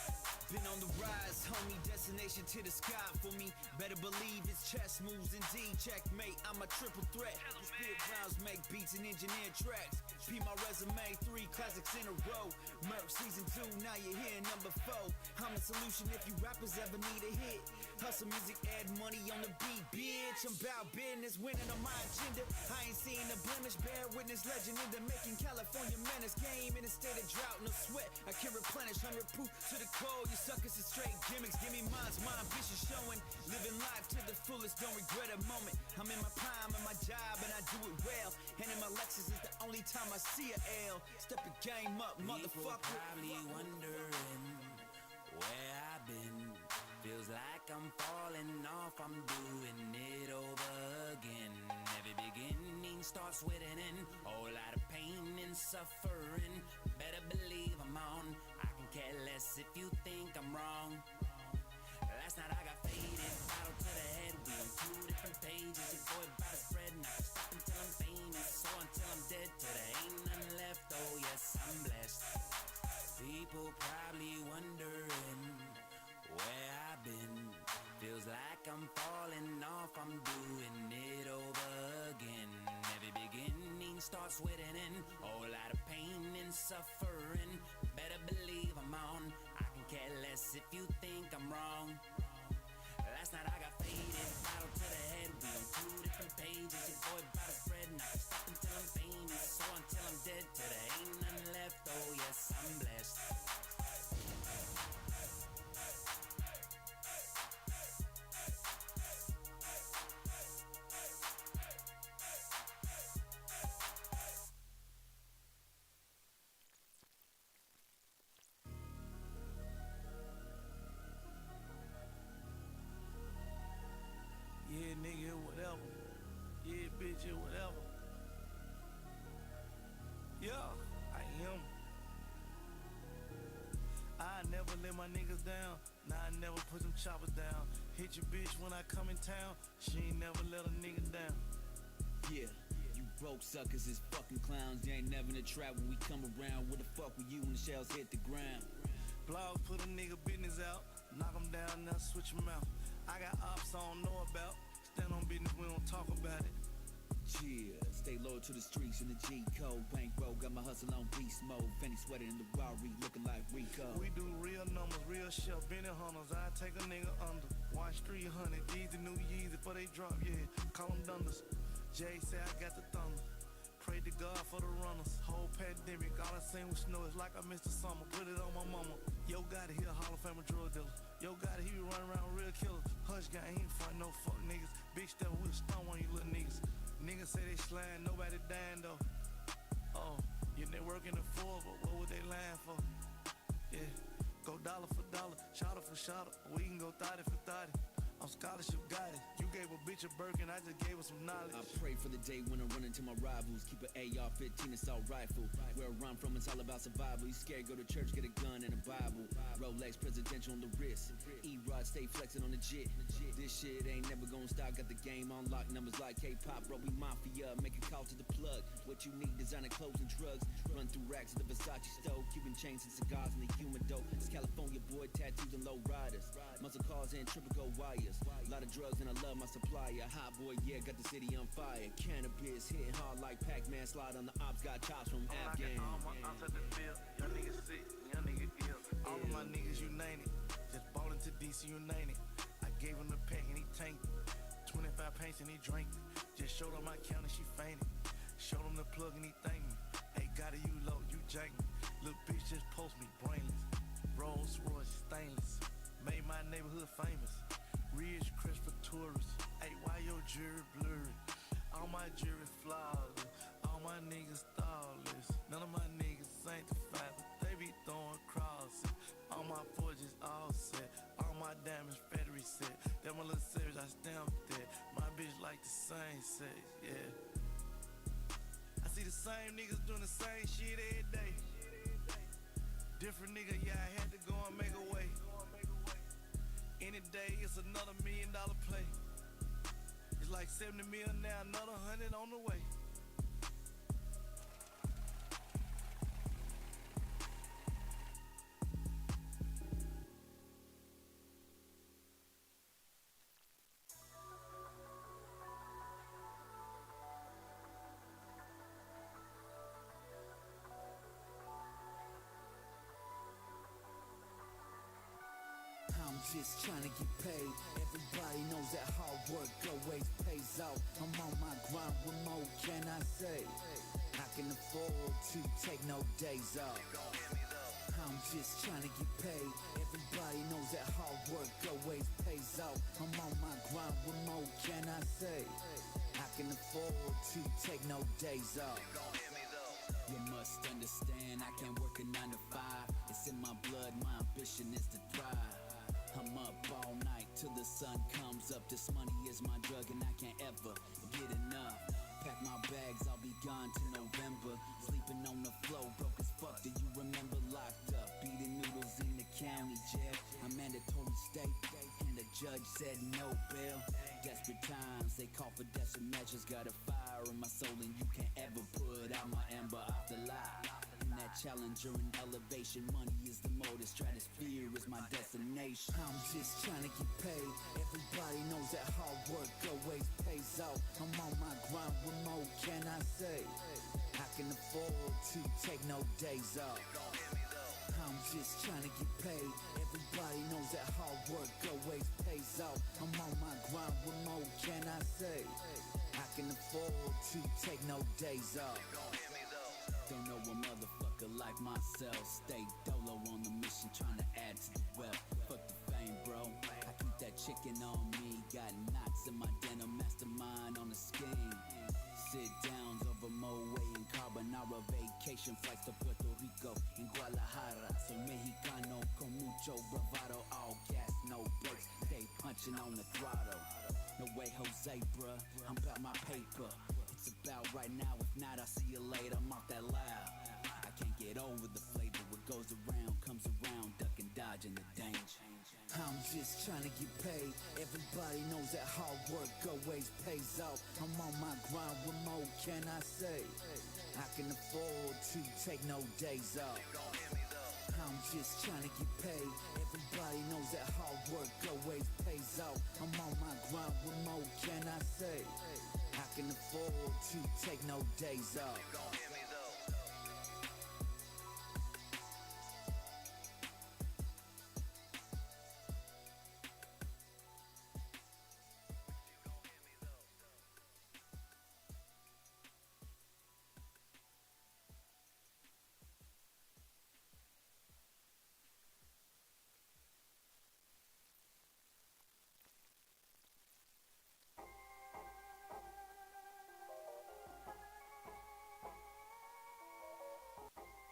Been on the rise, homie, destination to the sky for me. Better believe it's chess moves indeed. Checkmate, I'm a triple threat. Spit rounds, make beats and engineer tracks. Be my resume, 3 classics in a row. Merc season 2, now you're here number 4. I'm the solution if you rappers ever need a hit. Hustle music, add money on the beat, bitch. I'm about business, winning on my agenda. I ain't seen a blemish, bear witness, legend in the making. California menace, game in a state of drought, no sweat. I can replenish, 100 proof to the cold. You suckers is straight gimmicks, give me mine's my ambition showing. Living life to the fullest, don't regret a moment. I'm in my prime, in my job, and I do it well. And in my Lexus is the only time I see a L. Step the game up, motherfucker. People probably wondering where I've been. Feels like I'm falling off, I'm doing it over again. Every beginning starts with an end. Whole lot of pain and suffering. Better believe I'm on. I can care less if you think I'm wrong. Last night I got faded, battle to the head. We on two different pages. Your boy about to spread, not stop until I'm famous. So until I'm dead, till there ain't nothing left. Oh yes, I'm blessed. People probably wondering where I've been. Feels like I'm falling off, I'm doing it over again. Every beginning starts with an end. Whole lot of pain and suffering. Better believe I'm on. I can care less if you think I'm wrong. Last night I got faded, battle to the head. We on two different pages. Your boy about to spread, not stop until I'm famous. So until I'm dead, till there ain't nothing left. Oh yes, I'm blessed. Yeah, nigga, whatever. Yeah, bitch, yeah, whatever. Yeah, I am. I never let my niggas down. Nah, I never put them choppers down. Hit your bitch when I come in town. She ain't never let a nigga down. Yeah, you Broke suckers is fucking clowns. They ain't never in the trap when we come around. Where the fuck were you when the shells hit the ground? Blog put a nigga business out. Knock him down, now switch him out. I got ops I don't know about. Stand on business, we don't talk about it. Yeah, stay loyal to the streets in the G code. Bankroll, got my hustle on beast mode. Fanny sweater in the Rari, looking like Rico. We do real numbers, real shit. Benny hunters, I take a nigga under. Watch 300, these the new Yeezy before they drop, yeah. Call them dunders. Jay say I got the thunder. Pray to God for the runners. Whole pandemic, all I seen was snow. It's like I missed the summer. Put it on my mama. Yo, got it, he a Hall of Famer drug dealer. Yo, got it, he be running around real killer. Hush gang, he ain't fight no fuck niggas. Big step, we'll stun on you little niggas. Niggas say they slime, nobody dying though. Oh, you networking the four, but what would they lying for? Yeah, go dollar for dollar, shotter for shotter. We can go 30 for 30. I'm scholarship got it. You gave a bitch a Birkin, I just gave her some knowledge. I pray for the day when I run into my rivals. Keep an AR-15 assault rifle. Where I run from, it's all about survival. You scared, go to church, get a gun and a Bible. Rolex presidential on the wrist. E-Rod stay flexing on the jet. This shit ain't never gonna stop. Got the game on lock, numbers like K-pop, bro. We mafia, make a call to the plug. What you need, designer clothes and drugs. Run through racks at the Versace stove. Cuban chains and cigars in the humidor. It's California boy, tattoos and low riders. Muscle cars and triple gold wires. A lot of drugs and I love my supplier. Hot boy, yeah, got the city on fire. Cannabis hitting hard like Pac-Man. Slide on the ops, got chops from Afghan. All my ops at the field. Young niggas sick, young nigga ill. All of my niggas united. Just bought into DC United. I gave him the pack and he tanked it. 25 pints and he drank it. Just showed on my counter, she fainted. Showed him the plug and he thanked me. Hey, got it, you low, you jank me. Little bitch just post me brainless. Rolls Royce stainless. Made my neighborhood famous. Ridge Crest for tourists. Hey, why your jury blurry? All my jury flawless. All my niggas thoughtless. None of my niggas sanctified, but they be throwing crosses. All my forges all set. All my diamonds factory set. That my little series I stamped that. My bitch like the same sex, yeah. I see the same niggas doing the same shit every day. Different nigga, yeah, I had to go and make a way. Any day it's another $1 million play. It's like 70 mil now, another 100 on the way. I'm just trying to get paid. Everybody knows that hard work always pays out. I'm on my grind, what more can I say? I can afford to take no days off. I'm just trying to get paid. Everybody knows that hard work always pays out. I'm on my grind, what more can I say? I can afford to take no days off. You must understand, I can't work a 9 to 5. It's in my blood, my ambition is to thrive. I'm up all night till the sun comes up. This money is my drug and I can't ever get enough. Pack my bags, I'll be gone till November. Sleeping on the floor, broke as fuck. Do you remember locked up? Beating noodles in the county jail. A mandatory state, and the judge said no bail. Desperate times, they call for desperate measures. Got a fire in my soul and you can't ever put out my ember off the lie. In that challenger and elevation, money is the motive, stratosphere is my destination. I'm just trying to get paid. Everybody knows that hard work always pays out. I'm on my grind, what more can I say? I can afford to take no days off. I'm just trying to get paid. Everybody knows that hard work always pays out. I'm on my grind, what more can I say? I can afford to take no days off. Don't know a motherfucker like myself. Stay dolo on the mission, trying to add to the wealth. Fuck the fame, bro. I keep that chicken on me. Got knots in my denim, mastermind on the scheme. Sit downs over Moe and Carbonara. Vacation flights to Puerto Rico and Guadalajara. Soy mexicano con mucho bravado. All gas, no brakes. Stay punching on the throttle. No way, Jose, bruh. I'm about my paper. It's about right now, if not, I'll see you later. I'm off that loud. I can't get over the flavor. What goes around comes around, duck and dodging the danger. I'm just trying to get paid. Everybody knows that hard work always pays off. I'm on my grind, what more can I say? I can afford to take no days off. I'm just trying to get paid. Everybody knows that hard work always pays off. I'm on my grind, what more can I say? I can afford to take no days off.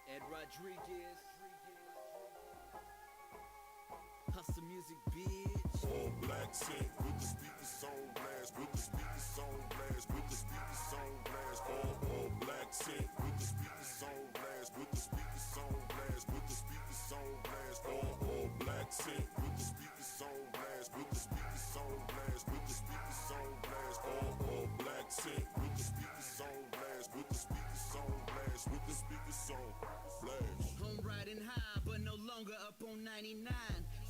Ed Rodriguez. Hustle music, bitch. All black tint with the speakers on blast, with the speakers on blast, with the speakers on blast. All black tint with the speakers on blast, with the speakers on blast, with the speakers on blast. All black tint with the speakers on blast, with the speakers on blast, with the speakers on blast. All black tint with the speakers on blast, with the speakers on blast, with the speakers on blast. Home riding high, but no longer up on 99.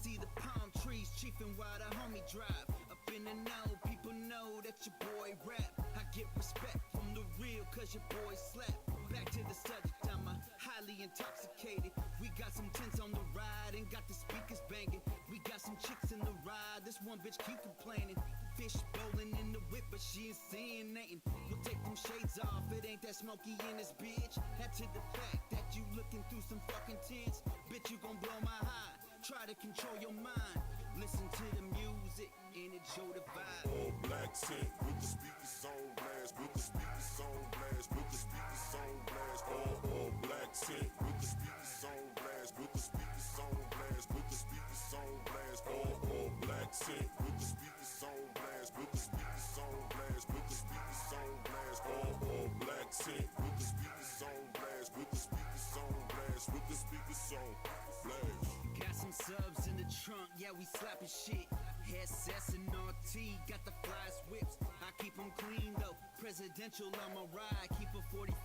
See the palm trees chiefing while the homie drive. Up in the know, people know that your boy rap. I get respect from the real, cause your boy slap. Back to the subject, I'm highly intoxicated. We got some tents on the ride and got the speakers banging. We got some chicks in the ride, this one bitch keep complaining. Fish bowling in the whip, but she ain't seeing nothing. We'll take them shades off, it ain't that smoky in this bitch. Add to the fact that you looking through some fucking tents. Bitch, you gon' blow my high. Try to control your mind. Listen to the music and enjoy the vibe. All black tint with the speakers on blast, with the speakers on blast, with the speakers on blast. All black tint with the speakers on blast, with the speakers on blast, with the speakers on blast. All black tint with the speakers on blast, with the speakers on blast, with the speakers on blast. All black tint with the speakers on blast, with the speakers on blast, with the speakers on blast. Got some subs in the trunk, yeah, we slapping shit. SS and RT, got the flyest whips. I keep them clean though, presidential on my ride. Keep a 45,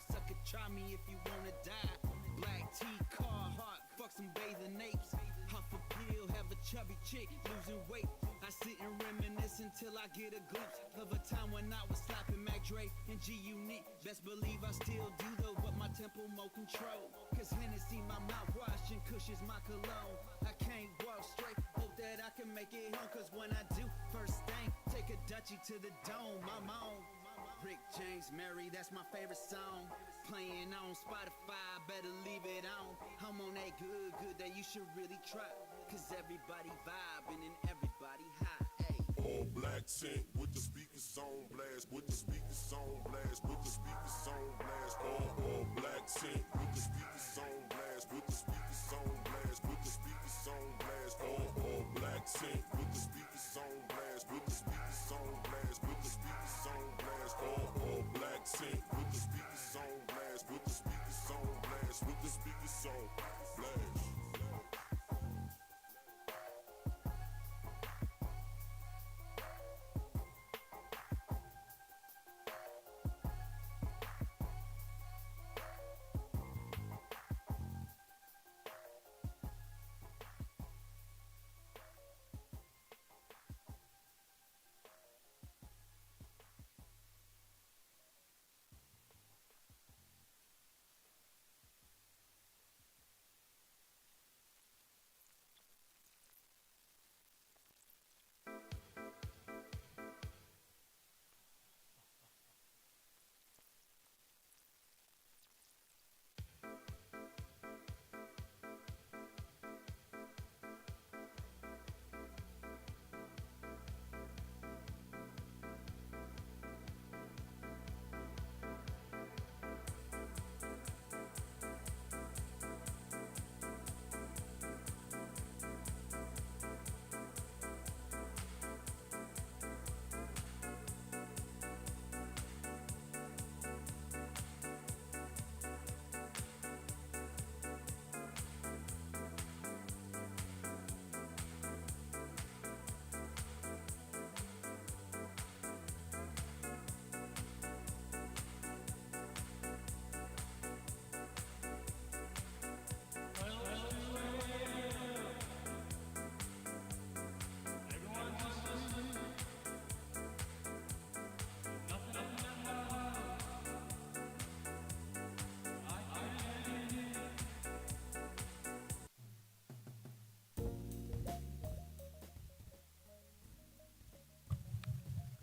sucker, try me if you wanna die. Black tea, car, heart, fuck some bathing apes. Huff a pill, have a chubby chick, losing weight. I sit and reminisce until I get a glimpse of a time when I was slapping Mac Dre and G-Unit. Best believe I still do though, but my tempo more control. Cause Hennessy my mouthwash and Kush is my cologne. I can't walk straight, hope that I can make it home. Cause when I do, first thing, take a Dutchie to the dome, I'm on. Rick James Mary, that's my favorite song. Playing on Spotify, better leave it on. I'm on that good that you should really try. Cause everybody vibing and everybody high, ayy. All black tint with the speakers on blast, with the speakers on blast, with the speakers on blast. All black tint with the speakers on blast, with the speakers on blast, with the speakers on blast. All black tint with the speakers on blast, with the speakers on blast, with the speakers on blast. All black tint with the speakers on blast, with the speakers on blast, with the speakers on blast.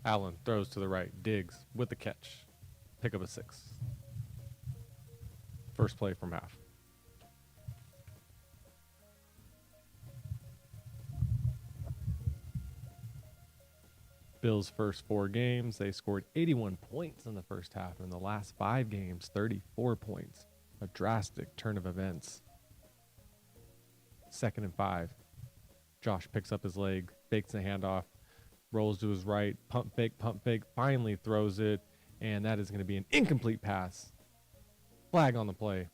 Allen throws to the right. Diggs with the catch. Pick up a 6. First play from half. Bills' first 4 games, they scored 81 points in the first half. In the last 5 games, 34 points. A drastic turn of events. 2nd and 5. Josh picks up his leg, fakes the handoff, rolls to his right, pump fake, finally throws it, and that is going to be an incomplete pass. Flag on the play.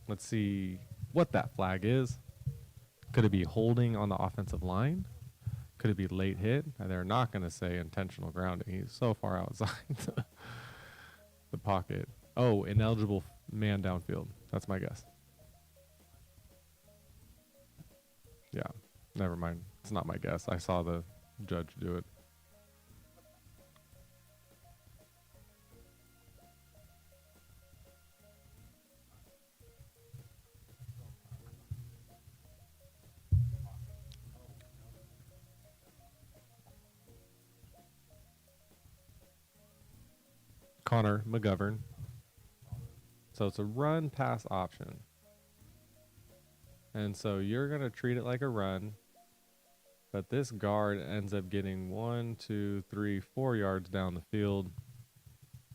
Let's see what that flag is. Could it be holding on the offensive line? Could it be late hit? They're not going to say intentional grounding. He's so far outside the pocket. Oh, ineligible man downfield. That's my guess. Yeah, never mind. It's not my guess. I saw the judge do it. Connor McGovern. So it's a run pass option. And so you're going to treat it like a run. But this guard ends up getting 1, 2, 3, 4 yards down the field.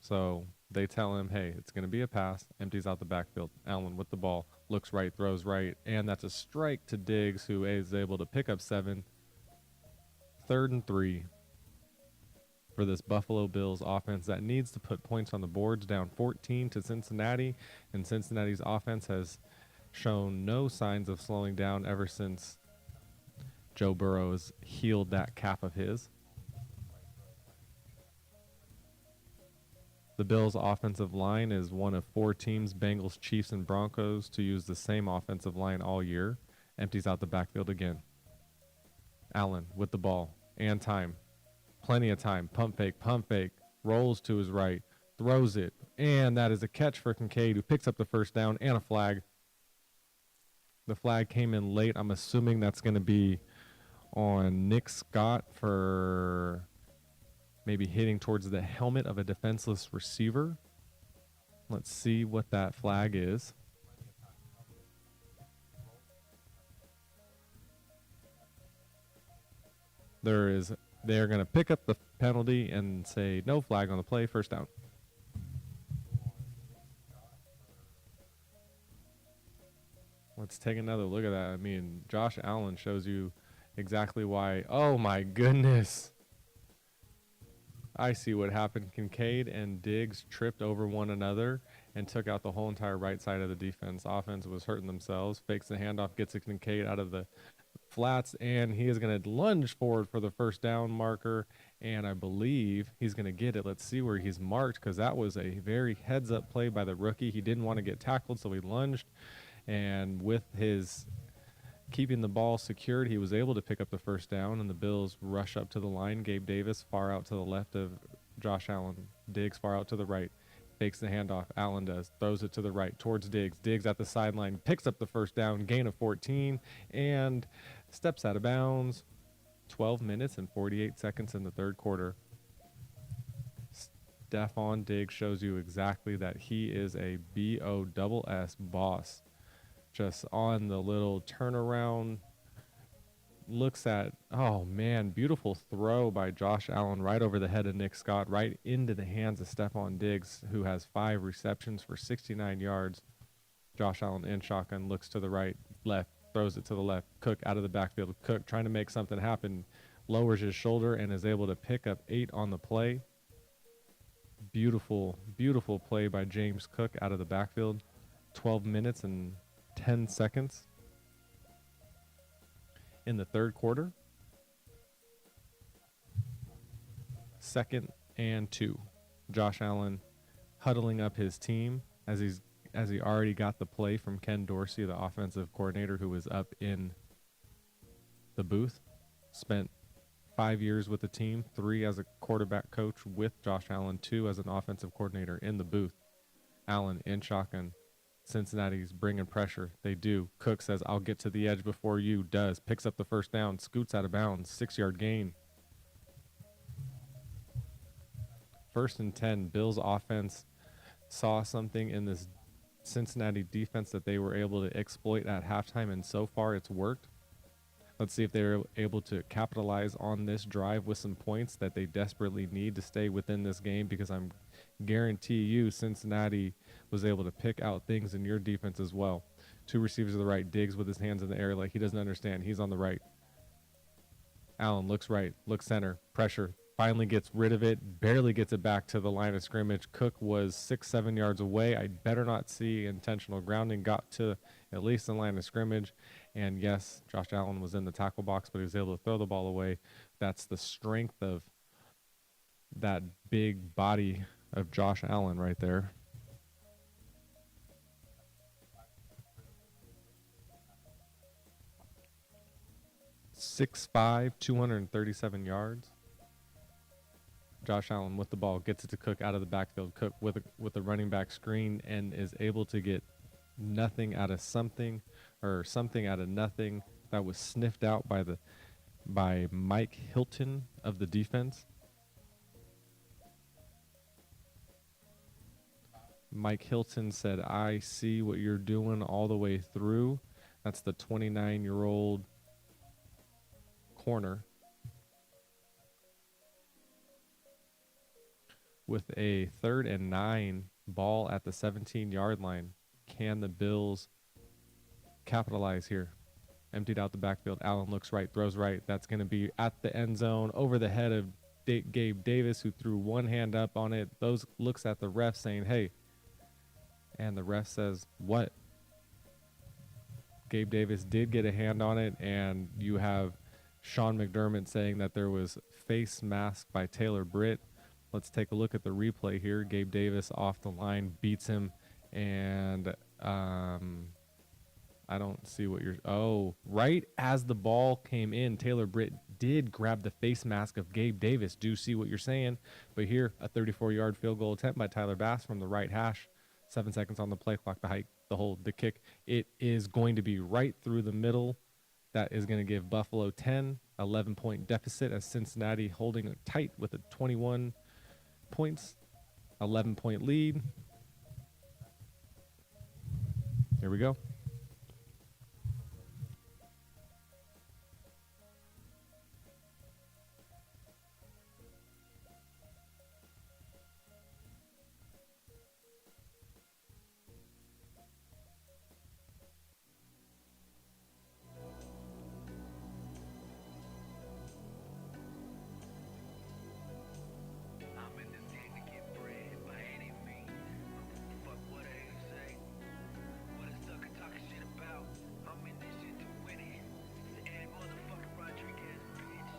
So they tell him, hey, it's going to be a pass. Empties out the backfield. Allen with the ball. Looks right, throws right. And that's a strike to Diggs, who is able to pick up 7. 3rd and 3. For this Buffalo Bills offense that needs to put points on the boards, down 14 to Cincinnati, and Cincinnati's offense has shown no signs of slowing down ever since Joe Burrow has healed that calf of his. The Bills' offensive line is one of 4 teams, Bengals, Chiefs, and Broncos, to use the same offensive line all year. Empties out the backfield again. Allen with the ball and time. Plenty of time. Pump fake, rolls to his right, throws it, and that is a catch for Kincaid, who picks up the first down and a flag. The flag came in late. I'm assuming that's going to be on Nick Scott for maybe hitting towards the helmet of a defenseless receiver. Let's see what that flag is. They're going to pick up the penalty and say no flag on the play, first down. Let's take another look at that. I mean, Josh Allen shows you exactly why. Oh, my goodness. I see what happened. Kincaid and Diggs tripped over one another and took out the whole entire right side of the defense. Offense was hurting themselves. Fakes the handoff, gets a Kincaid out of the flats, and he is going to lunge forward for the first down marker, and I believe he's going to get it. Let's see where he's marked, because that was a very heads-up play by the rookie. He didn't want to get tackled, so he lunged, and with his keeping the ball secured, he was able to pick up the first down, and the Bills rush up to the line. Gabe Davis far out to the left of Josh Allen. Diggs far out to the right. Fakes the handoff. Allen does. Throws it to the right towards Diggs. Diggs at the sideline. Picks up the first down. Gain of 14. And steps out of bounds. 12 minutes and 48 seconds in the third quarter. Stephon Diggs shows you exactly that he is a BOSS boss. Just on the little turnaround. Looks at, oh man, beautiful throw by Josh Allen right over the head of Nick Scott, right into the hands of Stephon Diggs, who has 5 receptions for 69 yards. Josh Allen in shotgun, looks to the right, left, throws it to the left. Cook out of the backfield. Cook trying to make something happen, lowers his shoulder and is able to pick up 8 on the play. Beautiful, beautiful play by James Cook out of the backfield. 12 minutes and 10 seconds. In the third quarter, 2nd and 2. Josh Allen huddling up his team as he already got the play from Ken Dorsey, the offensive coordinator, who was up in the booth. Spent 5 years with the team, 3 as a quarterback coach with Josh Allen, 2 as an offensive coordinator in the booth. Allen in shotgun. Cincinnati's bringing pressure. They do. Cook says, I'll get to the edge before you. Does. Picks up the first down. Scoots out of bounds. 6-yard gain. First and 10, Bills offense saw something in this Cincinnati defense that they were able to exploit at halftime, and so far it's worked. Let's see if they're able to capitalize on this drive with some points that they desperately need to stay within this game, because I'm guarantee you Cincinnati was able to pick out things in your defense as well. 2 receivers to the right, Diggs with his hands in the air like he doesn't understand. He's on the right. Allen looks right, looks center, pressure, finally gets rid of it, barely gets it back to the line of scrimmage. Cook was 6-7 yards away. I better not see intentional grounding. Got to at least the line of scrimmage. And yes, Josh Allen was in the tackle box, but he was able to throw the ball away. That's the strength of that big body of Josh Allen right there. .65", 237 yards. Josh Allen with the ball gets it to Cook out of the backfield. Cook with a running back screen and is able to get nothing out of something, or something out of nothing. That was sniffed out by Mike Hilton of the defense. Mike Hilton said, "I see what you're doing all the way through." That's the 29-year-old corner. With a 3rd and 9 ball at the 17-yard line, can the Bills capitalize here? Emptied out the backfield. Allen looks right, throws right. That's going to be at the end zone, over the head of Gabe Davis, who threw one hand up on it. Those looks at the ref saying, "Hey." And the ref says, "What?" Gabe Davis did get a hand on it, and you have Sean McDermott saying that there was face mask by Taylor Britt. Let's take a look at the replay here. Gabe Davis off the line beats him, and I don't see what you're... Oh, right as the ball came in, Taylor Britt did grab the face mask of Gabe Davis. Do see what you're saying. But here, a 34-yard field goal attempt by Tyler Bass from the right hash. 7 seconds on the play clock, the hike, the hold, the kick. It is going to be right through the middle. That is going to give Buffalo 10, 11-point deficit, as Cincinnati holding it tight with a 21 points, 11-point lead. Here we go. I'm in this game to get bread by any means. Fuck what they say. What is sucker talking shit about? I'm in this shit to win it. And motherfucking Rodriguez, bitch.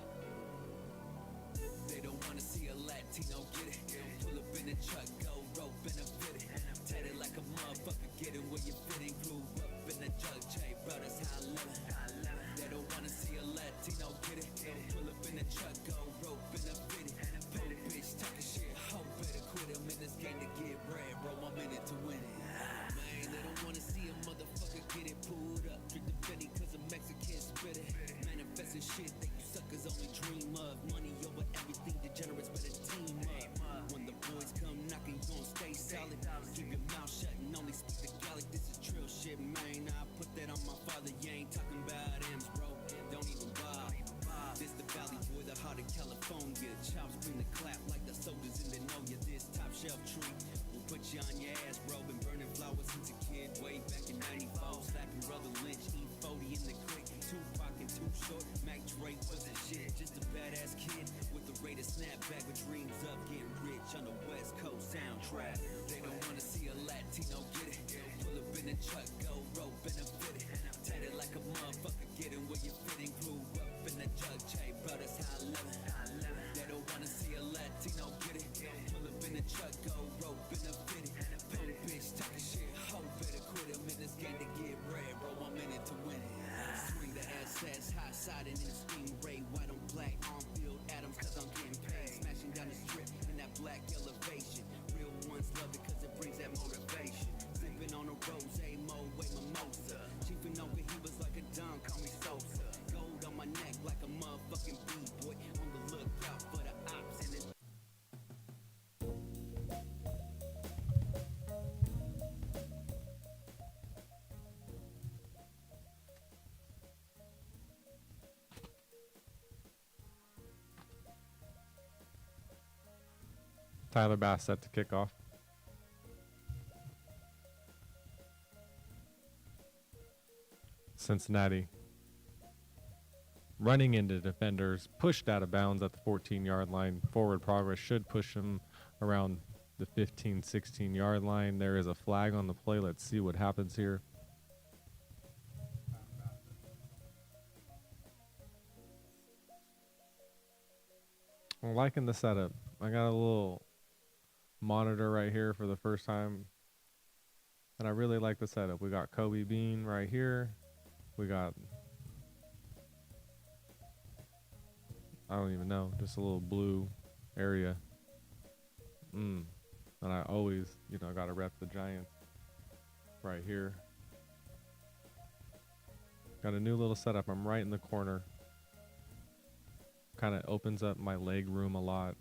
They don't wanna see a Latino get it. Pull up in a truck, go rope in a fitted. Tatted like a motherfucker, get it where you fit in. Grew up in a jug chain, bro, that's how I live it. They don't wanna see a Latino get it. Pull up in a truck, go rope in a fitted. Punk bitch talking shit, hoe better quit. I'm in this game to get bread, bro, I'm in it to win it. Man, they don't wanna see a motherfucker get it pulled up. Drink the Benny cause a Mexican spit it. Manifesting shit that you suckers only dream of. Money over everything, degenerates better team up. When the boys come knocking, you gon' stay solid. Keep your mouth shut and only speak the Gallic. This is trill shit, man. I put that on my father. You ain't talking about M's, bro. Don't even bother. This the valley boy, the heart of California. Chops bring the clap like the soldiers in the know ya. This top shelf tree will put you on your ass, bro. Been burning flowers since a kid, way back in '94. Slapping Brother Lynch, E40 in the click. Tupac and Too Short, Mac Dre wasn't shit. Just a badass kid with a rate of snapback with dreams of getting rich on the West Coast soundtrack. They don't wanna see a Latino get it. Pull up in a truck, go rope in a fitted. Tatted like a motherfucker, get it where you fit in. Grew up in a jug chain, bro, that's how I live it. They don't wanna see a Latino get it. Pull up in a truck, go rope in a fitted. Punk bitch talking shit, hoe better quit. I'm in this game to get bread, bro, I'm in it to win it. Swing the SS, high siding in a stingray, white on black, on field Adams, cause I'm getting paid. Smashing down the strip in that black elevation. Real ones love it cause it brings that motivation. Sipping on a rose, mo way mimosa. Chiefing over, he was like a Don, call me Sosa. Gold on my neck like a motherfucking B-boy. On the Tyler Bass set to kick off. Cincinnati running into defenders, pushed out of bounds at the 14-yard line. Forward progress should push him around the 15, 16-yard line. There is a flag on the play. Let's see what happens here. I'm liking the setup. I got a little monitor right here for the first time, and I really like the setup. We got Kobe Bean right here. We got, I don't even know, just a little blue area. And I always, got to rep the Giants right here. Got a new little setup. I'm right in the corner. Kind of opens up my leg room a lot.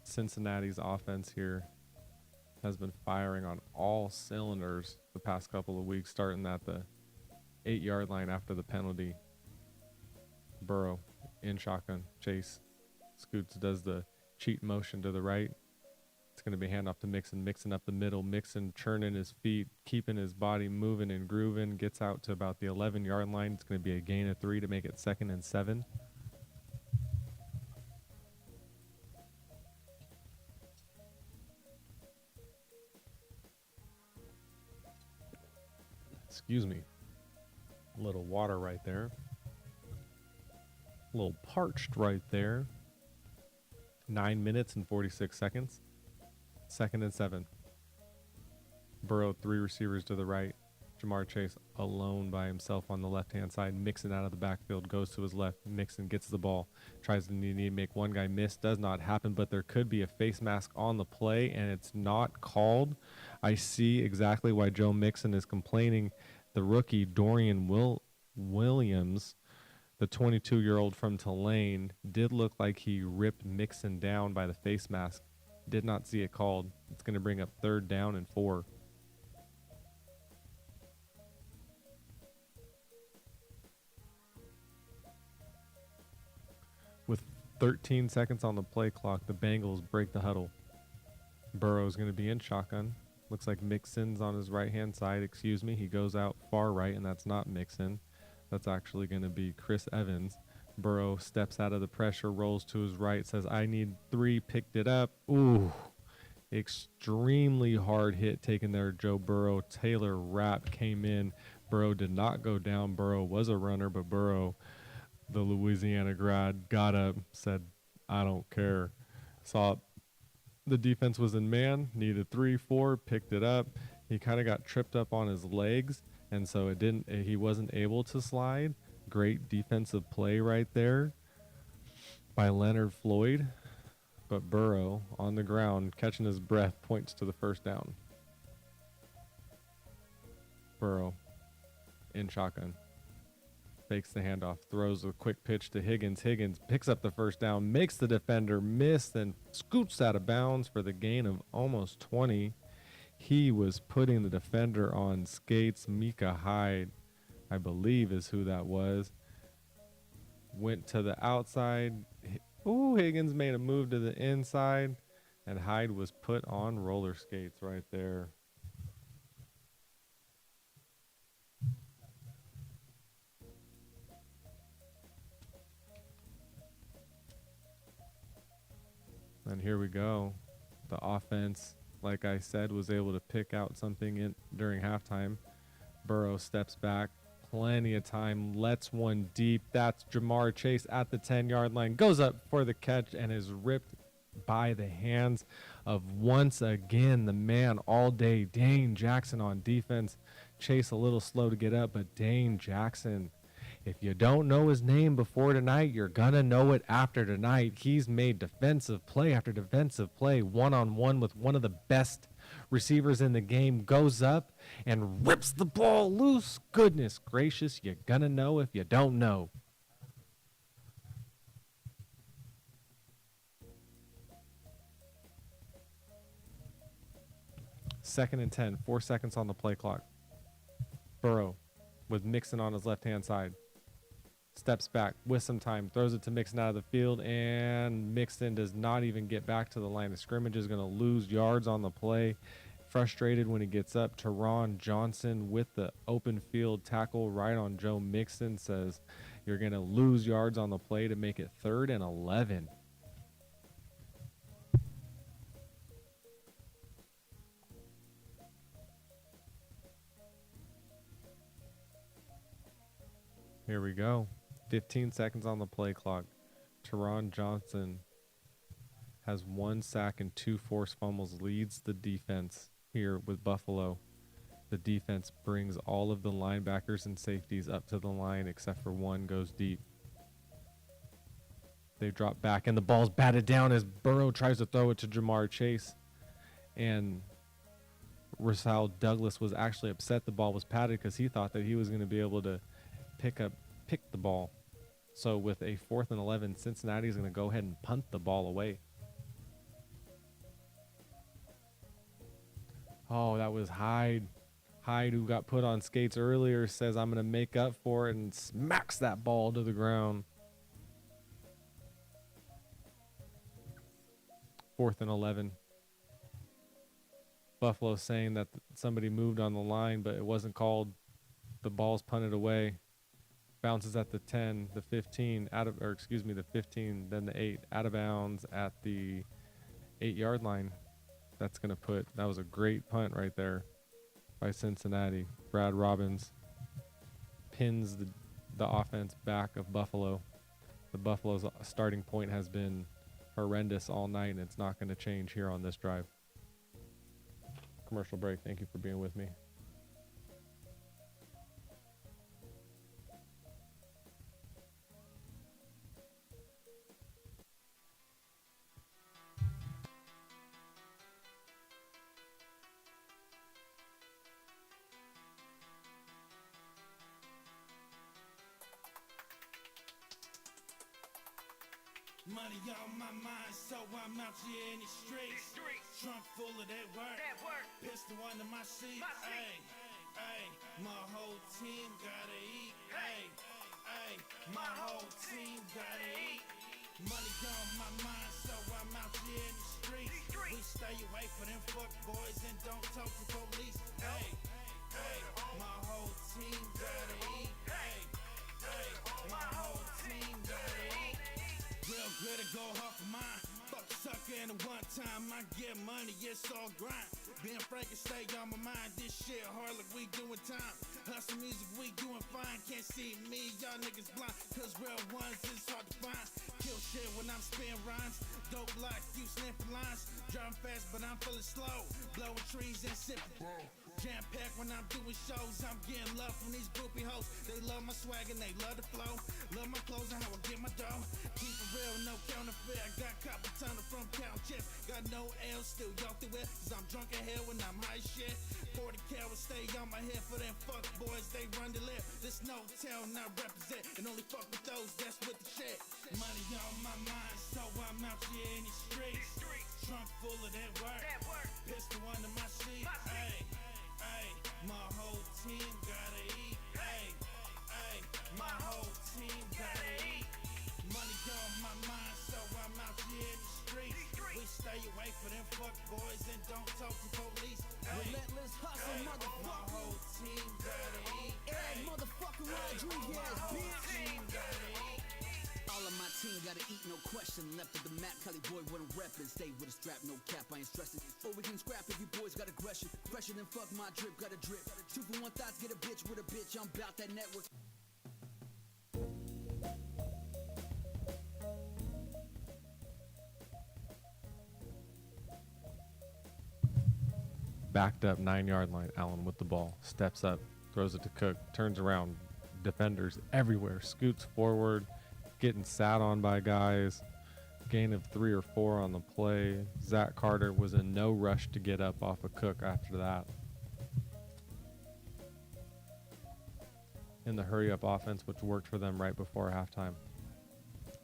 Cincinnati's offense here has been firing on all cylinders the past couple of weeks, starting at the 8-yard line after the penalty. Burrow in shotgun. Chase scoots, does the cheat motion to the right. It's going to be handoff to Mixon. Mixon up the middle. Mixon churning his feet, keeping his body moving and grooving. Gets out to about the 11-yard line. It's going to be a gain of 3 to make it 2nd and 7. Excuse me. A little water right there. A little parched right there. 9 minutes and 46 seconds. 2nd and 7. Burrow, 3 receivers to the right. Jamar Chase alone by himself on the left-hand side. Mixon out of the backfield, goes to his left. Mixon gets the ball, tries to make one guy miss. Does not happen, but there could be a face mask on the play, and it's not called. I see exactly why Joe Mixon is complaining. The rookie, Dorian Williams, the 22-year-old from Tulane, did look like he ripped Mixon down by the face mask. Did not see it called. It's going to bring up 3rd down and 4. With 13 seconds on the play clock, the Bengals break the huddle. Burrow's going to be in shotgun. Looks like Mixon's on his right-hand side. Excuse me. He goes out far right, and that's not Mixon. That's actually going to be Chris Evans. Burrow steps out of the pressure, rolls to his right, says, I need 3, picked it up. Ooh, extremely hard hit taken there, Joe Burrow. Taylor Rapp came in. Burrow did not go down. Burrow was a runner, but Burrow, the Louisiana grad, got up, said, I don't care. Saw the defense was in man, needed 3, 4, picked it up. He kind of got tripped up on his legs, and so he wasn't able to slide. Great defensive play right there by Leonard Floyd. But Burrow on the ground, catching his breath, points to the 1st down. Burrow in shotgun. Fakes the handoff, throws a quick pitch to Higgins. Higgins picks up the 1st down, makes the defender miss, then scoots out of bounds for the gain of almost 20. He was putting the defender on skates. Micah Hyde, I believe, is who that was. Went to the outside. Ooh, Higgins made a move to the inside, and Hyde was put on roller skates right there. And here we go. The offense, like I said, was able to pick out something during halftime. Burrow steps back. Plenty of time. Lets one deep. That's Jamar Chase at the 10-yard line. Goes up for the catch and is ripped by the hands of, once again, the man all day, Dane Jackson on defense. Chase a little slow to get up, but Dane Jackson, if you don't know his name before tonight, you're going to know it after tonight. He's made defensive play after defensive play, one-on-one with one of the best receivers in the game, goes up and rips the ball loose. Goodness gracious, you're going to know if you don't know. Second and 10, 4 seconds on the play clock. Burrow with Mixon on his left-hand side. steps back with some time, throws it to Mixon out of the field, and Mixon does not even get back to the line of scrimmage, is going to lose yards on the play. Frustrated when he gets up, Teron Johnson with the open field tackle right on Joe Mixon says, you're going to lose yards on the play to make it 3rd and 11. Here we go. 15 seconds on the play clock. Teron Johnson has 1 sack and 2 forced fumbles, leads the defense here with Buffalo. The defense brings all of the linebackers and safeties up to the line except for one goes deep. They drop back and the ball's batted down as Burrow tries to throw it to Jamar Chase. And Rasul Douglas was actually upset the ball was padded because he thought that he was going to be able to pick the ball. So with a 4th and 11, Cincinnati is going to go ahead and punt the ball away. Oh, that was Hyde. Hyde, who got put on skates earlier, says, I'm going to make up for it, and smacks that ball to the ground. 4th and 11. Buffalo saying that somebody moved on the line, but it wasn't called. The ball's punted away. Bounces at the 10, the 15, the 15, then the 8, out of bounds at the 8-yard line. That was a great punt right there by Cincinnati. Brad Robbins pins the offense back of Buffalo. The Buffalo's starting point has been horrendous all night, and it's not going to change here on this drive. Commercial break. Thank you for being with me. Money on my mind, so I'm out here in the streets. Trunk full of that work. Pistol under my seat. Ay, ay, my whole team gotta eat. Ay, ay, my whole team gotta eat. Money on my mind, so I'm out here in the streets. We stay away from them fuck boys and don't talk to police. Ay, ay, my whole team gotta eat. Ay, ay, my whole team gotta eat. Real good to go off of mine. Fuck sucker in the one time I get money, it's all grind. Being frank and stay on my mind. This shit hard like we doing time. Hustle music, we doing fine. Can't see me, y'all niggas blind. Cause real ones is hard to find. Kill shit when I'm spitting rhymes. Dope like you sniffing lines. Driving fast but I'm feeling slow. Blowing trees and sipping. Jam packed when I'm doing shows. I'm getting love from these groupie hoes. They love my swag and they love the flow. Love my clothes and how I get my dough. Keep it real, no counterfeit. I got copper tunnel from count chips. Got no L, still y'all through it. Cause I'm drunk in hell when I'm high shit. 40 carats stay on my head for them fuck boys. They run the lip. This no town I represent. And only fuck with those that's with the shit. Money on my mind, so I'm out here in the streets. Trunk full of that work. Pistol under my seat. Ay, ay, my whole team gotta eat. Ay, ay, my whole team gotta eat. Money on my mind, so I'm out here in the streets. We stay away from them fuck boys and don't talk to police. Ay, Relentless hustle, ay, motherfucker. my whole team gotta eat. Hey, motherfucker, Rodriguez, bitch. All of my team gotta eat, no question. Left of the map, Cali boy wouldn't reppin'. Stay with a strap, no cap, I ain't stressing. Or we can scrap if you boys got aggression. Fresher than fuck, my drip got a drip. 2 for 1 thoughts, get a bitch with a bitch. I'm bout that network. Backed up 9-yard line. Allen with the ball. Steps up. Throws it to Cook. Turns around. Defenders everywhere. Scoots forward. Getting sat on by guys. Gain of 3 or 4 on the play. Zach Carter was in no rush to get up off of Cook after that. In the hurry-up offense, which worked for them right before halftime.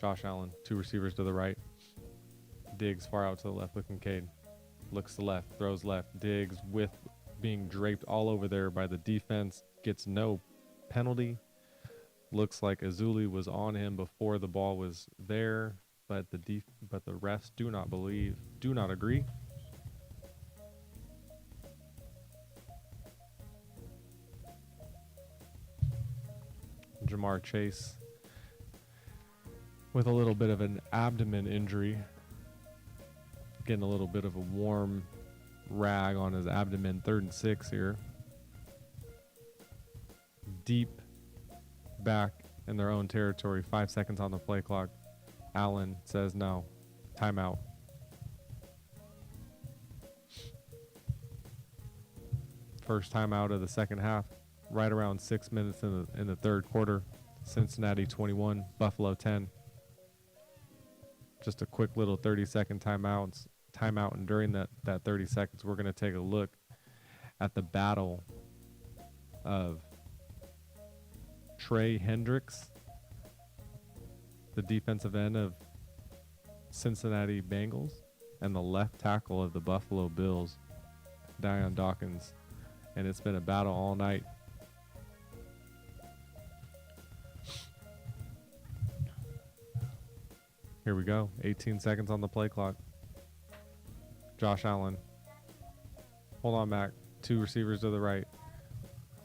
Josh Allen, 2 receivers to the right. Diggs far out to the left with Kincaid. Looks to left, throws left. Diggs with being draped all over there by the defense. Gets no penalty. Looks like Azuli was on him before the ball was there, but the refs do not agree. Jamar Chase with a little bit of an abdomen injury, getting a little bit of a warm rag on his abdomen. 3rd and 6 here. Deep back in their own territory. 5 seconds on the play clock. Allen says no. Timeout. First timeout of the second half. Right around 6 minutes in the third quarter. Cincinnati 21, Buffalo 10. Just a quick little 30-second timeout. And during that 30 seconds, we're going to take a look at the battle of Trey Hendricks, the defensive end of Cincinnati Bengals, and the left tackle of the Buffalo Bills, Dion Dawkins. And it's been a battle all night. Here we go. 18 seconds on the play clock. Josh Allen. Hold on, Mac. 2 receivers to the right.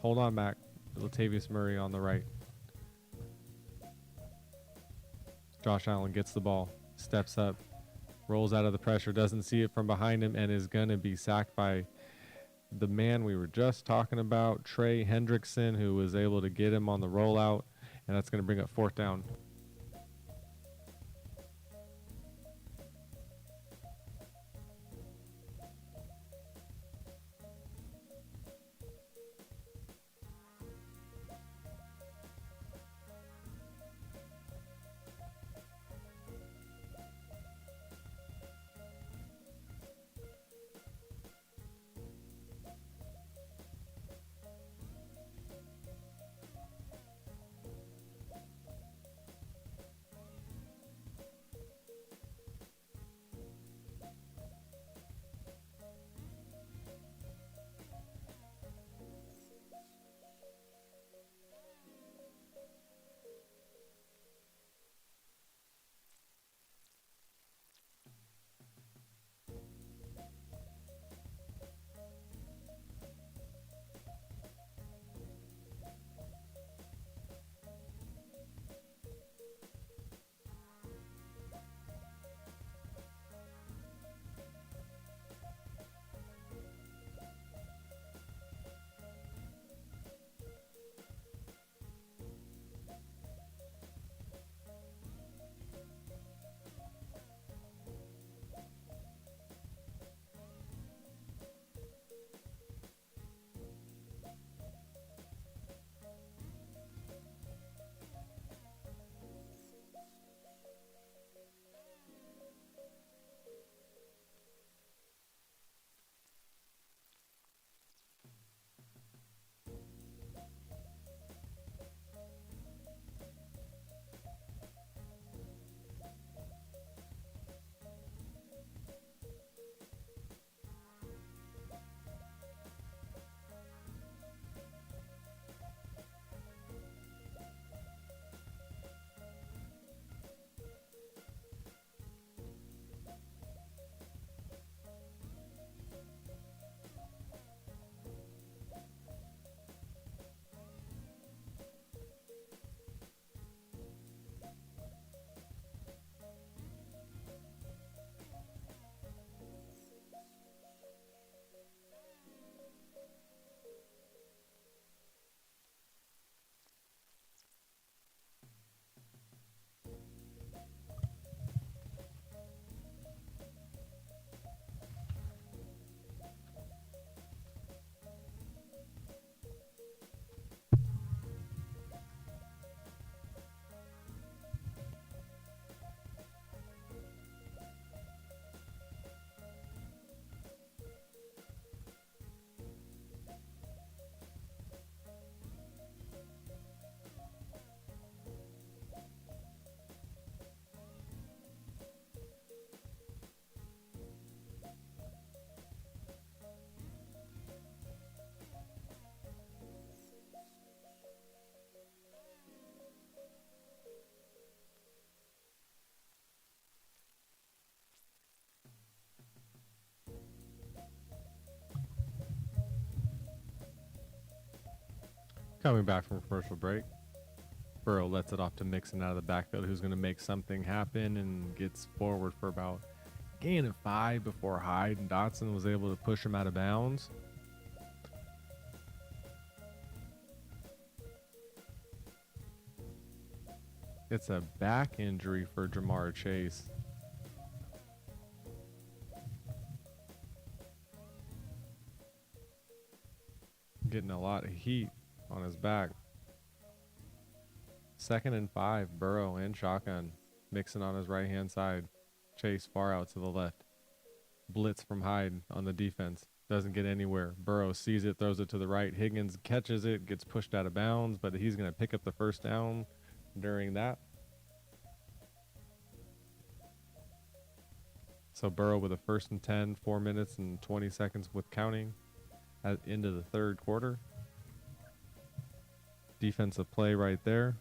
Hold on, Mac. Latavius Murray on the right. Josh Allen gets the ball. Steps up. Rolls out of the pressure. Doesn't see it from behind him and is going to be sacked by the man we were just talking about, Trey Hendrickson, who was able to get him on the rollout. And that's going to bring up 4th down. Coming back from commercial break, Burrow lets it off to Mixon out of the backfield, who's going to make something happen and gets forward for about gain of 5 before Hyde and Dotson was able to push him out of bounds. It's a back injury for Jamar Chase. Getting a lot of heat on his back. 2nd and 5, Burrow and shotgun. Mixon on his right-hand side. Chase far out to the left. Blitz from Hyde on the defense. Doesn't get anywhere. Burrow sees it, throws it to the right. Higgins catches it, gets pushed out of bounds, but he's going to pick up the first down during that. So Burrow with a 1st and 10, 4 minutes and 20 seconds with counting at into the third quarter. Defensive play right there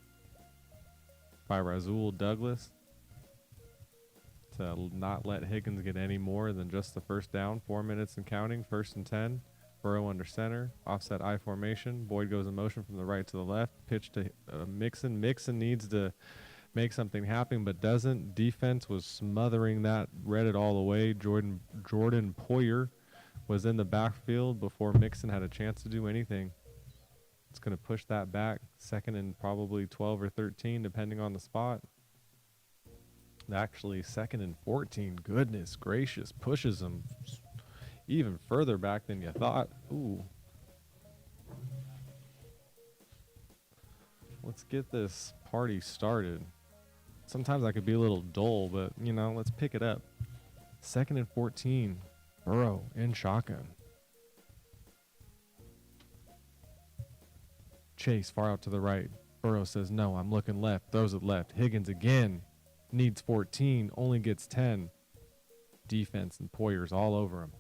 by Rasul Douglas to not let Higgins get any more than just the first down. 4 minutes and counting, 1st and 10. Burrow under center, offset I formation. Boyd goes in motion from the right to the left. Pitch to Mixon. Mixon needs to make something happen, but doesn't. Defense was smothering that, read it all away. Jordan Poyer was in the backfield before Mixon had a chance to do anything. It's going to push that back, 2nd and probably 12 or 13, depending on the spot. Actually, 2nd and 14. Goodness gracious, pushes him even further back than you thought. Ooh. Let's get this party started. Sometimes I could be a little dull, but, you know, let's pick it up. 2nd and 14. Burrow in shotgun. Chase far out to the right. Burrow says, no, I'm looking left. Throws it left. Higgins again. Needs 14. Only gets 10. Defense and Poyer's all over him.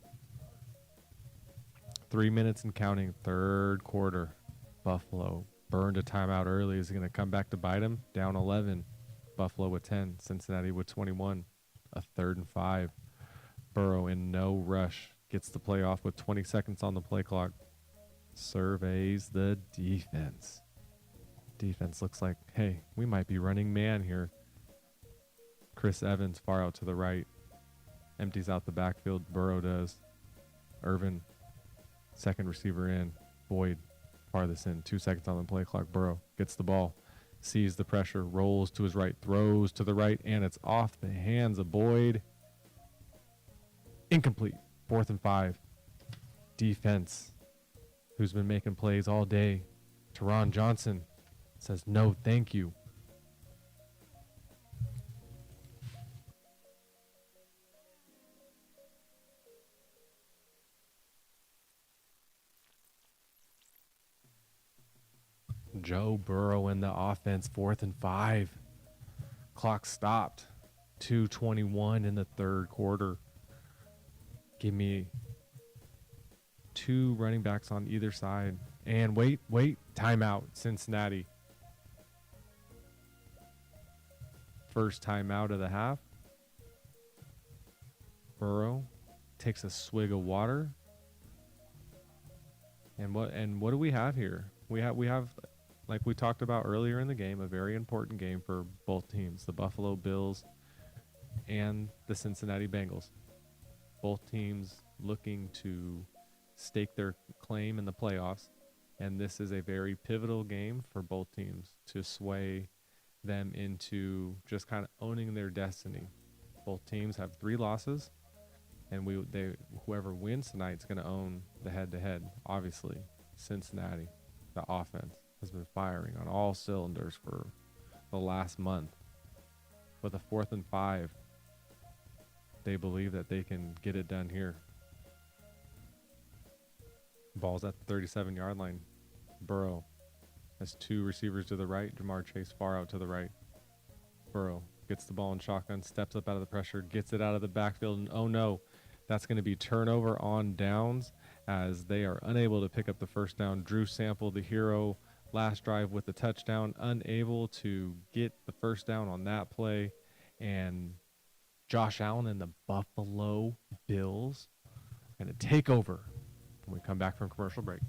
3 minutes and counting. Third quarter. Buffalo burned a timeout early. Is he going to come back to bite him? Down 11. Buffalo with 10. Cincinnati with 21. A 3rd and 5. Burrow in no rush. Gets the play off with 20 seconds on the play clock. Surveys the defense. Defense looks like, hey, we might be running man here. Chris Evans far out to the right. Empties out the backfield. Burrow does. Irvin, 2nd receiver in. Boyd, farthest in. 2 seconds on the play clock. Burrow gets the ball. Sees the pressure. Rolls to his right. Throws to the right. And it's off the hands of Boyd. Incomplete. 4th and 5. Defense, who's been making plays all day. Teron Johnson says, no, thank you. Joe Burrow in the offense, 4th and 5. Clock stopped. 2:21 in the third quarter. Give me 2 running backs on either side. And wait, timeout, Cincinnati. First timeout of the half. Burrow takes a swig of water. And what do we have here? We have like we talked about earlier in the game, a very important game for both teams, the Buffalo Bills and the Cincinnati Bengals. Both teams looking to stake their claim in the playoffs, and this is a very pivotal game for both teams to sway them into just kind of owning their destiny. Both teams have 3 losses, and whoever wins tonight is going to own the head-to-head. Obviously, Cincinnati, the offense, has been firing on all cylinders for the last month. With a 4th and 5, they believe that they can get it done here. Ball's at the 37-yard line. Burrow has 2 receivers to the right. Jamar Chase far out to the right. Burrow gets the ball in shotgun, steps up out of the pressure, gets it out of the backfield, and oh no, that's going to be turnover on downs as they are unable to pick up the first down. Drew Sample, the hero, last drive with the touchdown, unable to get the first down on that play. And Josh Allen and the Buffalo Bills are going to take over when we come back from commercial break.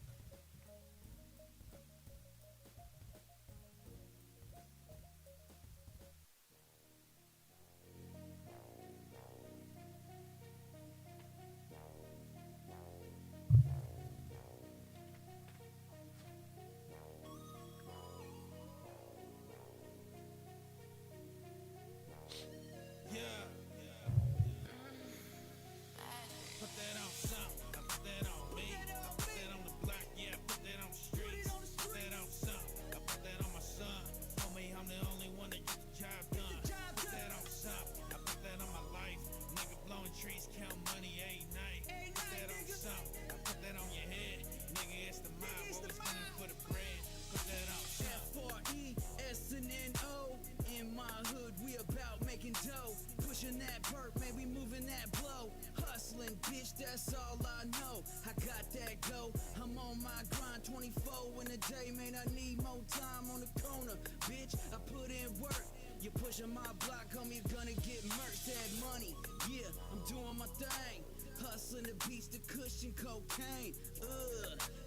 my hood, we about making dough. Pushing that perk, man, we moving that blow. Hustling, bitch, that's all I know. I got that go, I'm on my grind 24 in a day, man, I need more time on the corner. Bitch, I put in work. You're pushing my block, homie, you're gonna get murked. That money, yeah, I'm doing my thing. Hustling the beats, the cushion, cocaine.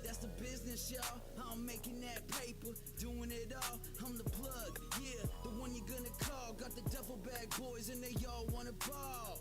That's the business, y'all. I'm making that paper, doing it all. I'm the plug, yeah, the one you're gonna call. Got the duffel bag boys and they all wanna ball.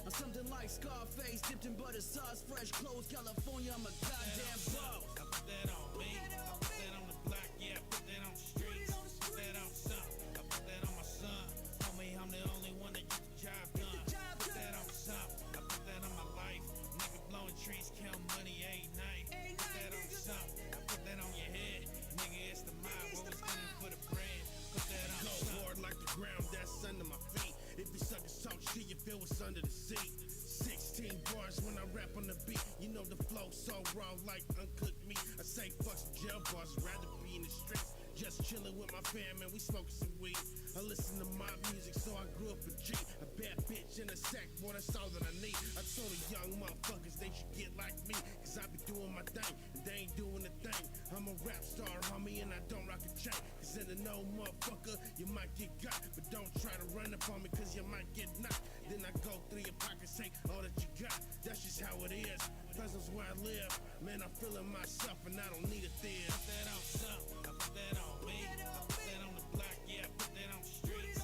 I'm something like Scarface, dipped in butter sauce, fresh clothes, California. I'm a goddamn boss. I put that on me. I put that on the block. Yeah, I put that on the streets. Put that on something. I put that on my son. Homie, I'm the only one that get the job done. Put that on something. I put that on my life. Nigga blowing trees, count money every night. Put that on something. I put that on your head. Nigga, it's the mob. Always looking for the bread. Put that on Go something. hard like the ground that's under my feet. If you suckers talk shit, you feel what's under the seat. 16 bars when I rap on the beat. You know the flow so raw like uncooked meat. I say fuck some jail bars, rather be in the streets. Just chilling with my fam and we smoking some weed. I listen to my music, so I grew up a G. A bad bitch in a sack, boy, that's all that I need. I told the young motherfuckers they should get like me, cause I be doing my thing, and they ain't doing a thing. I'm a rap star, homie, and I don't rock a chain. Cause in the no motherfucker, you might get got. But don't try to run up on me, cause you might get knocked. Then I go through your pockets, take all that you got. That's just how it is, presence where I live. Man, I'm feeling myself, and I don't need a theater. Put that on something. I put that on me. I put that on the block. Yeah, I put that on the streets.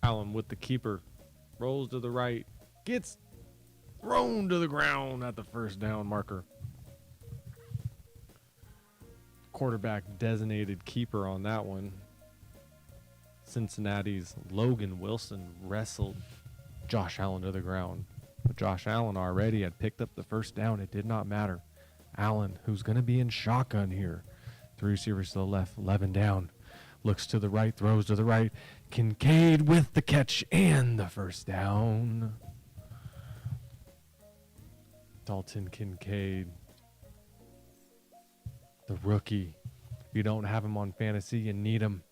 Allen with the keeper. Rolls to the right. Gets thrown to the ground at the first down marker. Quarterback designated keeper on that one. Cincinnati's Logan Wilson wrestled Josh Allen to the ground. But Josh Allen already had picked up the first down. It did not matter. Allen, who's going to be in shotgun here. 3 receivers to the left, 11 down. Looks to the right, throws to the right. Kincaid with the catch and the first down. Dalton Kincaid, the rookie. If you don't have him on fantasy, you need him.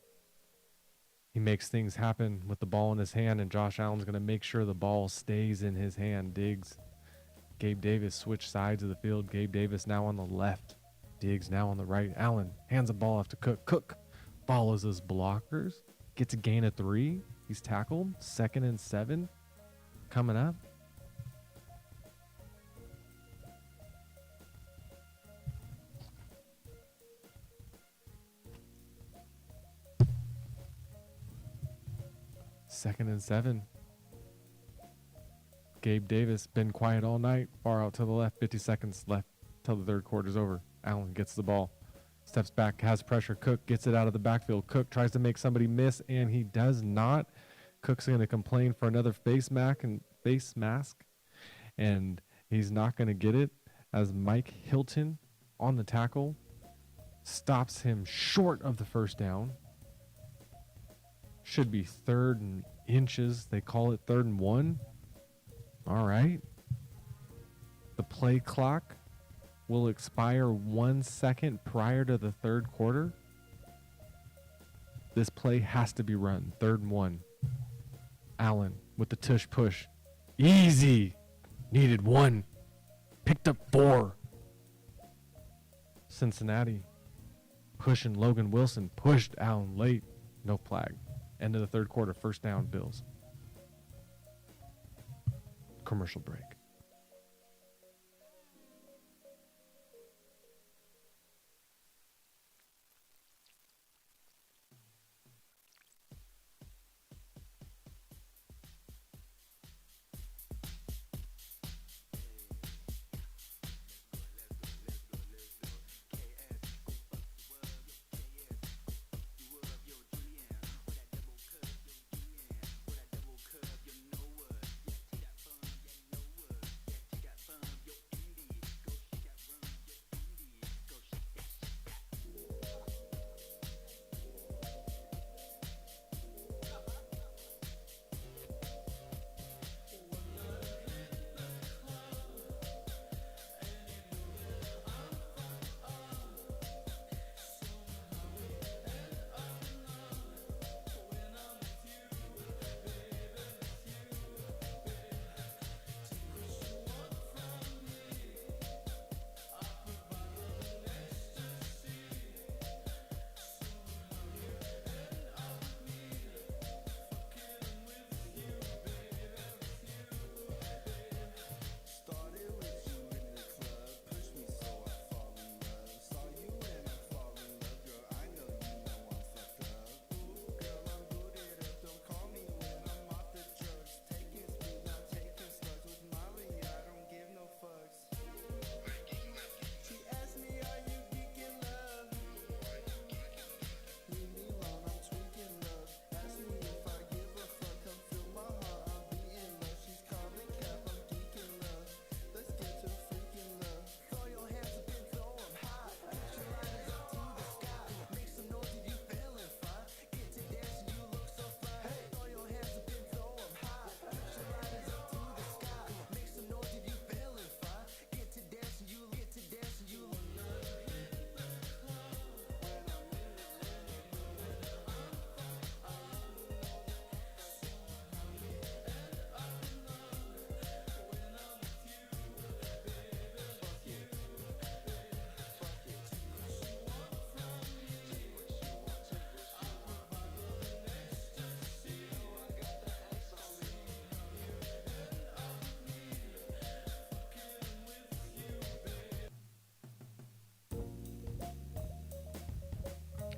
He makes things happen with the ball in his hand, and Josh Allen's going to make sure the ball stays in his hand. Diggs. Gabe Davis switched sides of the field. Gabe Davis now on the left. Diggs now on the right. Allen hands the ball off to Cook. Cook follows his blockers. Gets a gain of 3. He's tackled. 2nd and 7 coming up. Second and 7. Gabe Davis been quiet all night. Far out to the left. 50 seconds left till the third quarter's over. Allen gets the ball. Steps back, has pressure. Cook gets it out of the backfield. Cook tries to make somebody miss, and he does not. Cook's going to complain for another face mask, and he's not going to get it as Mike Hilton on the tackle stops him short of the first down. Should be 3rd and inches. They call it 3rd and 1. All right. The play clock will expire 1 second prior to the third quarter. This play has to be run. 3rd and 1. Allen with the tush push. Easy. Needed 1. Picked up 4. Cincinnati pushing Logan Wilson. Pushed Allen late. No flag. End of the third quarter. First down, Bills. Commercial break.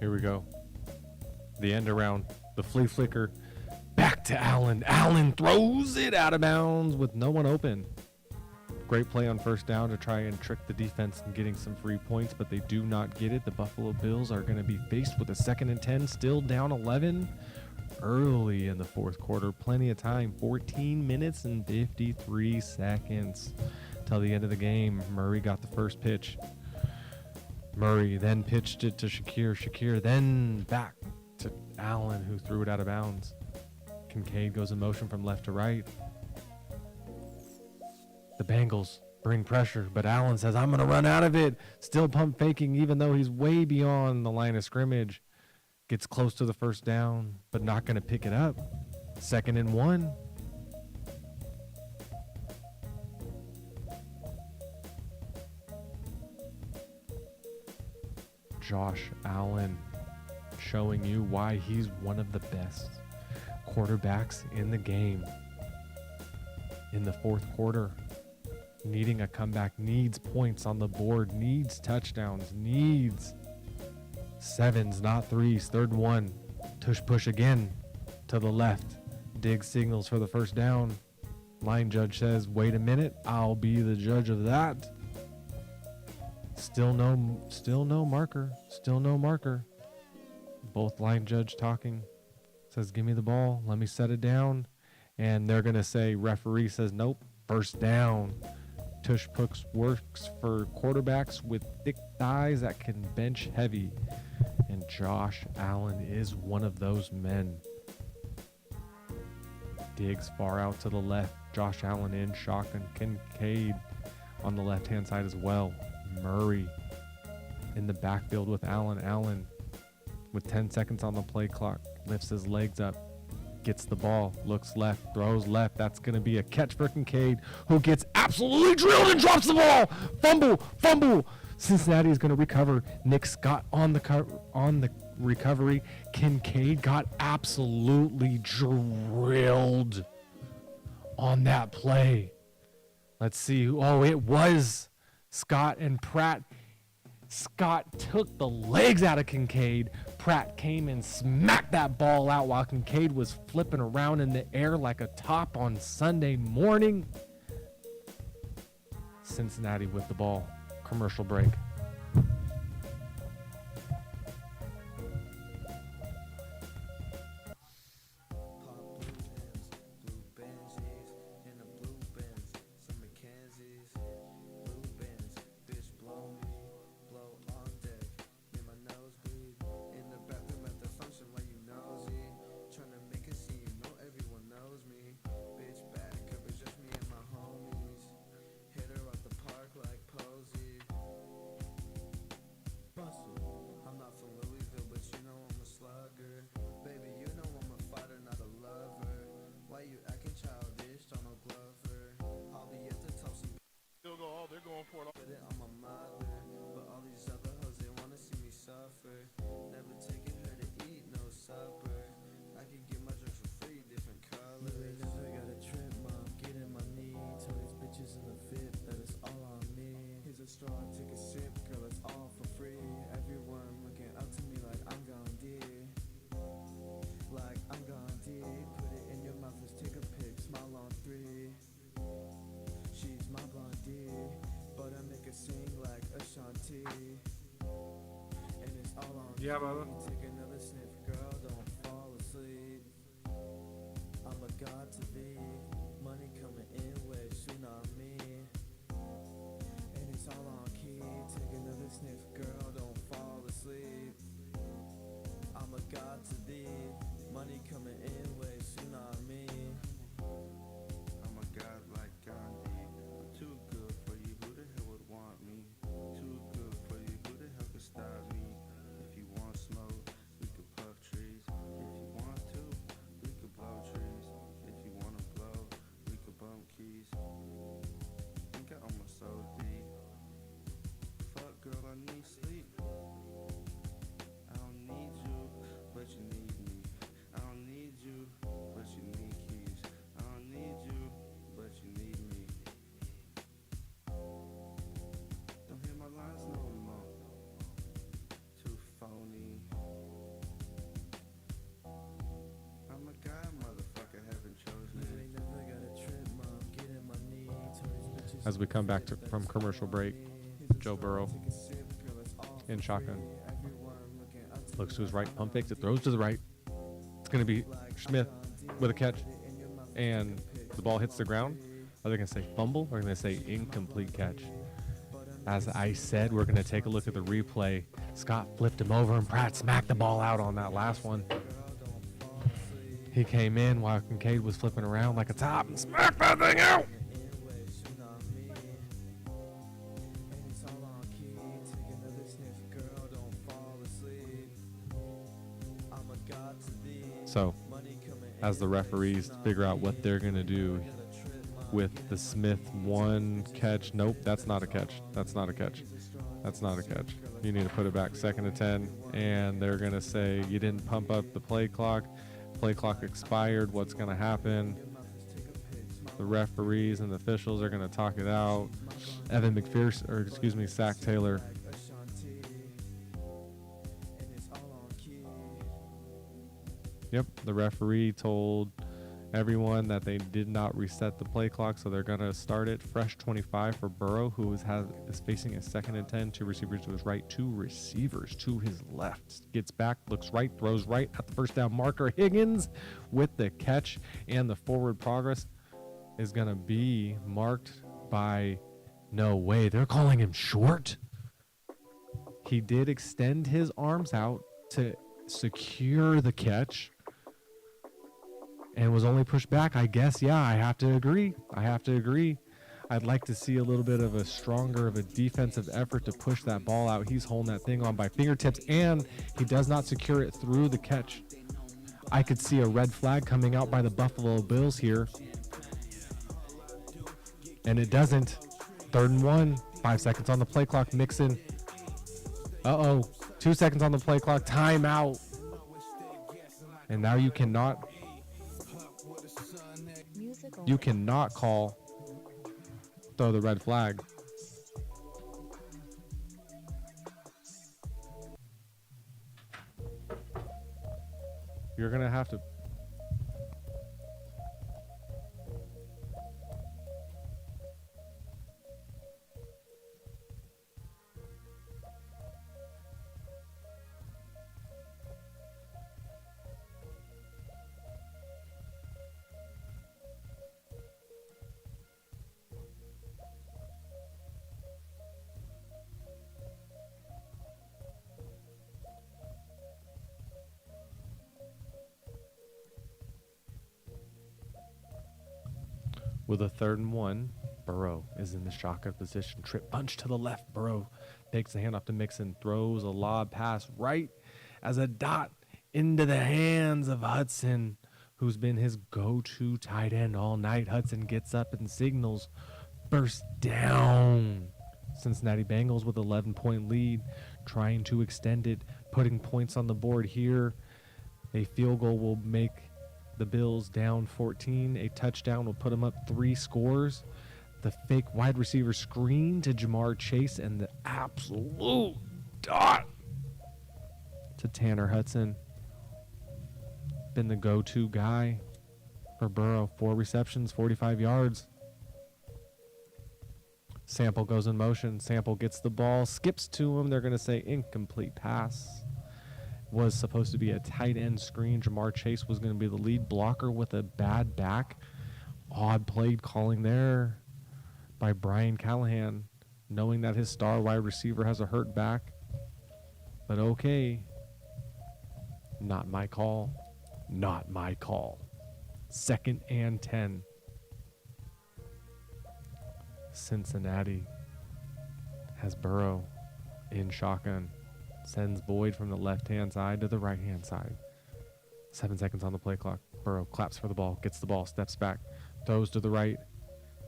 Here we go. The end around. The flea flicker. Back to Allen. Allen throws it out of bounds with no one open. Great play on first down to try and trick the defense in getting some free points, but they do not get it. The Buffalo Bills are going to be faced with a 2nd and 10, still down 11 early in the fourth quarter. Plenty of time, 14 minutes and 53 seconds till the end of the game. Murray got the first pitch. Murray then pitched it to Shakir. Shakir then back to Allen, who threw it out of bounds. Kincaid goes in motion from left to right. The Bengals bring pressure, but Allen says, I'm going to run out of it. Still pump faking, even though he's way beyond the line of scrimmage. Gets close to the first down, but not going to pick it up. 2nd and 1. Josh Allen showing you why he's one of the best quarterbacks in the game. In the fourth quarter, needing a comeback, needs points on the board, needs touchdowns, needs 7s, not 3s. 3rd and 1. Tush push again to the left. Diggs signals for the first down. Line judge says, wait a minute, I'll be the judge of that. Still no marker. Still no marker. Both line judge talking. Says, give me the ball. Let me set it down. And they're going to say, referee says, nope, first down. Tush Push works for quarterbacks with thick thighs that can bench heavy. And Josh Allen is one of those men. Diggs far out to the left. Josh Allen in shotgun. Kincaid on the left-hand side as well. Murray in the backfield with Allen. Allen with 10 seconds on the play clock lifts his legs up, gets the ball, looks left, throws left. That's going to be a catch for Kincaid, who gets absolutely drilled and drops the ball. Fumble. Cincinnati is going to recover. Nick Scott on the recovery. Kincaid got absolutely drilled on that play. Let's see. Oh, it was Scott and Pratt. Scott took the legs out of Kincaid. Pratt came and smacked that ball out while Kincaid was flipping around in the air like a top on Sunday morning. Cincinnati with the ball. Commercial break. Yeah, brother. Take another sniff, girl, don't fall asleep. I'm a god to thee. Money coming in with tsunami. And it's all on key. Take another sniff, girl, don't fall asleep. I'm a god to thee. Money coming in with tsunami. I'm a god like Gandhi. I'm too good for you. Who the hell would want me? Too good for you. Who the hell could stop me? If you want smoke, we could puff trees. If you want to, we could blow trees. If you want to blow, we could bump keys. Think I almost OD. Fuck girl, I need sleep. I don't need you, but you need me. I don't need you, as we come back from commercial break. Joe Burrow in shotgun. Looks to his right, pump fakes it, throws to the right. It's going to be Smith with a catch, and the ball hits the ground. Are they going to say fumble or are they going to say incomplete catch? As I said, we're going to take a look at the replay. Scott flipped him over, and Pratt smacked the ball out on that last one. He came in while Kincaid was flipping around like a top and smacked that thing out. So, as the referees figure out what they're going to do with the Smith one catch. Nope, that's not a catch. That's not a catch. That's not a catch. You need to put it back 2nd and 10. And they're going to say, you didn't pump up the play clock. Play clock expired. What's going to happen? The referees and the officials are going to talk it out. Evan McPherson, or excuse me, Zach Taylor. Yep, the referee told everyone that they did not reset the play clock, so they're going to start it fresh 25 for Burrow, who is facing a 2nd and 10, 2 receivers to his right, 2 receivers to his left. Gets back, looks right, throws right at the first down marker. Higgins with the catch, and the forward progress is going to be marked by, no way, they're calling him short. He did extend his arms out to secure the catch and was only pushed back. I guess, yeah, I have to agree. I'd like to see a little bit of a stronger of a defensive effort to push that ball out. He's holding that thing on by fingertips, and he does not secure it through the catch. I could see a red flag coming out by the Buffalo Bills here, and it doesn't. 3rd and 1, 5 seconds on the play clock. Mixon. 2 seconds on the play clock. Timeout. And now you cannot throw the red flag. You're going to have to. With a 3rd and 1, Burrow is in the shotgun position. Trip punch to the left. Burrow takes the handoff to Mixon, throws a lob pass right as a dot into the hands of Hudson, who's been his go-to tight end all night. Hudson gets up and signals first down. Cincinnati Bengals with 11-point lead, trying to extend it, putting points on the board here. A field goal will make the Bills down 14. A touchdown will put them up 3 scores. The fake wide receiver screen to Jamar Chase, and the absolute dot to Tanner Hudson. Been the go-to guy for Burrow. 4 receptions, 45 yards. Sample goes in motion. Sample gets the ball, skips to him. They're going to say incomplete pass. Was supposed to be a tight end screen. Jamar Chase was going to be the lead blocker with a bad back. Odd play calling there by Brian Callahan, knowing that his star wide receiver has a hurt back. But okay. Not my call. Not my call. 2nd and 10. Cincinnati has Burrow in shotgun. Sends Boyd from the left-hand side to the right-hand side. 7 seconds on the play clock. Burrow claps for the ball, gets the ball, steps back, throws to the right.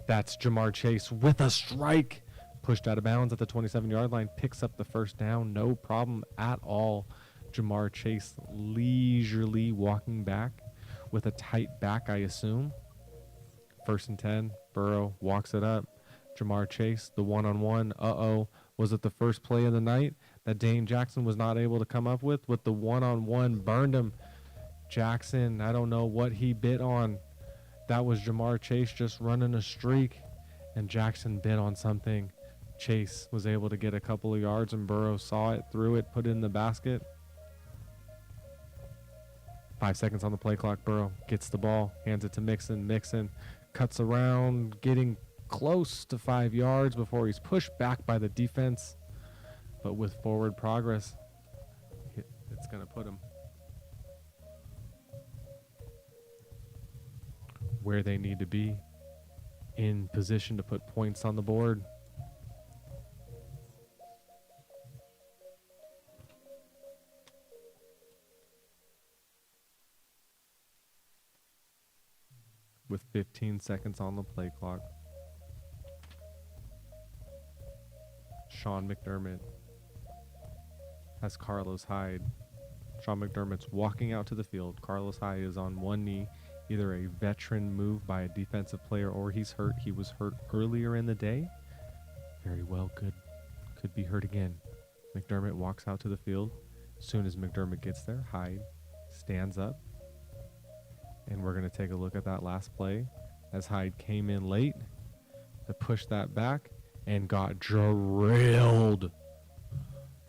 That's Jamar Chase with a strike. Pushed out of bounds at the 27-yard line. Picks up the first down. No problem at all. Jamar Chase leisurely walking back with a tight back, I assume. 1st and 10. Burrow walks it up. Jamar Chase, the one-on-one. Was it the first play of the night that Dane Jackson was not able to come up with the one-on-one? Burned him. Jackson, I don't know what he bit on. That was Jamar Chase just running a streak. and Jackson bit on something. Chase was able to get a couple of yards, and Burrow saw it, threw it, put it in the basket. 5 seconds on the play clock. Burrow gets the ball, hands it to Mixon. Mixon cuts around, getting close to 5 yards before he's pushed back by the defense. But with forward progress, it's going to put him where they need to be, in position to put points on the board. With 15 seconds on the play clock, Sean McDermott has Carlos Hyde. Sean McDermott's walking out to the field. Carlos Hyde is on one knee, either a veteran move by a defensive player or he's hurt. He was hurt earlier in the day. Very well could be hurt again. McDermott walks out to the field. As soon as McDermott gets there, Hyde stands up. And we're going to take a look at that last play as Hyde came in late to push that back and got drilled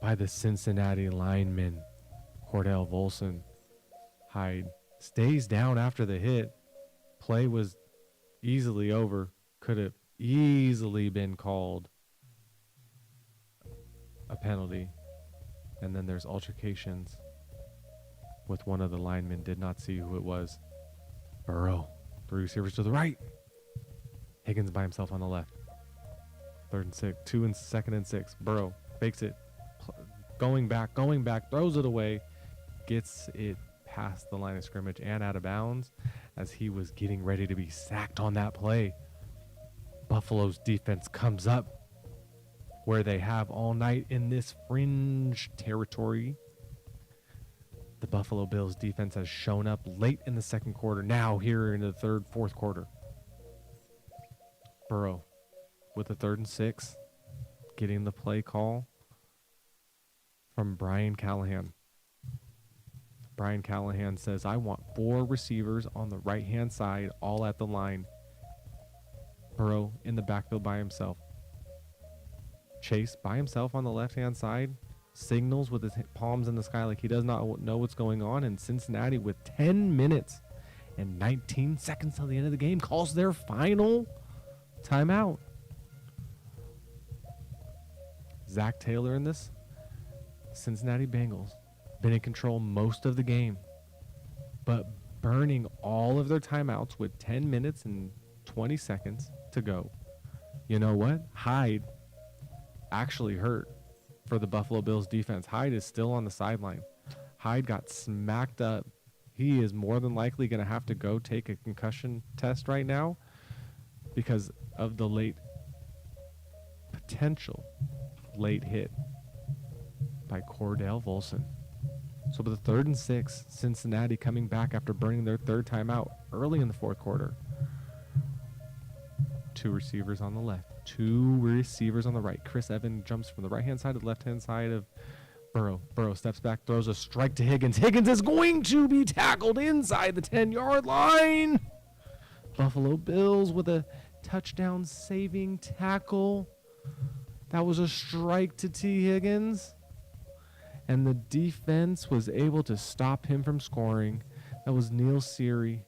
by the Cincinnati lineman, Cordell Volson. Hyde stays down after the hit. Play was easily over. Could have easily been called a penalty. And then there's altercations with one of the linemen. Did not see who it was. Burrow, 3 receivers to the right. Higgins by himself on the left. 3rd and 6, 2nd and 6. Burrow fakes it, going back, throws it away, gets it past the line of scrimmage and out of bounds as he was getting ready to be sacked on that play. Buffalo's defense comes up where they have all night in this fringe territory. The Buffalo Bills defense has shown up late in the second quarter, now here in the third, fourth quarter. Burrow with a 3rd and 6, getting the play call from Brian Callahan. Brian Callahan says, I want 4 receivers on the right-hand side, all at the line. Burrow in the backfield by himself. Chase by himself on the left-hand side, signals with his palms in the sky like he does not know what's going on. And Cincinnati, with 10 minutes and 19 seconds till the end of the game, calls their final timeout. Zach Taylor in this. Cincinnati Bengals been in control most of the game, but burning all of their timeouts with 10 minutes and 20 seconds to go. You know what? Hyde actually hurt for the Buffalo Bills defense. Hyde is still on the sideline. Hyde got smacked up. He is more than likely going to have to go take a concussion test right now because of the potential late hit by Cordell Volson. So with the 3rd and 6, Cincinnati coming back after burning their 3rd timeout early in the fourth quarter. 2 receivers on the left, 2 receivers on the right. Chris Evans jumps from the right-hand side to the left-hand side of Burrow. Burrow steps back, throws a strike to Higgins. Higgins is going to be tackled inside the 10-yard line. Buffalo Bills with a touchdown-saving tackle. That was a strike to T. Higgins. And the defense was able to stop him from scoring. That was Neil Seary.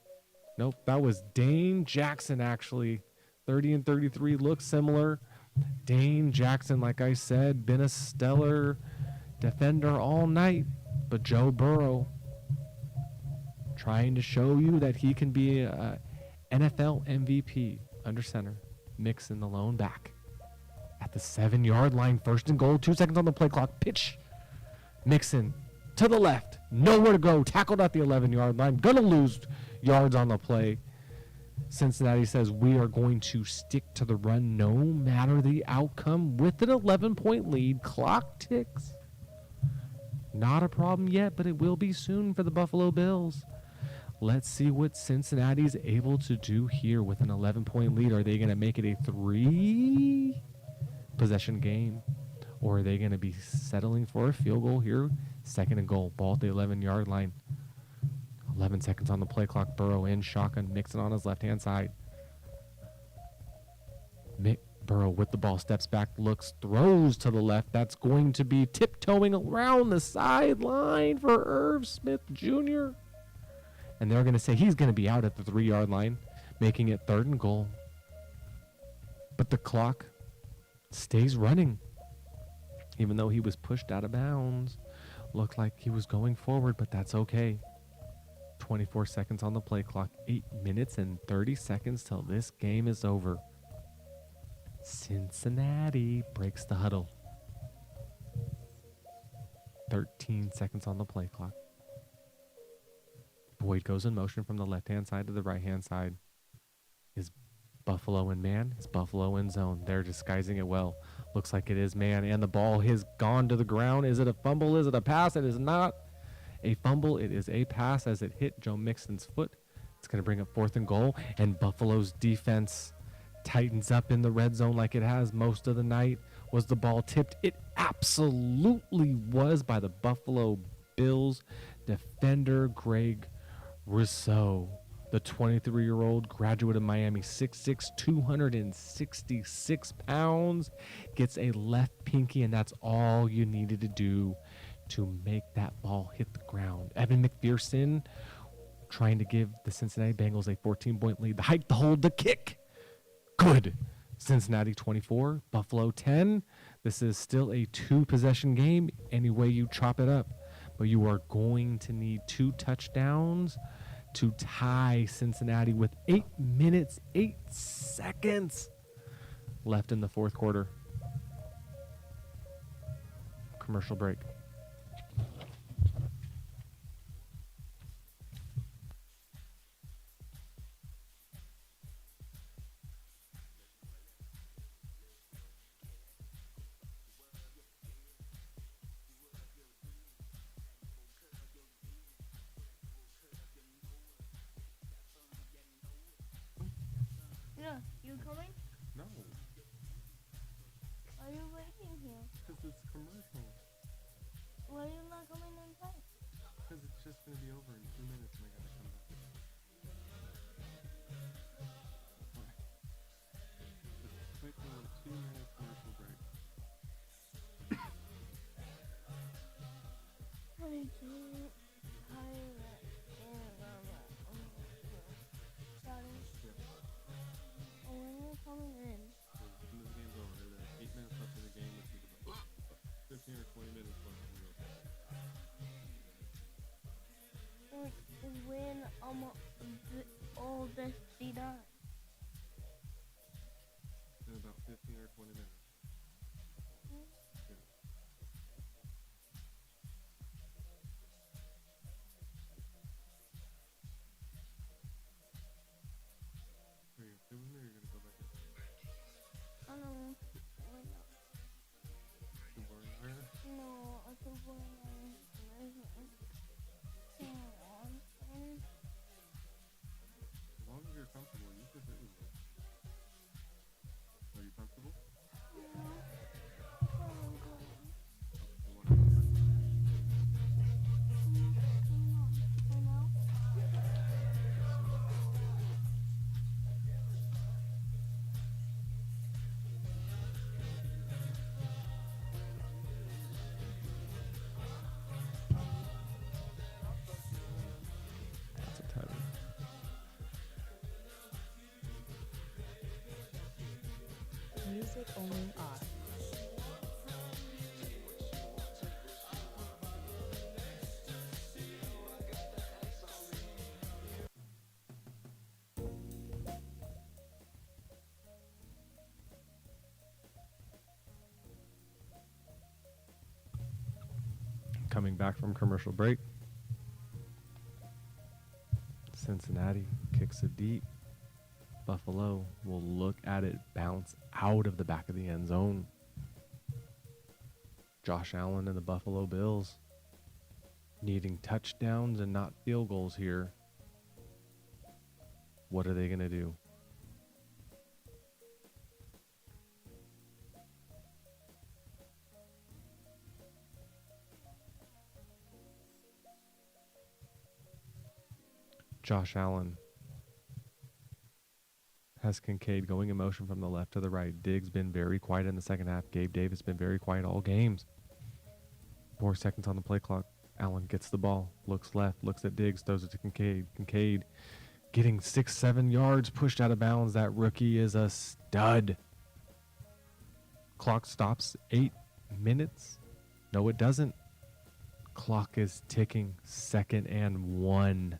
Nope, that was Dane Jackson, actually. 30 and 33 look similar. Dane Jackson, like I said, been a stellar defender all night. But Joe Burrow trying to show you that he can be a NFL MVP under center. Mixon the lone back. At the 7-yard line, 1st and goal, 2 seconds on the play clock. Pitch. Mixon to the left. Nowhere to go. Tackled at the 11-yard line. Gonna lose yards on the play. Cincinnati says we are going to stick to the run no matter the outcome with an 11-point lead. Clock ticks. Not a problem yet, but it will be soon for the Buffalo Bills. Let's see what Cincinnati's able to do here with an 11-point lead. Are they going to make it a 3-possession game? Or are they going to be settling for a field goal here? 2nd and goal. Ball at the 11-yard line. 11 seconds on the play clock. Burrow in shotgun. Mixon on his left-hand side. Mick Burrow with the ball, steps back, looks, throws to the left. That's going to be tiptoeing around the sideline for Irv Smith Jr. And they're going to say he's going to be out at the 3-yard line, making it 3rd and goal. But the clock stays running, even though he was pushed out of bounds. Looked like he was going forward, but that's okay. 24 seconds on the play clock, 8 minutes and 30 seconds till this game is over. Cincinnati breaks the huddle. 13 seconds on the play clock. Boyd goes in motion from the left-hand side to the right-hand side. Is Buffalo in man? Is Buffalo in zone? They're disguising it well. Looks like it is man, and the ball has gone to the ground. Is it a fumble? Is it a pass? It is not a fumble. It is a pass as it hit Joe Mixon's foot. It's going to bring up 4th and goal, and Buffalo's defense tightens up in the red zone like it has most of the night. Was the ball tipped? It absolutely was by the Buffalo Bills defender, Greg Rousseau. The 23-year-old graduate of Miami, 6'6", 266 pounds, gets a left pinky, and that's all you needed to do to make that ball hit the ground. Evan McPherson trying to give the Cincinnati Bengals a 14-point lead. The hike, the hold, the kick. Good. Cincinnati 24, Buffalo 10. This is still a 2-possession game any way you chop it up. But you are going to need 2 touchdowns to tie Cincinnati with 8 minutes, 8 seconds left in the 4th quarter. Commercial break. Yeah, you coming? No, Why are you waiting here? because it's commercial. Why are you not coming inside? Because it's just going to be over in 2 minutes and I got to come back. Just quick little 2-minute commercial break. I can't hire it and starting. Oh, when you're coming in. As soon as the game's over, there's 8 minutes left in the game, which is about 15 or 20 minutes left in the game. And when all this be done. In about 15 or 20 minutes. Yeah. Are you okay with me or are you going to go back in? I don't know. Too boring there? No, I think when As long as you're comfortable, you can sit with me. Are you comfortable? That's a title. Music only off. Coming back from commercial break. Cincinnati kicks it deep. Buffalo will look at it bounce out of the back of the end zone. Josh Allen and the Buffalo Bills needing touchdowns and not field goals here. What are they going to do? Josh Allen has Kincaid going in motion from the left to the right. Diggs been very quiet in the second half. Gabe Davis been very quiet all games. 4 seconds on the play clock. Allen gets the ball, looks left, looks at Diggs, throws it to Kincaid. Kincaid getting 6-7 yards, pushed out of bounds. That rookie is a stud. Clock stops 8 minutes. No, it doesn't. Clock is ticking. 2nd and 1.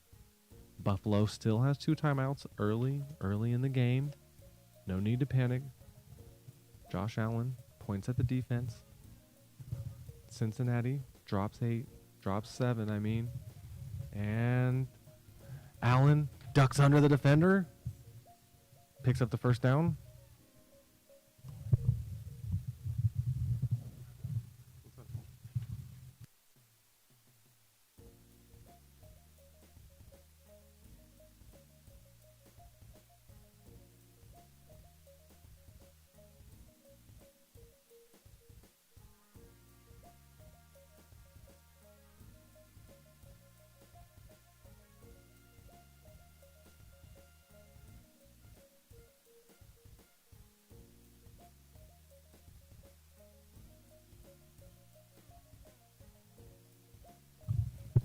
Buffalo still has 2 timeouts early in the game. No need to panic. Josh Allen points at the defense. Cincinnati drops 7, and Allen ducks under the defender, picks up the first down.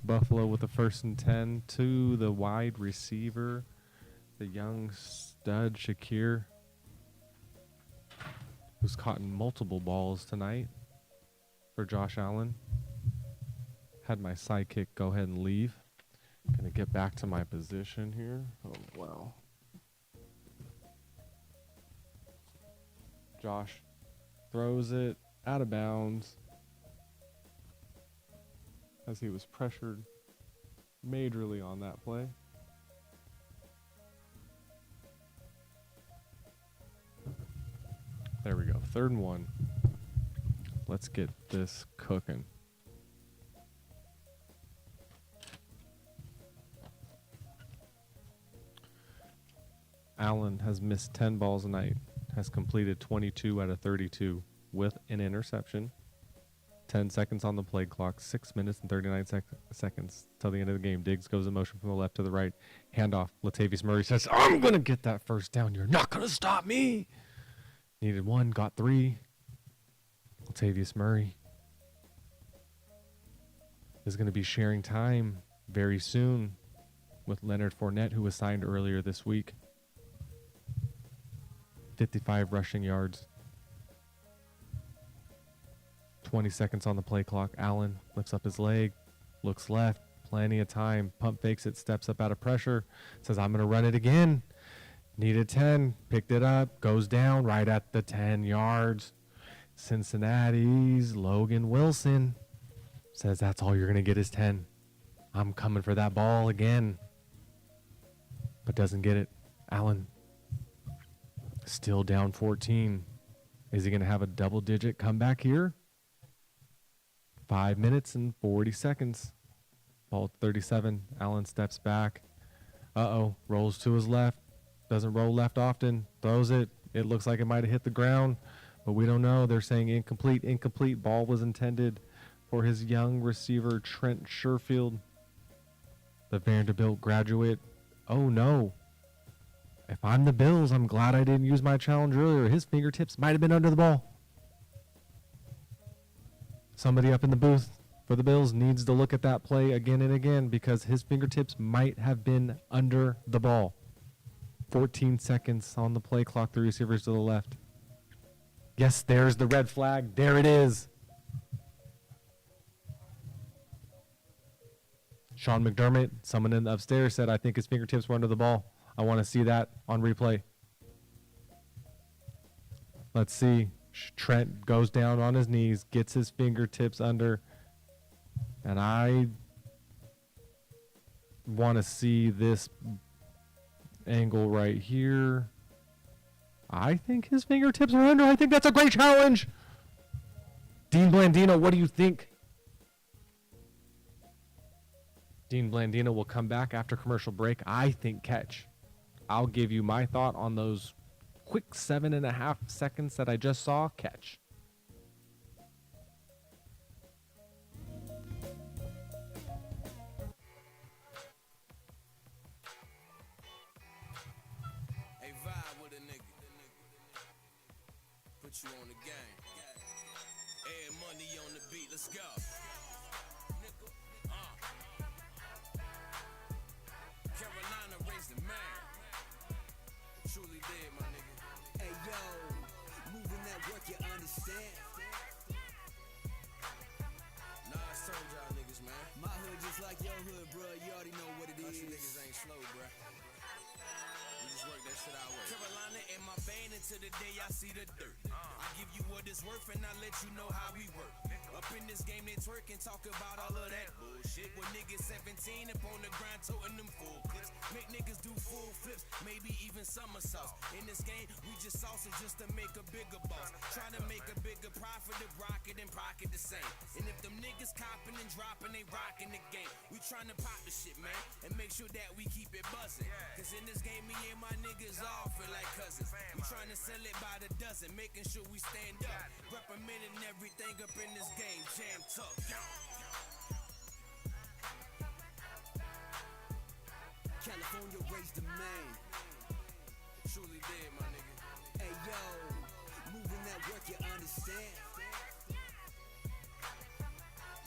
Buffalo with the 1st and 10 to the wide receiver, the young stud Shakir, who's caught multiple balls tonight for Josh Allen. Had my sidekick go ahead and leave. Gonna get back to my position here. Oh, wow. Josh throws it out of bounds as he was pressured majorly on that play. There we go. 3rd and 1. Let's get this cooking. Allen has missed 10 balls a night, has completed 22 out of 32 with an interception. 10 seconds on the play clock, 6 minutes and 39 seconds till the end of the game. Diggs goes in motion from the left to the right. Handoff. Latavius Murray says, I'm going to get that first down. You're not going to stop me. Needed 1, got 3. Latavius Murray is going to be sharing time very soon with Leonard Fournette, who was signed earlier this week. 55 rushing yards. 20 seconds on the play clock. Allen lifts up his leg, looks left, plenty of time, pump fakes it, steps up out of pressure, says, I'm going to run it again. Needed 10, picked it up, goes down right at the 10 yards. Cincinnati's Logan Wilson says, that's all you're going to get is 10. I'm coming for that ball again. But doesn't get it. Allen still down 14. Is he going to have a double-digit comeback here? 5 minutes and 40 seconds. Ball 37. Allen steps back. Rolls to his left. Doesn't roll left often. Throws it. It looks like it might have hit the ground, but we don't know. They're saying incomplete. Incomplete. Ball was intended for his young receiver, Trent Sherfield, the Vanderbilt graduate. Oh, no. If I'm the Bills, I'm glad I didn't use my challenge earlier. His fingertips might have been under the ball. Somebody up in the booth for the Bills needs to look at that play again and again because his fingertips might have been under the ball. 14 seconds on the play clock, the receivers to the left. Yes, there's the red flag. There it is. Sean McDermott, someone in the upstairs said, I think his fingertips were under the ball. I want to see that on replay. Let's see. Trent goes down on his knees, gets his fingertips under, and I want to see this angle right here. I think his fingertips are under. I think that's a great challenge. Dean Blandino, what do you think? Dean Blandino will come back after commercial break. I think catch. I'll give you my thought on those quick 7.5 seconds that I just saw. Catch. Hey, vibe with a the game. Add money on the beat, let's go. Nickel, Carolina raised the man. Truly did, my nigga. Hey yo, moving that work, you understand? Nah, I told y'all niggas, man. My hood just like your hood, bro. You already know what it Country is. niggas ain't slow, bruh. We just work that shit our way. Carolina in my vein until the day I see the dirt. I give you what it's worth and I let you know how we work. Up in this game, they twerk and talk about all of that bullshit. When niggas 17 up on the grind, toting them full clips. Make niggas do full flips, maybe even somersaults. In this game, we just sauce it just to make a bigger boss. Trying to make a bigger profit, the rocket and pocket the same. And if them niggas copping and dropping, they rocking the game. We trying to pop the shit, man, and make sure that we keep it buzzing. Cause in this game, me and my niggas all feel like cousins. We trying to sell it by the dozen, making sure we stand up. Representing everything up in this game, jam tough. California raised the man. Truly did, my nigga. Hey yo, moving that work, you understand?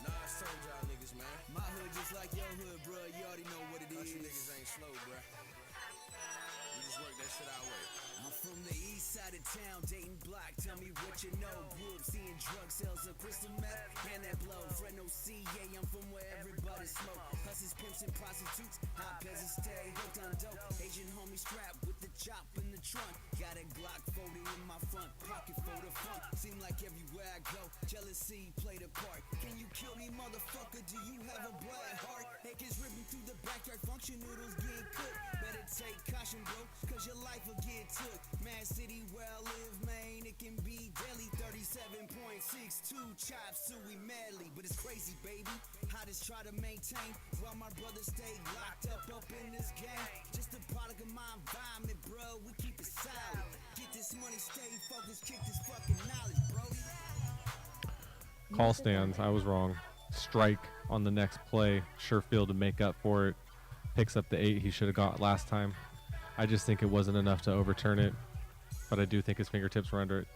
Nah, I told y'all niggas, man. My hood just like your hood, bro. You already know what it Country is. niggas ain't slow, bruh. We just work that shit our way. I'm from the east side of town, Dayton block. Tell me what you know. Grew up seeing drug sales of crystal meth and that blow. Fred no CA, I'm from where everybody smoke. Hustlers, pimps, and prostitutes. Hot peasants stay hooked on dope. Asian homie strapped with the chop in the trunk. Got a Glock 40 in my front pocket for the fun. Seem like everywhere I go, jealousy played a part. Can you kill me, motherfucker? Do you have a black heart? Acres ripping through the backyard, function noodles getting cooked. Better take caution, bro, cause your life will get took. Mad City where I live, man, it can be deadly. 37.62 chops suey madly, but it's crazy, baby. I just try to maintain while my brothers stay locked up in this game. Just a product of my environment, bro. We keep it solid. Get this money, stay focused, kick this fucking knowledge, brody. Call stands. I was wrong. Strike on the next play. Sherfield to make up for it. Picks up the 8 he should have got last time. I just think it wasn't enough to overturn it, but I do think his fingertips were under it.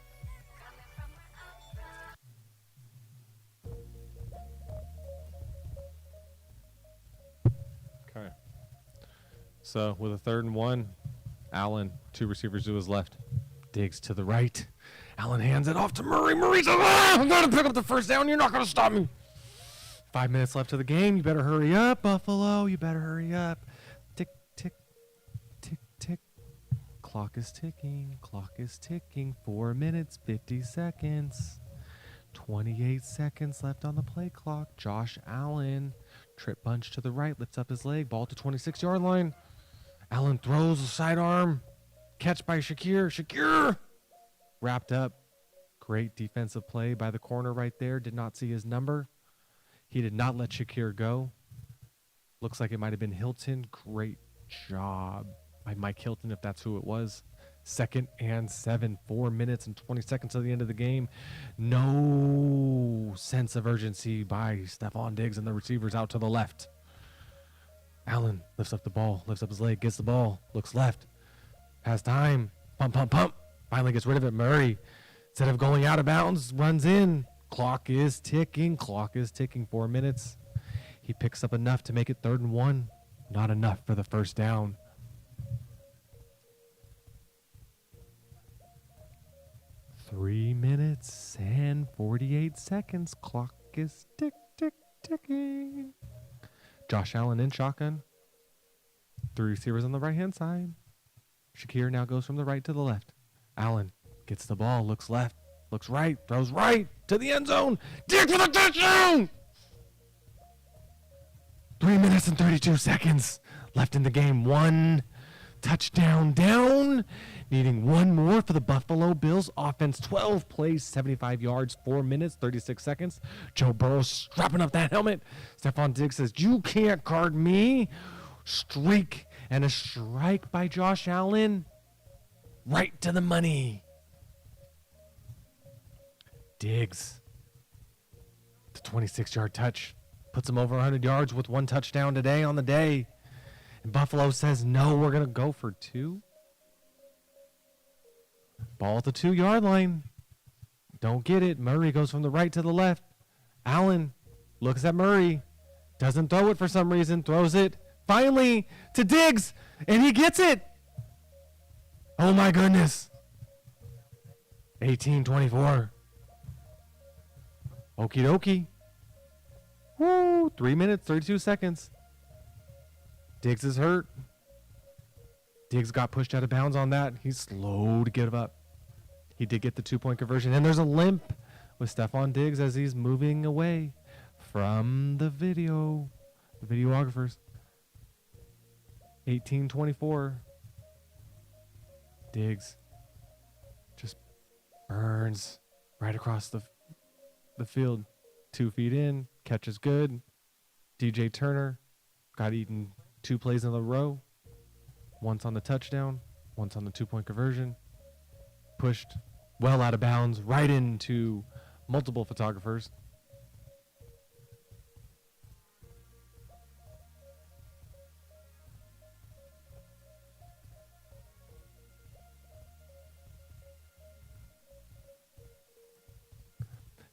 Okay. So with a 3rd and 1, Allen, 2 receivers to his left. Diggs to the right. Allen hands it off to Murray. Murray says, I'm going to pick up the first down. You're not going to stop me. 5 minutes left of the game. You better hurry up, Buffalo. You better hurry up. Tick, tick, tick, tick. Clock is ticking. Clock is ticking. 4 minutes, 50 seconds. 28 seconds left on the play clock. Josh Allen, trip punch to the right, lifts up his leg. Ball to 26-yard line. Allen throws a sidearm. Catch by Shakir. Shakir! Wrapped up. Great defensive play by the corner right there. Did not see his number. He did not let Shakir go. Looks like it might have been Hilton. Great job by Mike Hilton, if that's who it was. 2nd and 7. 4 minutes and 20 seconds to the end of the game. No sense of urgency by Stephon Diggs and the receivers out to the left. Allen lifts up the ball, lifts up his leg, gets the ball, looks left. Has time. Pump, pump, pump. Finally gets rid of it. Murray, instead of going out of bounds, runs in. Clock is ticking. Clock is ticking. 4 minutes. He picks up enough to make it 3rd and 1. Not enough for the first down. Three minutes and 48 seconds. Clock is tick, tick, ticking. Josh Allen in shotgun. 3 receivers on the right-hand side. Shakir now goes from the right to the left. Allen gets the ball, looks left, looks right, throws right to the end zone. Dig for the touchdown! 3 minutes and 32 seconds left in the game. 1 touchdown down. Needing 1 more for the Buffalo Bills offense. 12 plays, 75 yards, 4 minutes, 36 seconds. Joe Burrow strapping up that helmet. Stephon Diggs says, you can't guard me. Streak and a strike by Josh Allen. Right to the money. Diggs. The 26-yard touch. Puts him over 100 yards with 1 touchdown today on the day. And Buffalo says, no, we're going to go for 2. Ball at the 2-yard line. Don't get it. Murray goes from the right to the left. Allen looks at Murray. Doesn't throw it for some reason. Throws it finally to Diggs. And he gets it. Oh my goodness. 18-24. Okie dokie. Woo. 3 minutes, 32 seconds. Diggs is hurt. Diggs got pushed out of bounds on that. He's slow to get up. He did get the 2-point conversion. And there's a limp with Stephon Diggs as he's moving away from the videographers. 18-24. Diggs just burns right across the field. 2 feet in. Catch is good. DJ Turner got eaten 2 plays in a row. Once on the touchdown. Once on the 2-point conversion. Pushed well out of bounds right into multiple photographers.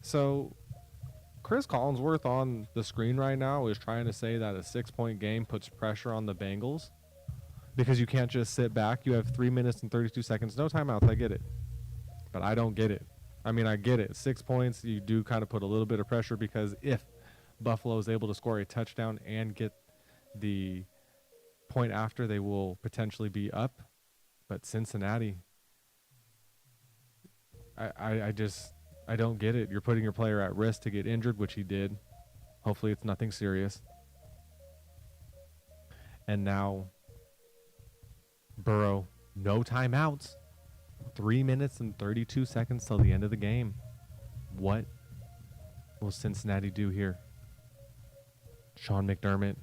So Chris Collinsworth on the screen right now is trying to say that a 6-point game puts pressure on the Bengals because you can't just sit back. You have 3 minutes and 32 seconds. No timeouts. I get it. But I don't get it. I mean, I get it. 6 points, you do kind of put a little bit of pressure because if Buffalo is able to score a touchdown and get the point after, they will potentially be up. But Cincinnati, I don't get it. You're putting your player at risk to get injured, which he did. Hopefully it's nothing serious. And now Burrow, no timeouts. 3 minutes and 32 seconds till the end of the game. What will Cincinnati do here? Sean McDermott,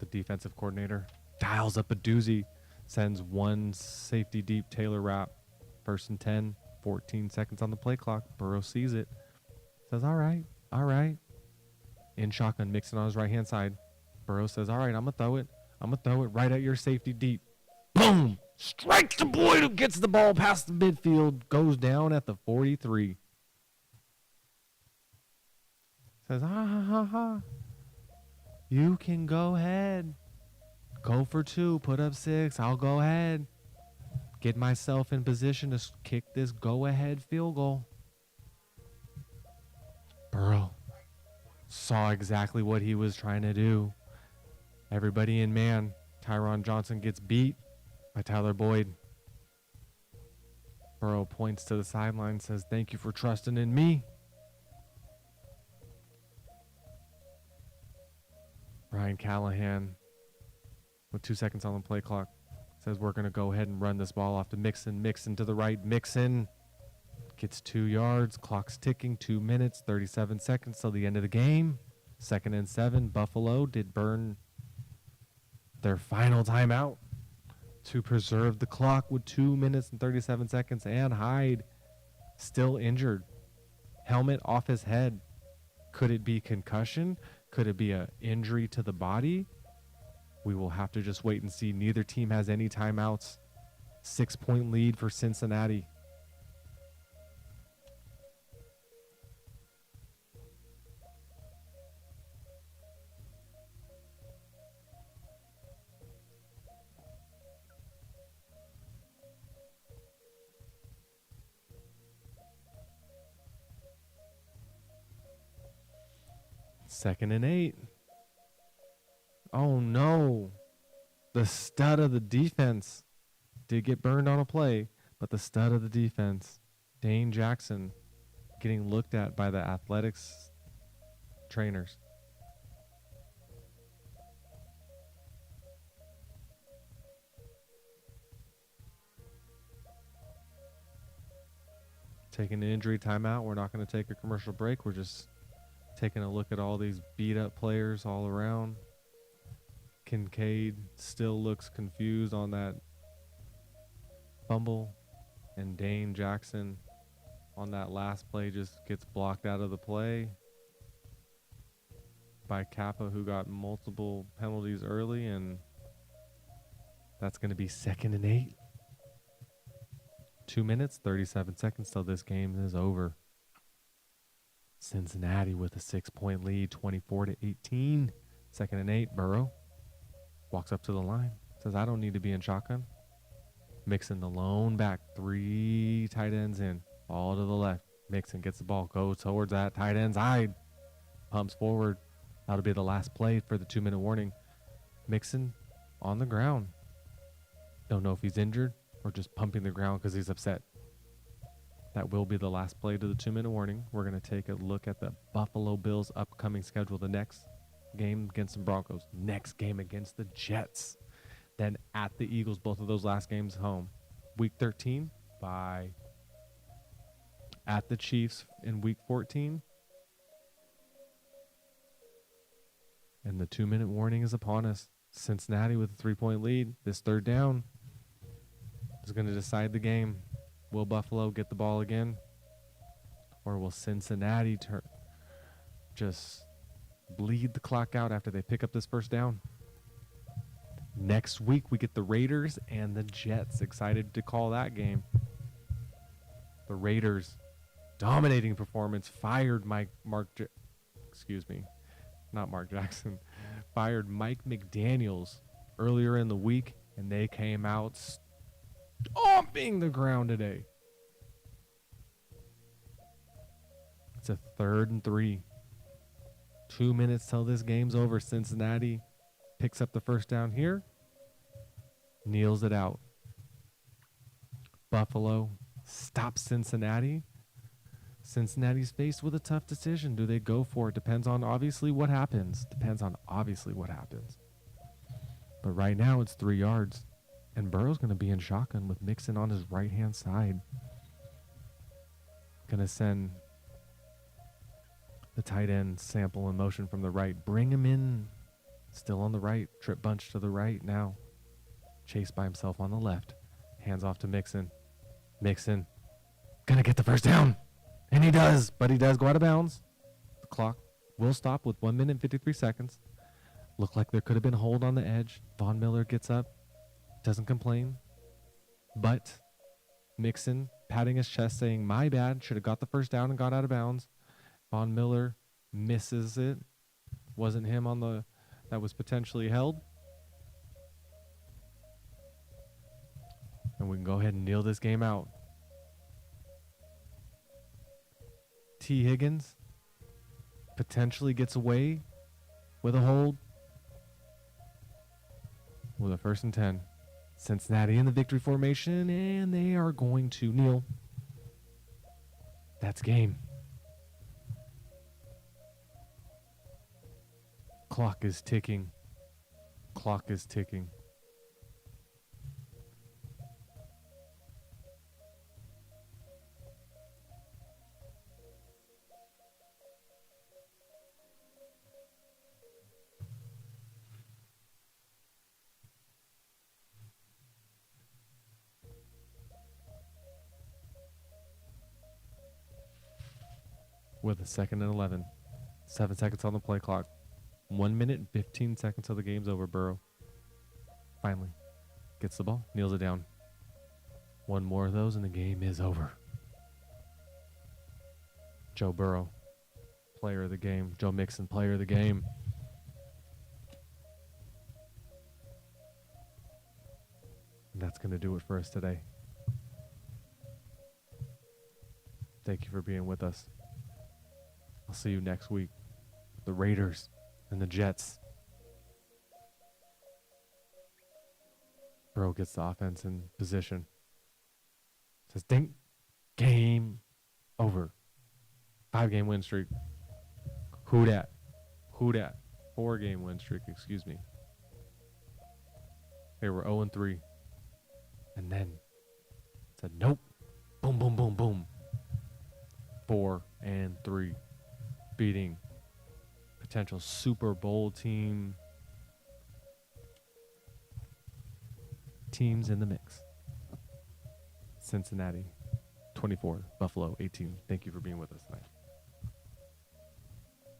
the defensive coordinator, dials up a doozy, sends one safety deep Taylor wrap. 1st and 10, 14 seconds on the play clock. Burrow sees it. Says, all right. In shotgun, Mixon on his right-hand side. Burrow says, all right, I'm going to throw it right at your safety deep. Boom! Strikes the boy who gets the ball past the midfield. Goes down at the 43. Says, you can go ahead. Go for 2. Put up 6. I'll go ahead. Get myself in position to kick this go-ahead field goal. Burrow saw exactly what he was trying to do. Everybody in man. Tyron Johnson gets beat by Tyler Boyd. Burrow points to the sideline, says, thank you for trusting in me. Ryan Callahan, with 2 seconds on the play clock, says we're going to go ahead and run this ball off to Mixon. Mixon to the right. Mixon gets 2 yards. Clock's ticking. 2 minutes, 37 seconds till the end of the game. 2nd and 7. Buffalo did burn their final timeout to preserve the clock with 2 minutes and 37 seconds. And Hyde still injured. Helmet off his head. Could it be concussion? Could it be an injury to the body? We will have to just wait and see. Neither team has any timeouts. 6-point lead for Cincinnati. Second and 8. Oh no. The stud of the defense did get burned on a play, but the stud of the defense, Dane Jackson, getting looked at by the athletics trainers. Taking an injury timeout. We're not going to take a commercial break. We're just taking a look at all these beat up players all around. Kincaid still looks confused on that fumble, and Dane Jackson on that last play just gets blocked out of the play by Kappa, who got multiple penalties early, and that's going to be 2nd and 8. 2 minutes, 37 seconds till this game is over. Cincinnati with a 6-point lead, 24-18. 2nd and 8. Burrow walks up to the line. Says, I don't need to be in shotgun. Mixon the lone back. 3 tight ends in. All to the left. Mixon gets the ball. Goes towards that tight end side. Pumps forward. That'll be the last play for the 2-minute warning. Mixon on the ground. Don't know if he's injured or just pumping the ground because he's upset. That will be the last play to the 2-minute warning. We're going to take a look at the Buffalo Bills' upcoming schedule. The next game against the Broncos. Next game against the Jets. Then at the Eagles, both of those last games home. Week 13 by at the Chiefs in week 14. And the 2-minute warning is upon us. Cincinnati with a 3-point lead. This 3rd down is going to decide the game. Will Buffalo get the ball again? Or will Cincinnati just bleed the clock out after they pick up this 1st down? Next week, we get the Raiders and the Jets. Excited to call that game. The Raiders, dominating performance, fired Mike McDaniels earlier in the week, and they came out stomping the ground today. It's a 3rd and 3. 2 minutes till this game's over. Cincinnati picks up the 1st down here, kneels it out. Buffalo stops Cincinnati. Cincinnati's faced with a tough decision. Do they go for it? Depends on obviously what happens. But right now it's 3 yards. And Burrow's going to be in shotgun with Mixon on his right-hand side. Going to send the tight end sample in motion from the right. Bring him in. Still on the right. Trip bunch to the right now. Chase by himself on the left. Hands off to Mixon. Mixon going to get the 1st down. And he does. But he does go out of bounds. The clock will stop with 1 minute and 53 seconds. Looked like there could have been a hold on the edge. Von Miller gets up. Doesn't complain. But Mixon patting his chest saying, my bad. Should have got the 1st down and got out of bounds. Von Miller misses it. Wasn't him on the that was potentially held. And we can go ahead and kneel this game out. T. Higgins potentially gets away with a hold. With a 1st and 10. Cincinnati in the victory formation, and they are going to kneel. That's game. Clock is ticking. With a 2nd and 11. 7 seconds on the play clock. 1 minute and 15 seconds till the game's over. Burrow finally gets the ball, kneels it down. One more of those and the game is over. Joe Burrow, player of the game. Joe Mixon, player of the game. And that's going to do it for us today. Thank you for being with us. I'll see you next week. The Raiders and the Jets. Burrow gets the offense in position. Says, dink. Game over. 5-game win streak. Who dat? 4-game win streak, excuse me. They were 0-3. And then said, nope. Boom, boom, boom, boom. 4-3. Beating potential Super Bowl teams in the mix. Cincinnati 24, Buffalo 18. Thank you for being with us tonight.